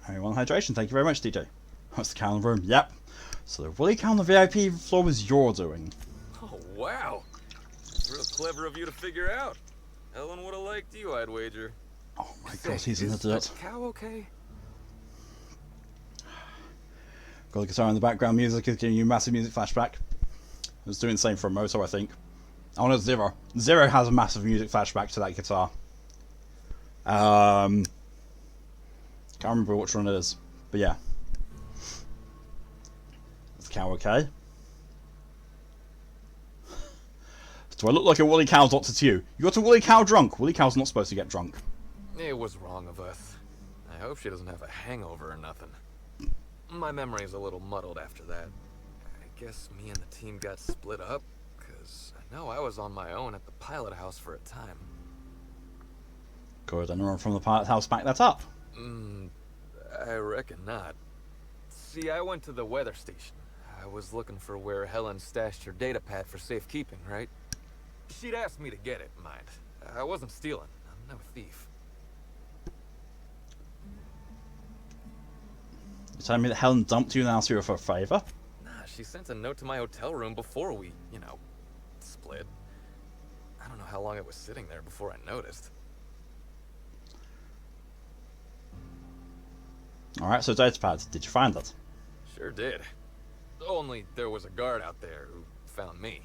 Only one hydration, thank you very much, DJ. What's the cow in the room? Yep. So the woolly cow on the VIP floor was your doing. Oh, wow. It's real clever of you to figure out. Helen would have liked you, I'd wager. Oh my god, he's in the dirt. Is the cow okay? Got the guitar in the background, music is giving you massive music flashback. It was doing the same for a Moto, I think. Oh no, Zero. Zero has a massive music flashback to that guitar. Can't remember which one it is, but yeah. Is the cow okay? Do I look like a woolly cow doctor to you? You got a woolly cow drunk. Woolly cow's not supposed to get drunk. It was wrong of us. I hope she doesn't have a hangover or nothing. My memory's a little muddled after that. I guess me and the team got split up, because I know I was on my own at the pilot house for a time. Good, anyone from the pilot house back that up? I reckon not. See, I went to the weather station. I was looking for where Helen stashed her data pad for safekeeping, right? She'd asked me to get it, mind. I wasn't stealing. I'm no thief. You're telling me that Helen dumped you and asked you for a favour? Nah, she sent a note to my hotel room before we, split. I don't know how long it was sitting there before I noticed. Alright, so data pad, did you find it? Sure did. Only there was a guard out there who found me.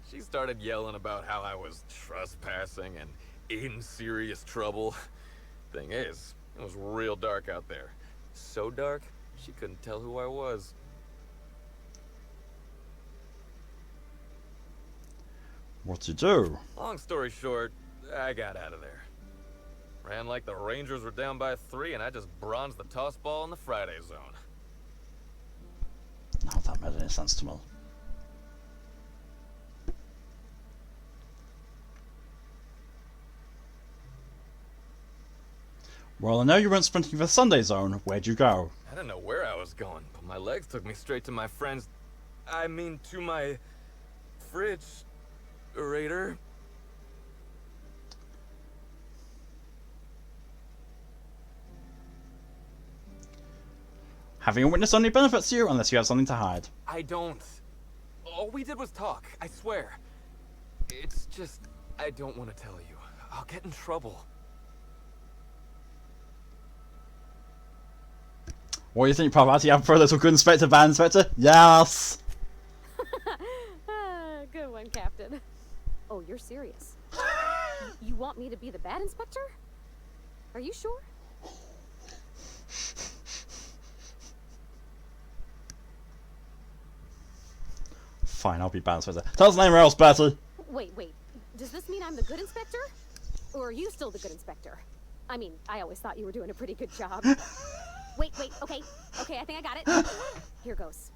She started yelling about how I was trespassing and in serious trouble. Thing is, it was real dark out there. So dark, she couldn't tell who I was. What'd you do? Long story short, I got out of there. Ran like the Rangers were down by 3, and I just bronzed the toss ball in the Friday zone. Not if that made any sense to me. Well, I know you weren't sprinting for the Sunday zone. Where'd you go? I didn't know where I was going, but my legs took me straight to my friend's... to my... fridge-rator. Having a witness only benefits you unless you have something to hide. I don't. All we did was talk, I swear. It's just... I don't want to tell you. I'll get in trouble. What do you think, Parvati? You have for a little good inspector, bad inspector? Yes! Good one, Captain. Oh, you're serious? You want me to be the bad inspector? Are you sure? Fine, I'll be bad inspector. Tell us the name or else, Bertie! Wait. Does this mean I'm the good inspector? Or are you still the good inspector? I mean, I always thought you were doing a pretty good job. Wait, okay, I think I got it. Here goes.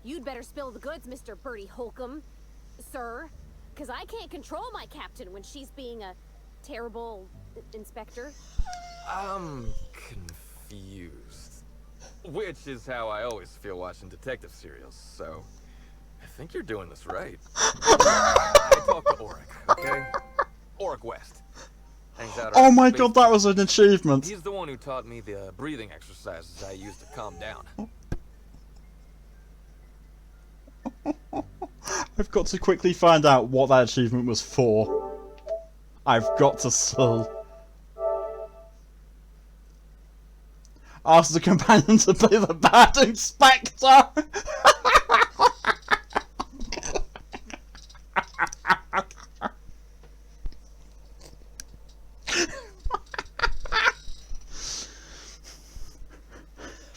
You'd better spill the goods, Mr. Bertie Holcomb, sir. Because I can't control my captain when she's being a terrible inspector. I'm confused. Which is how I always feel watching detective serials, so... I think you're doing this right. I talked to Auric, okay? Auric West. Hangs out Oh my god, that was an achievement! He's the one who taught me the breathing exercises I use to calm down. I've got to quickly find out what that achievement was for. I've got to see. Ask the companion to be the bad inspector!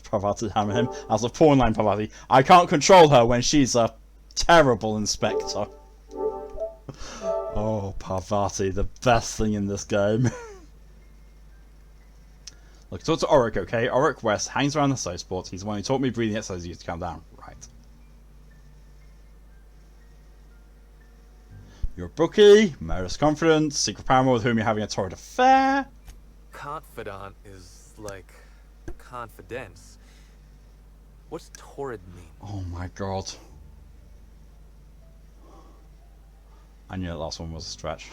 Parvati, hammer him. As a pawn line, Parvati. I can't control her when she's a terrible inspector. Oh, Parvati, the best thing in this game. Look, talk to Auric, okay? Auric West hangs around the side sports. He's the one who taught me breathing exercises used to calm down. Right. You're a bookie, murderous confidence, secret paramour with whom you're having a torrid affair. Confidant is like confidence. What's torrid mean? Oh my god. I knew that last one was a stretch.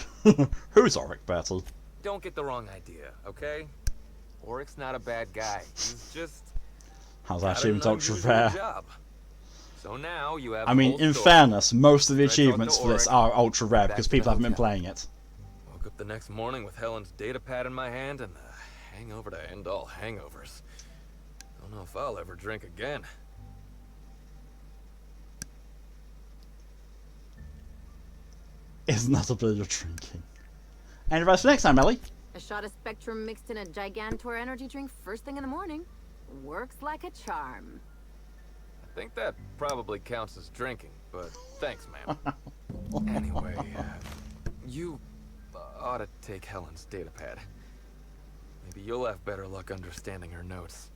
Who's Auric, Bertie? Don't get the wrong idea, okay? Auric's not a bad guy. He's just... How's that achievement ultra rare? Job. So now you have I mean, in fairness, most of the achievements for this are ultra rare because people haven't been playing it. Woke up the next morning with Helen's data pad in my hand and the hangover to end all hangovers. Don't know if I'll ever drink again. Isn't that a bit of drinking? Any advice for next time, Ellie? A shot of Spectrum mixed in a Gigantor energy drink first thing in the morning. Works like a charm. I think that probably counts as drinking, but thanks, ma'am. Anyway, you ought to take Helen's data pad. Maybe you'll have better luck understanding her notes.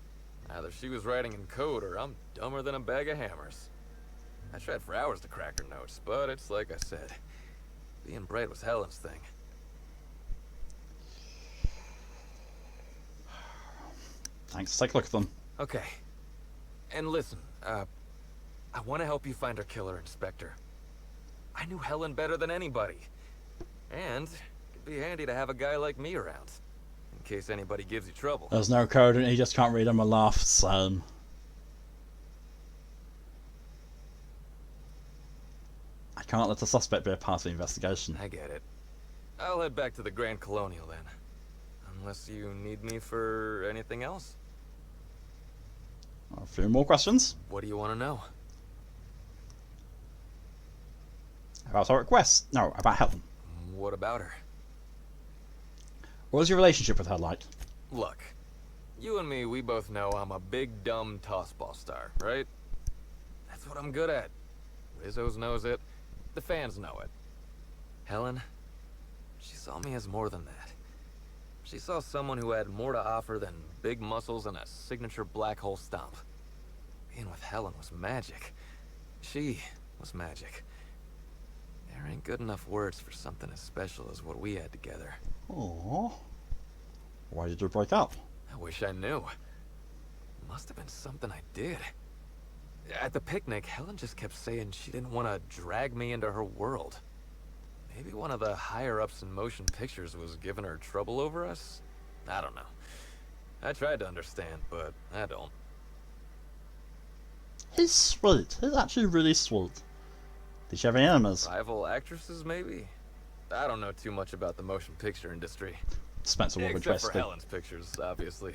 Either she was writing in code or I'm dumber than a bag of hammers. I tried for hours to crack her notes, but it's like I said. Being bright was Helen's thing. Thanks, take a look at them. Okay. And listen, I want to help you find her killer, Inspector. I knew Helen better than anybody. And it'd be handy to have a guy like me around. In case anybody gives you trouble. There's no code and he just can't read them and laugh, so... I can't let the suspect be a part of the investigation. I get it. I'll head back to the Grand Colonial then. Unless you need me for anything else. A few more questions. What do you want to know? About our request. No, about Helen. What about her? What was your relationship with her like? Look, you and me, we both know I'm a big dumb tossball star, right? That's what I'm good at. Rizzo's knows it. The fans know it. Helen, she saw me as more than that. She saw someone who had more to offer than big muscles and a signature black hole stomp. Being with Helen was magic. She was magic. There ain't good enough words for something as special as what we had together. Aww. Why did you break up? I wish I knew. Must have been something I did. At the picnic, Helen just kept saying she didn't want to drag me into her world. Maybe one of the higher-ups in motion pictures was giving her trouble over us? I don't know. I tried to understand, but I don't. He's sweet. He's actually really sweet. Did you have any enemies? Rival actresses, maybe? I don't know too much about the motion picture industry. Spencer Woolridge Except for Westley. Helen's pictures, obviously.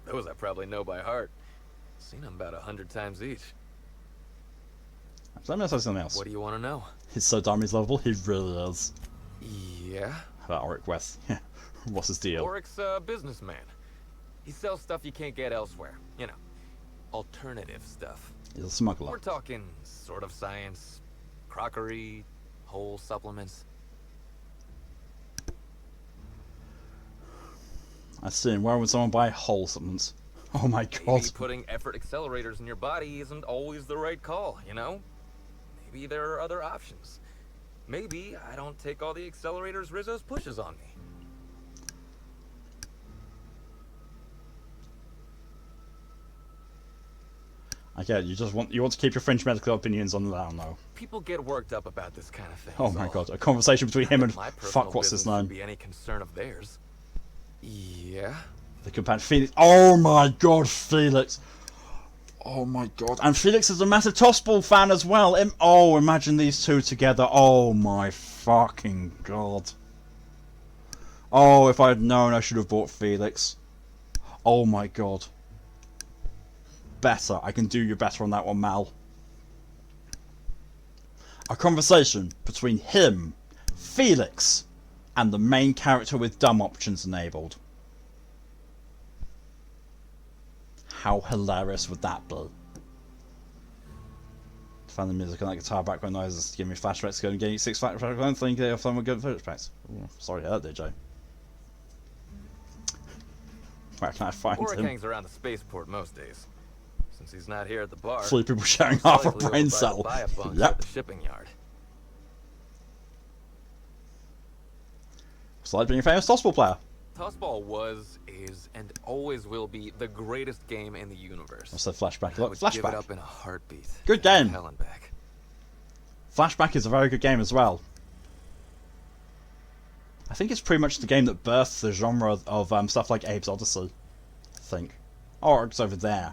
Those I probably know by heart. Seen them about 100 times each. Let me say something else. What do you want to know? He's so dumb he's lovable. He really is. Yeah? How about Auric West? What's his deal? Auric's a businessman. He sells stuff you can't get elsewhere. You know, alternative stuff. He's a smuggler. We're talking sort of science, crockery, whole supplements. I see. Where would someone buy whole supplements? Oh my god. Maybe putting effort accelerators in your body isn't always the right call, you know? Maybe there are other options. Maybe I don't take all the accelerators Rizzo's pushes on me. I get it. You want to keep your French medical opinions on the down low. People get worked up about this kind of thing. Oh my god, a conversation between him and My fuck, what's his business name? Be any concern of theirs. Yeah. The companion Felix. Oh my god, Felix. Oh my god. And Felix is a massive Tossball fan as well. Oh, imagine these two together. Oh my fucking god. Oh, if I had known, I should have bought Felix. Oh my god. Better. I can do you better on that one, Mal. A conversation between him, Felix, and the main character with dumb options enabled. How hilarious would that be? Find the music on that guitar background noises give me flashbacks. Going to get 6 flashbacks. Think of them with good flashbacks. Sorry, I heard that, Joe. Where can I find Auric him? hangs around the spaceport most days. Since he's not here at the bar. 3 people sharing most half a likely brain over by the cell. buy-up bunks Yep. at the shipping yard. It's like being a famous Tossball player. Tossball was, is, and always will be the greatest game in the universe. What's the flashback? I Look, would give it flashback. up in a heartbeat. Good to have game. Helen back. Flashback is a very good game as well. I think it's pretty much the game that birthed the genre of stuff like Abe's Odyssey. I think. Oh, it's over there.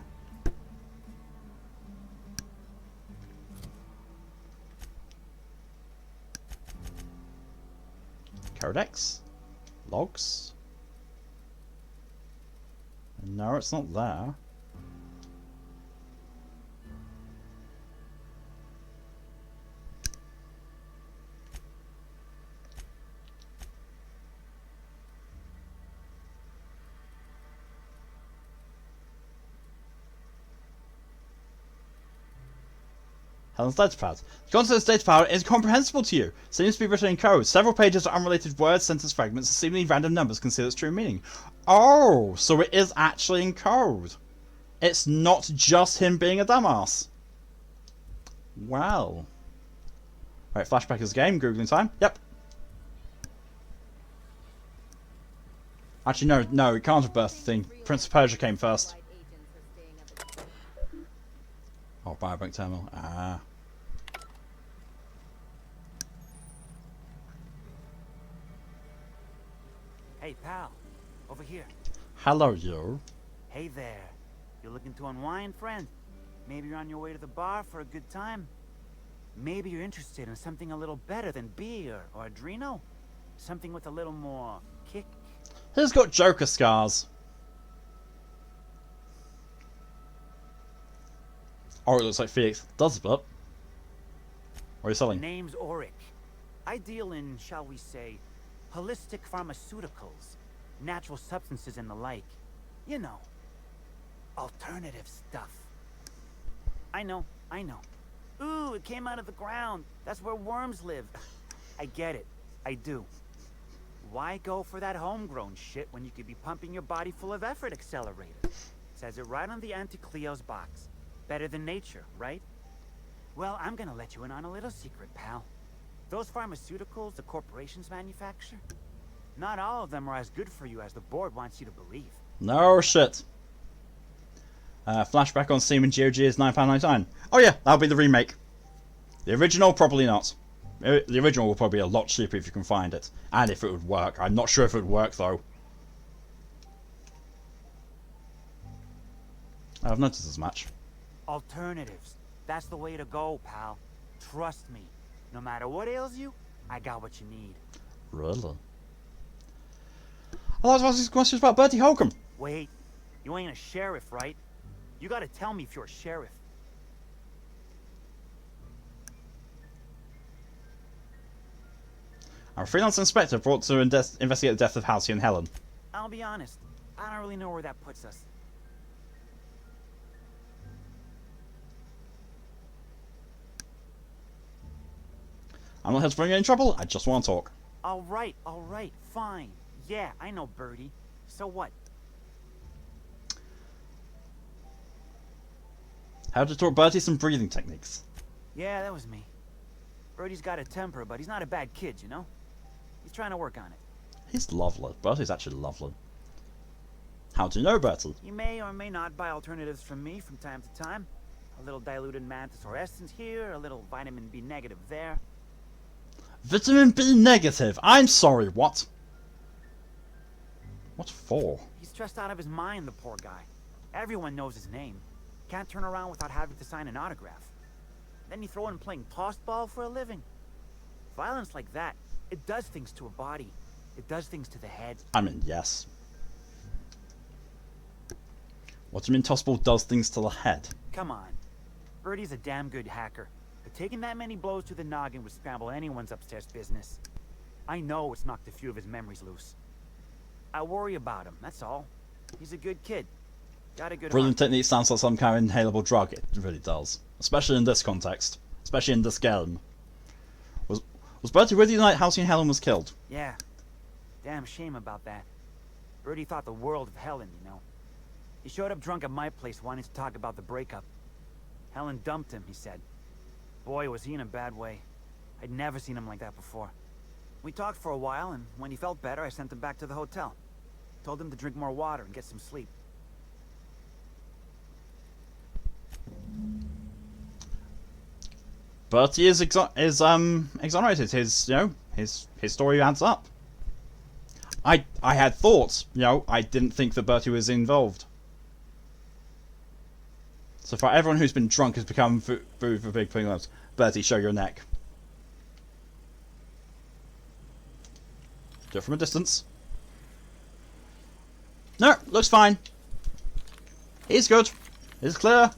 Codex? Logs? No, it's not there. Helen's datapad. The content of this datapad is incomprehensible to you. Seems to be written in code. Several pages of unrelated words, sentence fragments, and seemingly random numbers conceal its true meaning. Oh, so it is actually in code. It's not just him being a dumbass. Well. Right, flashback is a game. Googling time. Yep. Actually, no, it can't have birthed the thing. Prince of Persia came first. Oh, biobank terminal. Ah. Hey, pal. Over here. Hello, you. Hey there. You looking to unwind, friend? Maybe you're on your way to the bar for a good time? Maybe you're interested in something a little better than beer or Adreno? Something with a little more kick? He's got Joker scars. Oh, it looks like Felix does, but what are you selling? Name's Auric. I deal in, shall we say, holistic pharmaceuticals, natural substances and the like. You know, alternative stuff. I know. Ooh, it came out of the ground. That's where worms live. I get it. I do. Why go for that homegrown shit when you could be pumping your body full of effort accelerator? Says it right on the Anti-Cleo's box. Better than nature, right? Well, I'm gonna let you in on a little secret, pal. Those pharmaceuticals the corporations manufacture, not all of them are as good for you as the board wants you to believe. No shit. Flashback on Steam and GOG is £9.99. Oh yeah, that'll be the remake. The original, probably not. The original will probably be a lot cheaper if you can find it. And if it would work. I'm not sure if it would work though. I've noticed as much. Alternatives. That's the way to go, pal. Trust me. No matter what ails you, I got what you need. Really? I was asking questions about Bertie Holcomb. Wait. You ain't a sheriff, right? You gotta tell me if you're a sheriff. I'm a freelance inspector brought to investigate the death of Halsey and Helen. I'll be honest. I don't really know where that puts us. I'm not here to bring you in trouble, I just want to talk. Alright, fine. Yeah, I know, Birdie. So what? How to taught Bertie some breathing techniques. Yeah, that was me. Birdie's got a temper, but he's not a bad kid, you know? He's trying to work on it. He's lovely. Bertie's actually lovely. How do you know Bertie? You may or may not buy alternatives from me from time to time. A little diluted mantis or essence here, a little vitamin B negative there. Vitamin B negative? I'm sorry, what? What for? He's stressed out of his mind, the poor guy. Everyone knows his name. Can't turn around without having to sign an autograph. Then you throw in playing tossball for a living. Violence like that, it does things to a body. It does things to the head. I mean, yes. What do you mean tossball does things to the head? Come on. Birdie's a damn good hacker. But taking that many blows to the noggin would scramble anyone's upstairs business. I know it's knocked a few of his memories loose. I worry about him, that's all. He's a good kid. Got a good Brilliant heart. technique sounds like some kind of inhalable drug. It really does. Especially in this context. Especially in this game. Was Bertie with you the night Halsey and Helen was killed? Yeah. Damn shame about that. Birdie thought the world of Helen, you know. He showed up drunk at my place wanting to talk about the breakup. Helen dumped him, he said. Boy, was he in a bad way. I'd never seen him like that before. We talked for a while, and when he felt better, I sent him back to the hotel. Told him to drink more water and get some sleep. Bertie is exonerated. His story adds up. I had thoughts, you know, I didn't think that Bertie was involved. So far, everyone who's been drunk has become food for big penguins. Bertie, show your neck. Do it from a distance. No, looks fine. He's good. He's clear.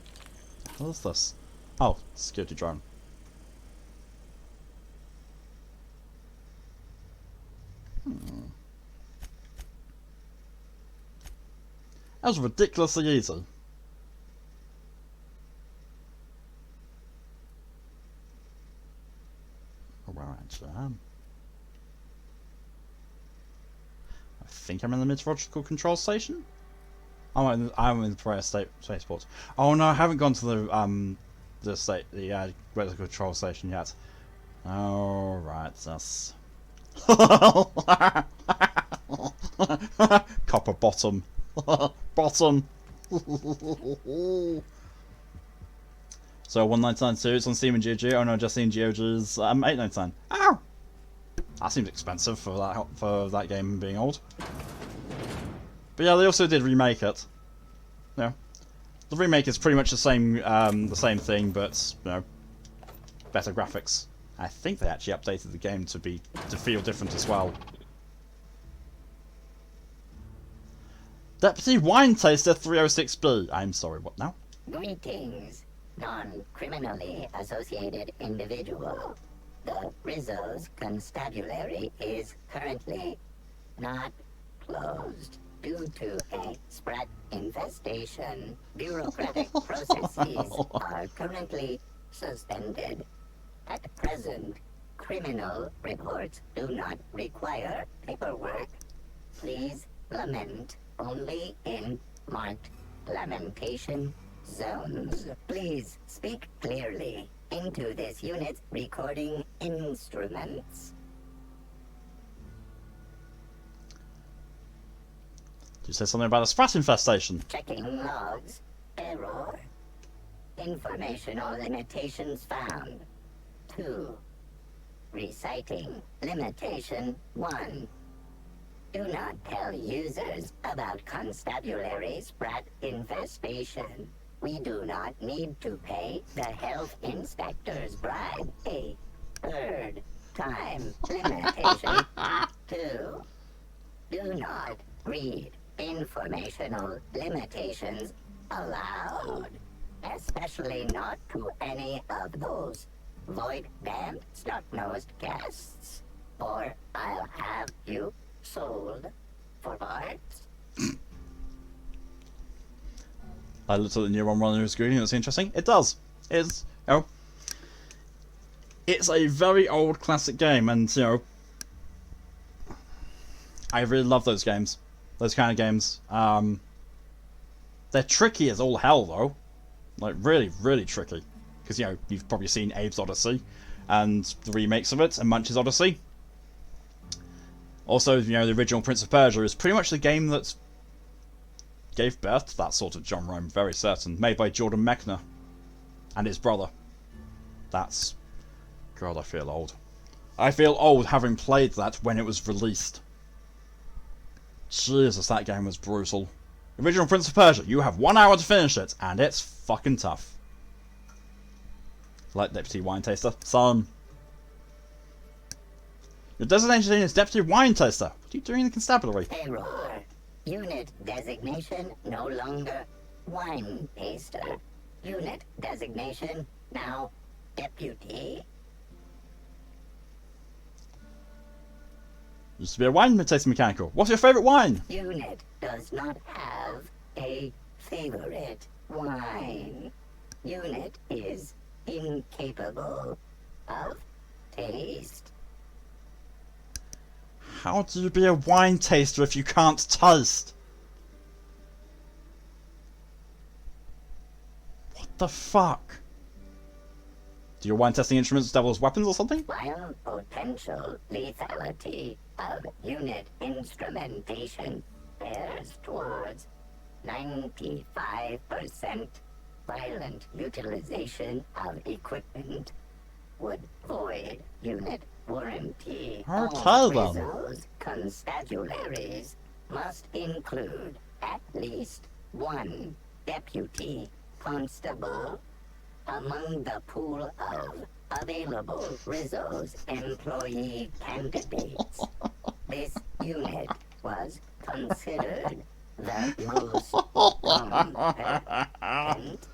What is this? Oh, security drone. That was ridiculously easy. Where I actually am. I think I'm in the meteorological control station. I'm in the Prayer spaceport. Oh no, I haven't gone to the weather control station yet. Oh right, that's copper bottom. Bottom. So 199.2, it's on Steam and GOG. Oh no, just seen GOG's 8.99. Ow! That seems expensive for that game being old. But yeah, they also did remake it. You know, the remake is pretty much the same thing, but you know, better graphics. I think they actually updated the game to feel different as well. Deputy Wine Taster 306B. I'm sorry, what now? Greetings, non-criminally associated individual. The Rizzo's constabulary is currently not closed due to a sprat infestation. Bureaucratic processes are currently suspended. At present, criminal reports do not require paperwork. Please lament only in marked lamentation zones. Please speak clearly into this unit's recording instruments. Did you say something about a sprat infestation? Checking logs. Error. Informational limitations found. 2. Reciting limitation 1. Do not tell users about constabulary sprat infestation. We do not need to pay the health inspector's bribe. A third time limitation 2. Do not read informational limitations aloud, especially not to any of those void-damned snot-nosed guests, or I'll have you sold for parts. I looked at the new one running on the screen and it's interesting. It does. It's, you know, it's a very old classic game, and you know, I really love those games. Those kind of games. They're tricky as all hell though. Like really, really tricky. Because you know, you've probably seen Abe's Odyssey and the remakes of it, and Munch's Odyssey. Also, you know, the original Prince of Persia is pretty much the game that gave birth to that sort of genre, I'm very certain. Made by Jordan Mechner and his brother. That's... God, I feel old. I feel old having played that when it was released. Jesus, that game was brutal. Original Prince of Persia, you have 1 hour to finish it, and it's fucking tough. Like Deputy Wine Taster. Son. Your designation is Deputy Wine Taster. What are you doing in the constabulary? Error. Unit designation no longer Wine Taster. Unit designation now Deputy. Used to be a wine tasting mechanical. What's your favourite wine? Unit does not have a favorite wine. Unit is incapable of taste. How do you be a wine taster if you can't taste? What the fuck? Do your wine testing instruments double as weapons or something? While potential lethality of unit instrumentation bears towards 95% violent utilization of equipment would void unit warranty. Okay, All then. Rizzo's constabularies must include at least one deputy constable among the pool of available Rizzo's employee candidates. This unit was considered the most competent.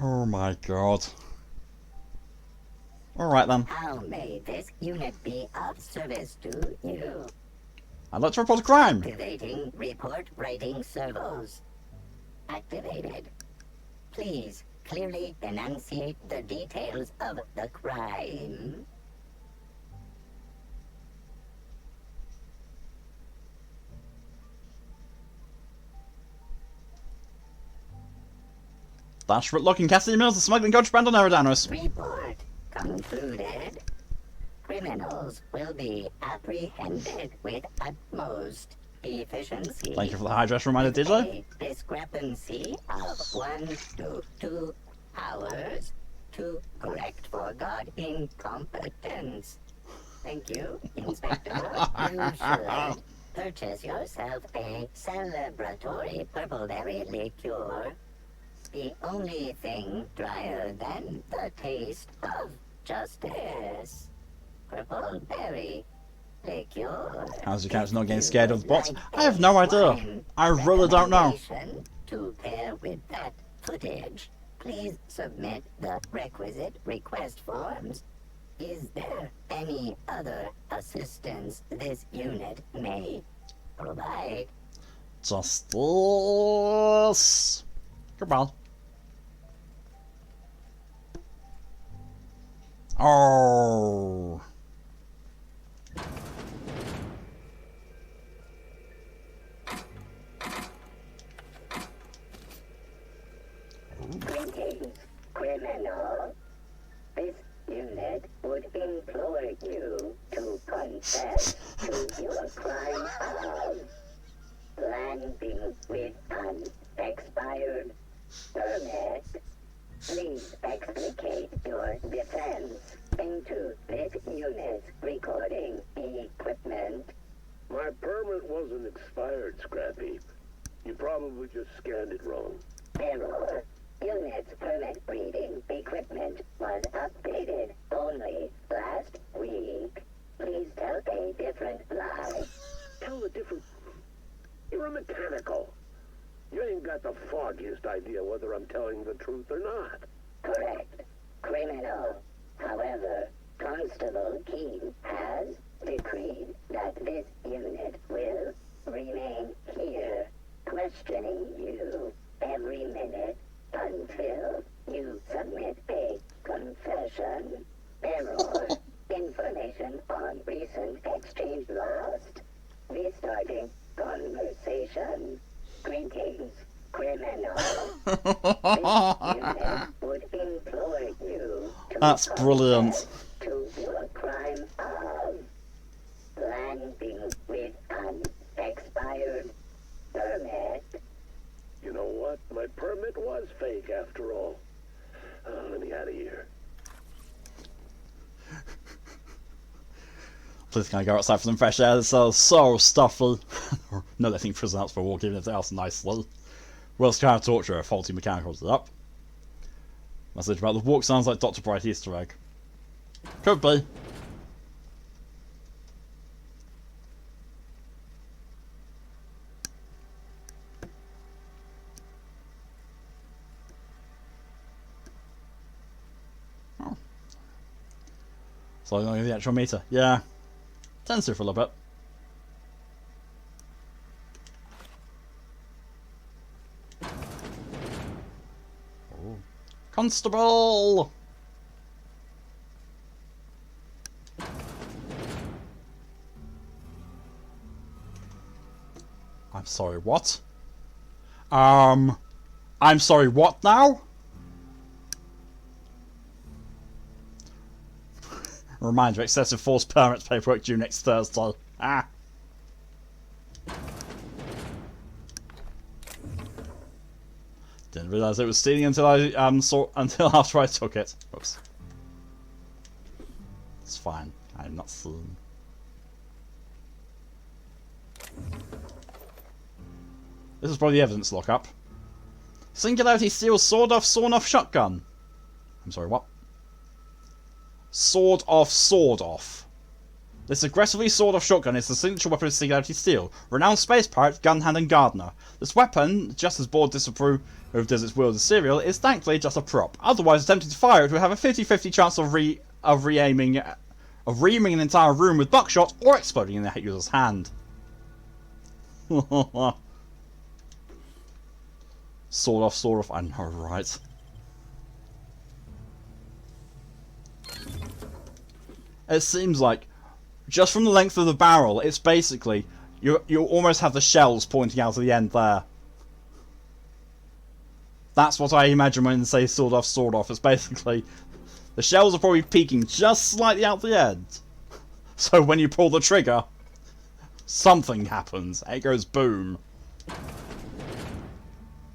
Oh my god. Alright then. How may this unit be of service to you? I'd like to report a crime. Activating report writing servos. Activated. Please clearly enunciate the details of the crime. Desperate looking Cassidy Mills is smuggling contraband on Eridanos. Report concluded. Criminals will be apprehended with utmost efficiency. Thank you for the high dress reminder, DJ. A discrepancy of 1 to 2 hours to correct forgot incompetence. Thank you, Inspector. You should purchase yourself a celebratory purpleberry liqueur. The only thing drier than the taste of justice. Purpleberry liqueur. How's your character not getting scared of the bots? I have no idea. I really don't know. To pair with that footage, please submit the requisite request forms. Is there any other assistance this unit may provide? Justice. Goodbye. Oh. Greetings, criminal. This unit would implore you to confess to your crime of landing with an expired permit. Please explicate your defense into this unit's recording equipment. My permit wasn't expired, Scrappy. You probably just scanned it wrong. Error. Unit's permit reading equipment was updated only last week. Please tell a different lie. Tell a different... You're a mechanical. You ain't got the foggiest idea whether I'm telling the truth or not. Correct. Criminal. However, Constable Keene has decreed that this unit will remain here, questioning you every minute until you submit a confession. Error. Information on recent exchange lost. Restarting conversation. Greetings, criminal. This unit would implore you to That's brilliant. to your crime of landing with an expired permit. You know what? My permit was fake after all. Let me out of here. Please can I go outside for some fresh air? This is so stuffy. No letting prison out for a walk even if they ask nicely. Worst kind of torture, a faulty mechanicals. Up. Message about the walk sounds like Dr. Bright Easter egg. Could be. Oh. So I'm going to the actual meter. Yeah. Tends to for a little bit. Oh. Constable! I'm sorry, what? I'm sorry, what now? Reminder, excessive force permits paperwork due next Thursday. Ah. Didn't realise it was stealing until I until after I took it. Oops. It's fine. I'm not seeing. This is probably the evidence lockup. Singularity Steel sawed-off, sawn-off shotgun. I'm sorry, what? Sawed-off. This aggressively sawed-off shotgun is the signature weapon of Singularity Steel, renowned space pirate, gun-hand and gardener. This weapon, just as board disapproved as its wielded serial, is thankfully just a prop. Otherwise, attempting to fire it would have a 50-50 chance of reaming an entire room with buckshot or exploding in the user's hand. Sawed-off, I know, right? It seems like, just from the length of the barrel, it's basically, you almost have the shells pointing out of the end there. That's what I imagine when they say sawed-off. It's basically, the shells are probably peeking just slightly out the end. So when you pull the trigger, something happens. It goes boom.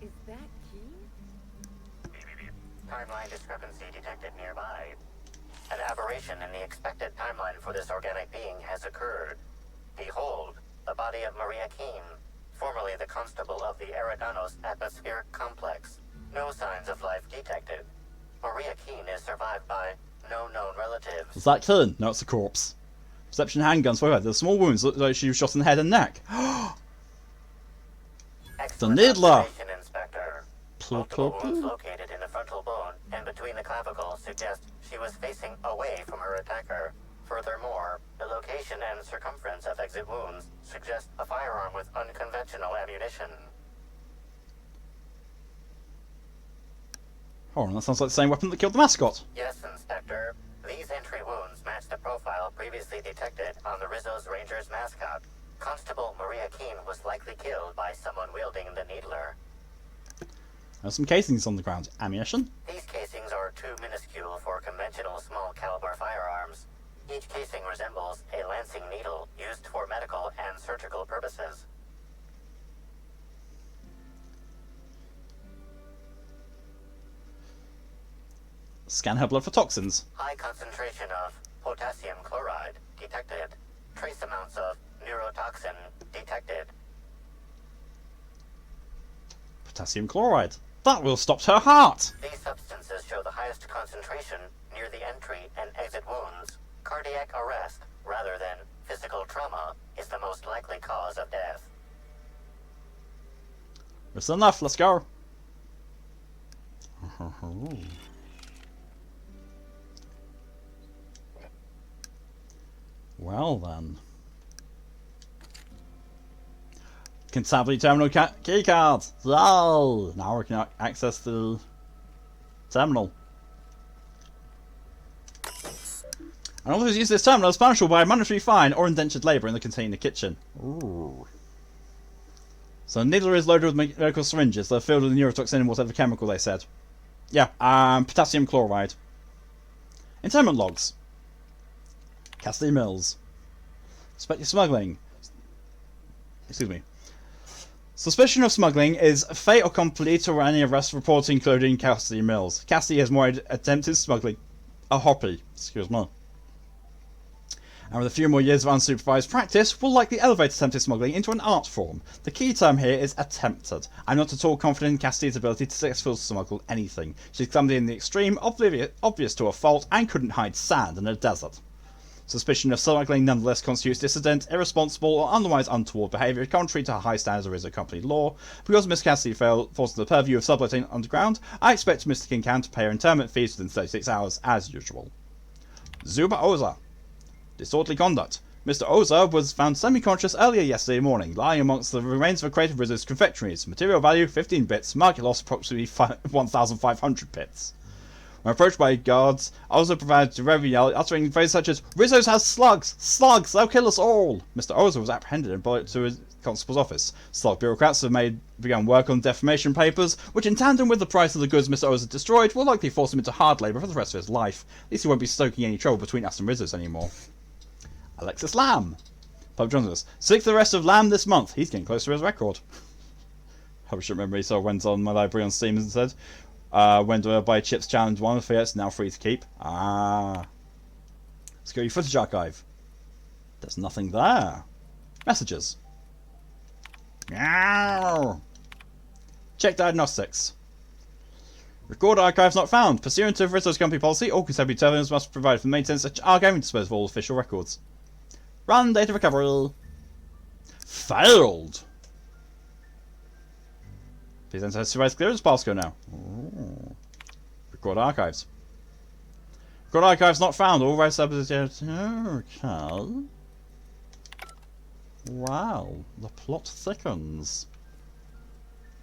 Is that key? Timeline discrepancy detected nearby. An aberration in the expected timeline for this organic being has occurred. Behold, the body of Maria Keene, formerly the constable of the Eridanos atmospheric complex. No signs of life detected. Maria Keene is survived by no known relatives. Is that Keene? No, it's a corpse. Perception handguns. Wait, there's small wounds. Look like she was shot in the head and neck. The Needler. Multiple wounds located in the frontal bone and between the clavicles suggest she was facing away from her attacker. Furthermore, the location and circumference of exit wounds suggest a firearm with unconventional ammunition. Hold on, that sounds like the same weapon that killed the mascot. Yes, Inspector. These entry wounds match the profile previously detected on the Rizzo's Rangers mascot. Constable Maria Keene was likely killed by someone wielding the Needler. There's some casings on the ground. Ammunition? These casings are too minuscule for conventional small caliber firearms. Each casing resembles a lancing needle used for medical and surgical purposes. Scan her blood for toxins. High concentration of potassium chloride detected. Trace amounts of neurotoxin detected. Potassium chloride. That will stop her heart. These substances show the highest concentration near the entry and exit wounds. Cardiac arrest, rather than physical trauma, is the most likely cause of death. That's enough. Let's go. Well then. Constabulary terminal keycard! Oh, now we can access the terminal. And all those use this terminal is punishable by a monetary fine or indentured labour in the container kitchen. Ooh. So the needler is loaded with medical syringes. They're filled with neurotoxin and whatever chemical they said. Yeah, potassium chloride. Interment logs. Cassidy Mills. Suspected smuggling. Excuse me. Suspicion of smuggling is fait accompli to any arrest report including Cassidy Mills. Cassidy has more attempted smuggling. A hoppy. Excuse me. And with a few more years of unsupervised practice, will likely elevate attempted smuggling into an art form. The key term here is attempted. I'm not at all confident in Cassidy's ability to successfully smuggle anything. She's clumsy in the extreme, obvious to a fault, and couldn't hide sand in a desert. Suspicion of smuggling nonetheless constitutes dissident, irresponsible, or otherwise untoward behaviour contrary to high standards of Rizzo Company law. Because Miss Cassidy falls into the purview of subletting underground, I expect Mr. Kincan to pay her interment fees within 36 hours, as usual. Zuba Oza. Disorderly conduct. Mr. Oza was found semi-conscious earlier yesterday morning, lying amongst the remains of a crate of Rizzo's confectionaries. Material value 15 bits, market loss approximately 1,500 bits. When approached by guards, Oza provided a revenue yell, uttering phrases such as, "Rizzo's has slugs! Slugs! They'll kill us all!" Mr. Oza was apprehended and brought to his constable's office. Slug bureaucrats have begun work on defamation papers, which in tandem with the price of the goods Mr. Oza destroyed, will likely force him into hard labour for the rest of his life. At least he won't be stoking any trouble between us and Rizzo's anymore. Alexis Lamb. Pub Johnson. Sick the rest of Lamb this month. He's getting close to his record. I should remember he sort of went on my library on Steam and said, when do I buy Chips Challenge 1? It's now free to keep. Security footage archive. There's nothing there. Messages. Meow. Check diagnostics. Record archives not found. Pursuant to Rizzo's company policy, all contemporary evidence must provide for maintenance at archiving dispose of all official records. Run data recovery. Failed. Please enter supervised clearance passcode now. Ooh. Record archives. Record archives not found. All rights subjects. Okay. Wow. The plot thickens.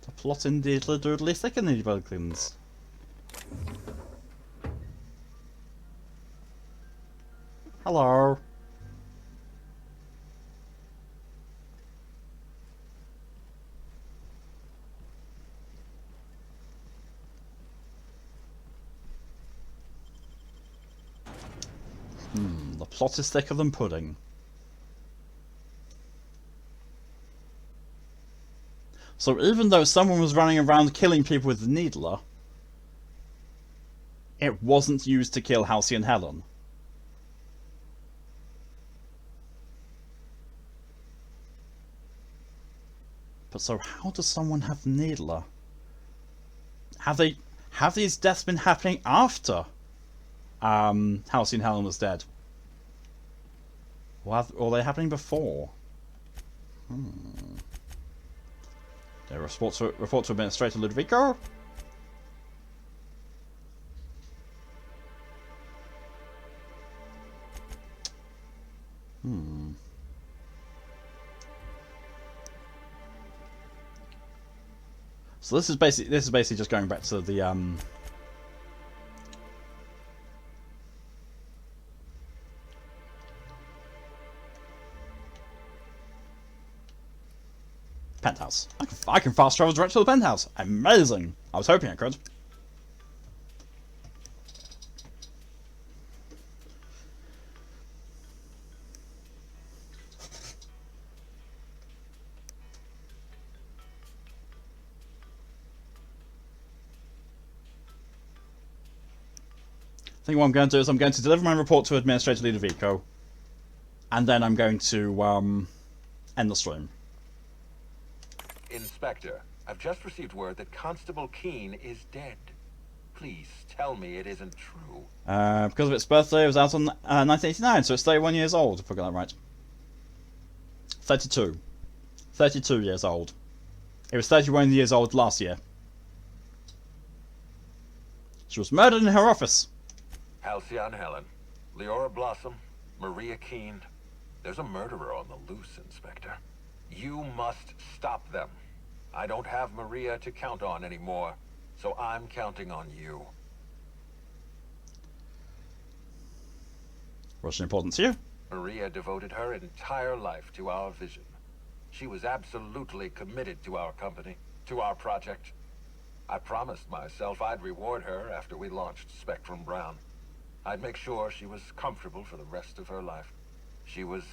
The plot indeedly doodly thickens. Hello. The plot is thicker than pudding. So even though someone was running around killing people with the needler, it wasn't used to kill Halsey and Helen. But so how does someone have the needler? Have these deaths been happening after Halsey and Helen was dead? Or are they happening before? Okay, report to Administrator Ludovico. So this is basically just going back to the penthouse. I can fast travel direct to the penthouse. Amazing. I was hoping I could. I think what I'm going to do is I'm going to deliver my report to Administrator Ludovico, and then I'm going to end the stream. Inspector, I've just received word that Constable Keene is dead. Please tell me it isn't true. Because of its birthday, it was out on 1989, so it's 31 years old, if I got that right. 32. 32 years old. It was 31 years old last year. She was murdered in her office. Halcyon Helen, Leora Blossom, Maria Keene. There's a murderer on the loose, Inspector. You must stop them. I don't have Maria to count on anymore, so I'm counting on you. What's important to you? Maria devoted her entire life to our vision. She was absolutely committed to our company, to our project. I promised myself I'd reward her after we launched Spectrum Brown. I'd make sure she was comfortable for the rest of her life. She was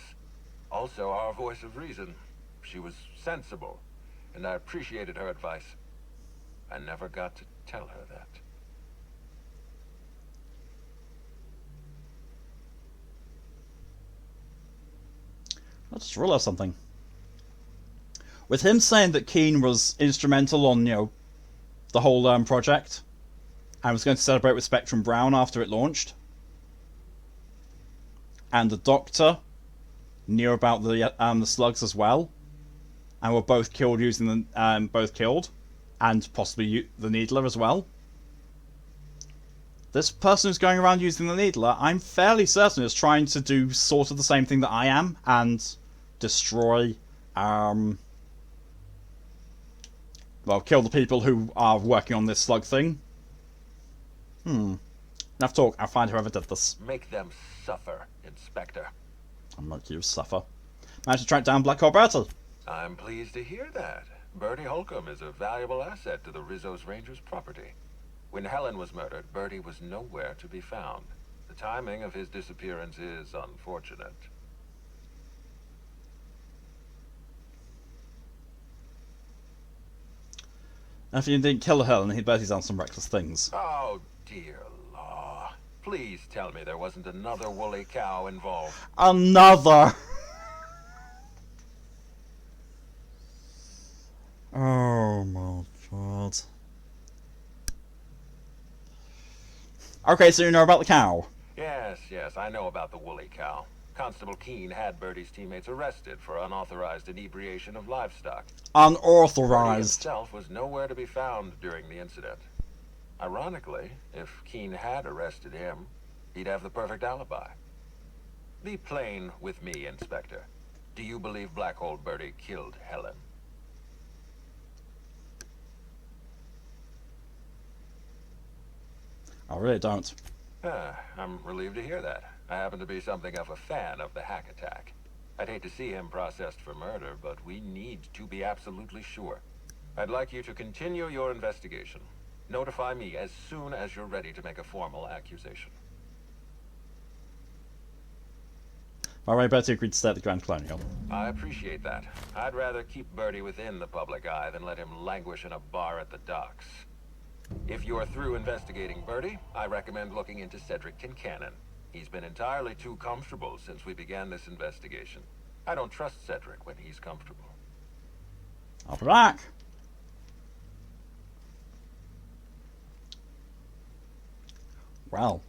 also our voice of reason. She was sensible, and I appreciated her advice. I never got to tell her that. I just realised something. With him saying that Keene was instrumental on, the whole project, and was going to celebrate with Spectrum Brown after it launched, and the Doctor knew about the slugs as well, and were both killed using the and possibly the Needler as well. This person who's going around using the Needler, I'm fairly certain is trying to do sort of the same thing that I am and destroy, kill the people who are working on this slug thing. Enough talk. I'll find whoever did this. Make them suffer, Inspector. I'll make you suffer. Managed to track down Black Hole Bertie. I'm pleased to hear that. Bertie Holcomb is a valuable asset to the Rizzo's Rangers property. When Helen was murdered, Bertie was nowhere to be found. The timing of his disappearance is unfortunate. If you didn't kill Helen, he'd bet he's done some reckless things. Oh, dear law. Please tell me there wasn't another woolly cow involved. Another! Oh my god. Okay, so you know about the cow. Yes, I know about the woolly cow. Constable Keene had Birdie's teammates arrested for unauthorized inebriation of livestock. Birdie Unauthorized. himself was nowhere to be found during the incident. Ironically, if Keene had arrested him, he'd have the perfect alibi. Be plain with me, Inspector. Do you believe Black Hole Birdie killed Helen? I really don't. I'm relieved to hear that. I happen to be something of a fan of the hack attack. I'd hate to see him processed for murder, but we need to be absolutely sure. I'd like you to continue your investigation. Notify me as soon as you're ready to make a formal accusation. All right, Bertie agreed to stay at the Grand Colonial. I appreciate that. I'd rather keep Birdie within the public eye than let him languish in a bar at the docks. If you're through investigating Birdie, I recommend looking into Cedric Kincannon. He's been entirely too comfortable since we began this investigation. I don't trust Cedric when he's comfortable. I'll be back. Well.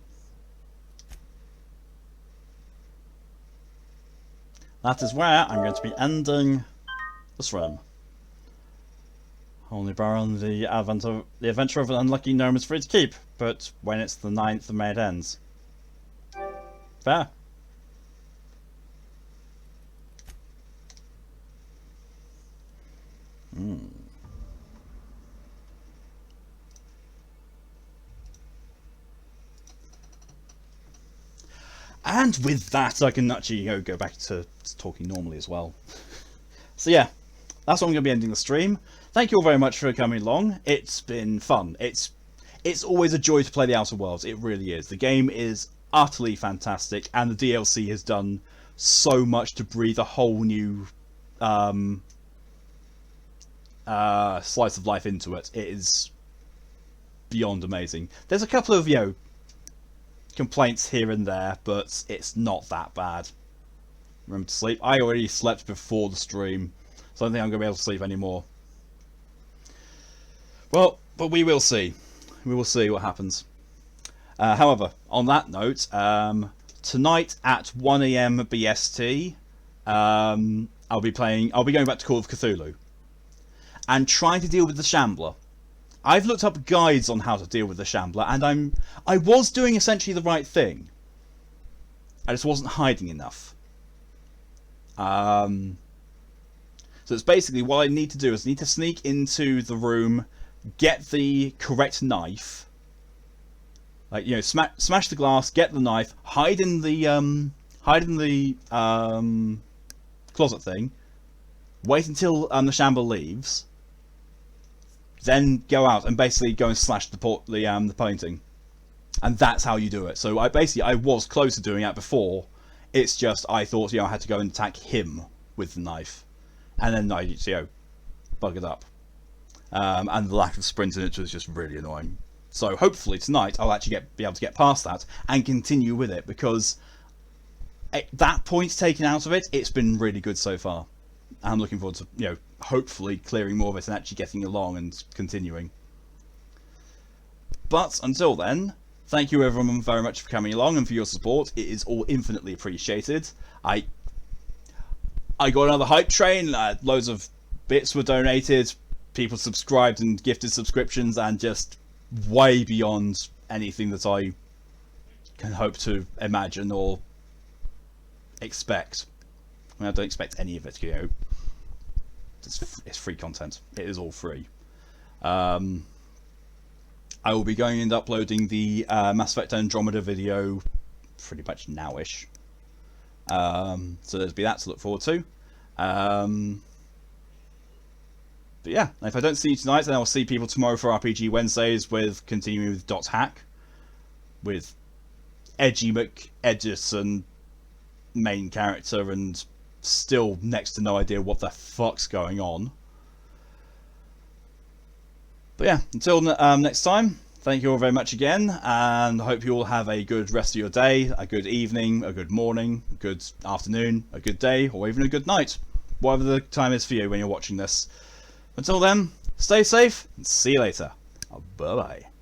That is where I'm going to be ending this run. Only Baron, the adventure of an unlucky gnome is free to keep, but when it's the 9th of May it ends. Fair. And with that, I can actually go back to talking normally as well. So yeah, that's what I'm going to be ending the stream. Thank you all very much for coming along. It's been fun. It's always a joy to play the Outer Worlds. It really is. The game is utterly fantastic, and the DLC has done so much to breathe a whole new slice of life into it. It is beyond amazing. There's a couple of complaints here and there, but it's not that bad. Remember to sleep. I already slept before the stream, so I don't think I'm going to be able to sleep anymore. Well, but we will see. We will see what happens. However, on that note, tonight at 1 AM BST, I'll be going back to Call of Cthulhu and trying to deal with the Shambler. I've looked up guides on how to deal with the Shambler, and I was doing essentially the right thing. I just wasn't hiding enough. So it's basically what I need to do is I need to sneak into the room, get the correct knife, like smash the glass, get the knife, hide in the closet thing, wait until the Shambler leaves, then go out and basically go and slash the painting, and that's how you do it. So I was close to doing that before. It's just I thought I had to go and attack him with the knife, and then I bug it up. And the lack of sprint in it was just really annoying. So hopefully tonight I'll actually be able to get past that and continue with it, because at that point taken out of it, it's been really good so far. I'm looking forward to hopefully clearing more of it and actually getting along and continuing. But until then, thank you everyone very much for coming along and for your support. It is all infinitely appreciated. I got another hype train. Loads of bits were donated. People subscribed and gifted subscriptions, and just way beyond anything that I can hope to imagine or expect. I don't expect any of it, It's free content. It is all free. I will be going and uploading the Mass Effect Andromeda video pretty much nowish. So there's be that to look forward to. But yeah, if I don't see you tonight, then I'll see people tomorrow for RPG Wednesdays, with continuing with Dot Hack, with Edgy McEdison main character, and still next to no idea what the fuck's going on. But yeah, until next time, thank you all very much again, and I hope you all have a good rest of your day, a good evening, a good morning, a good afternoon, a good day, or even a good night, whatever the time is for you when you're watching this. Until then, stay safe, and see you later. Bye bye.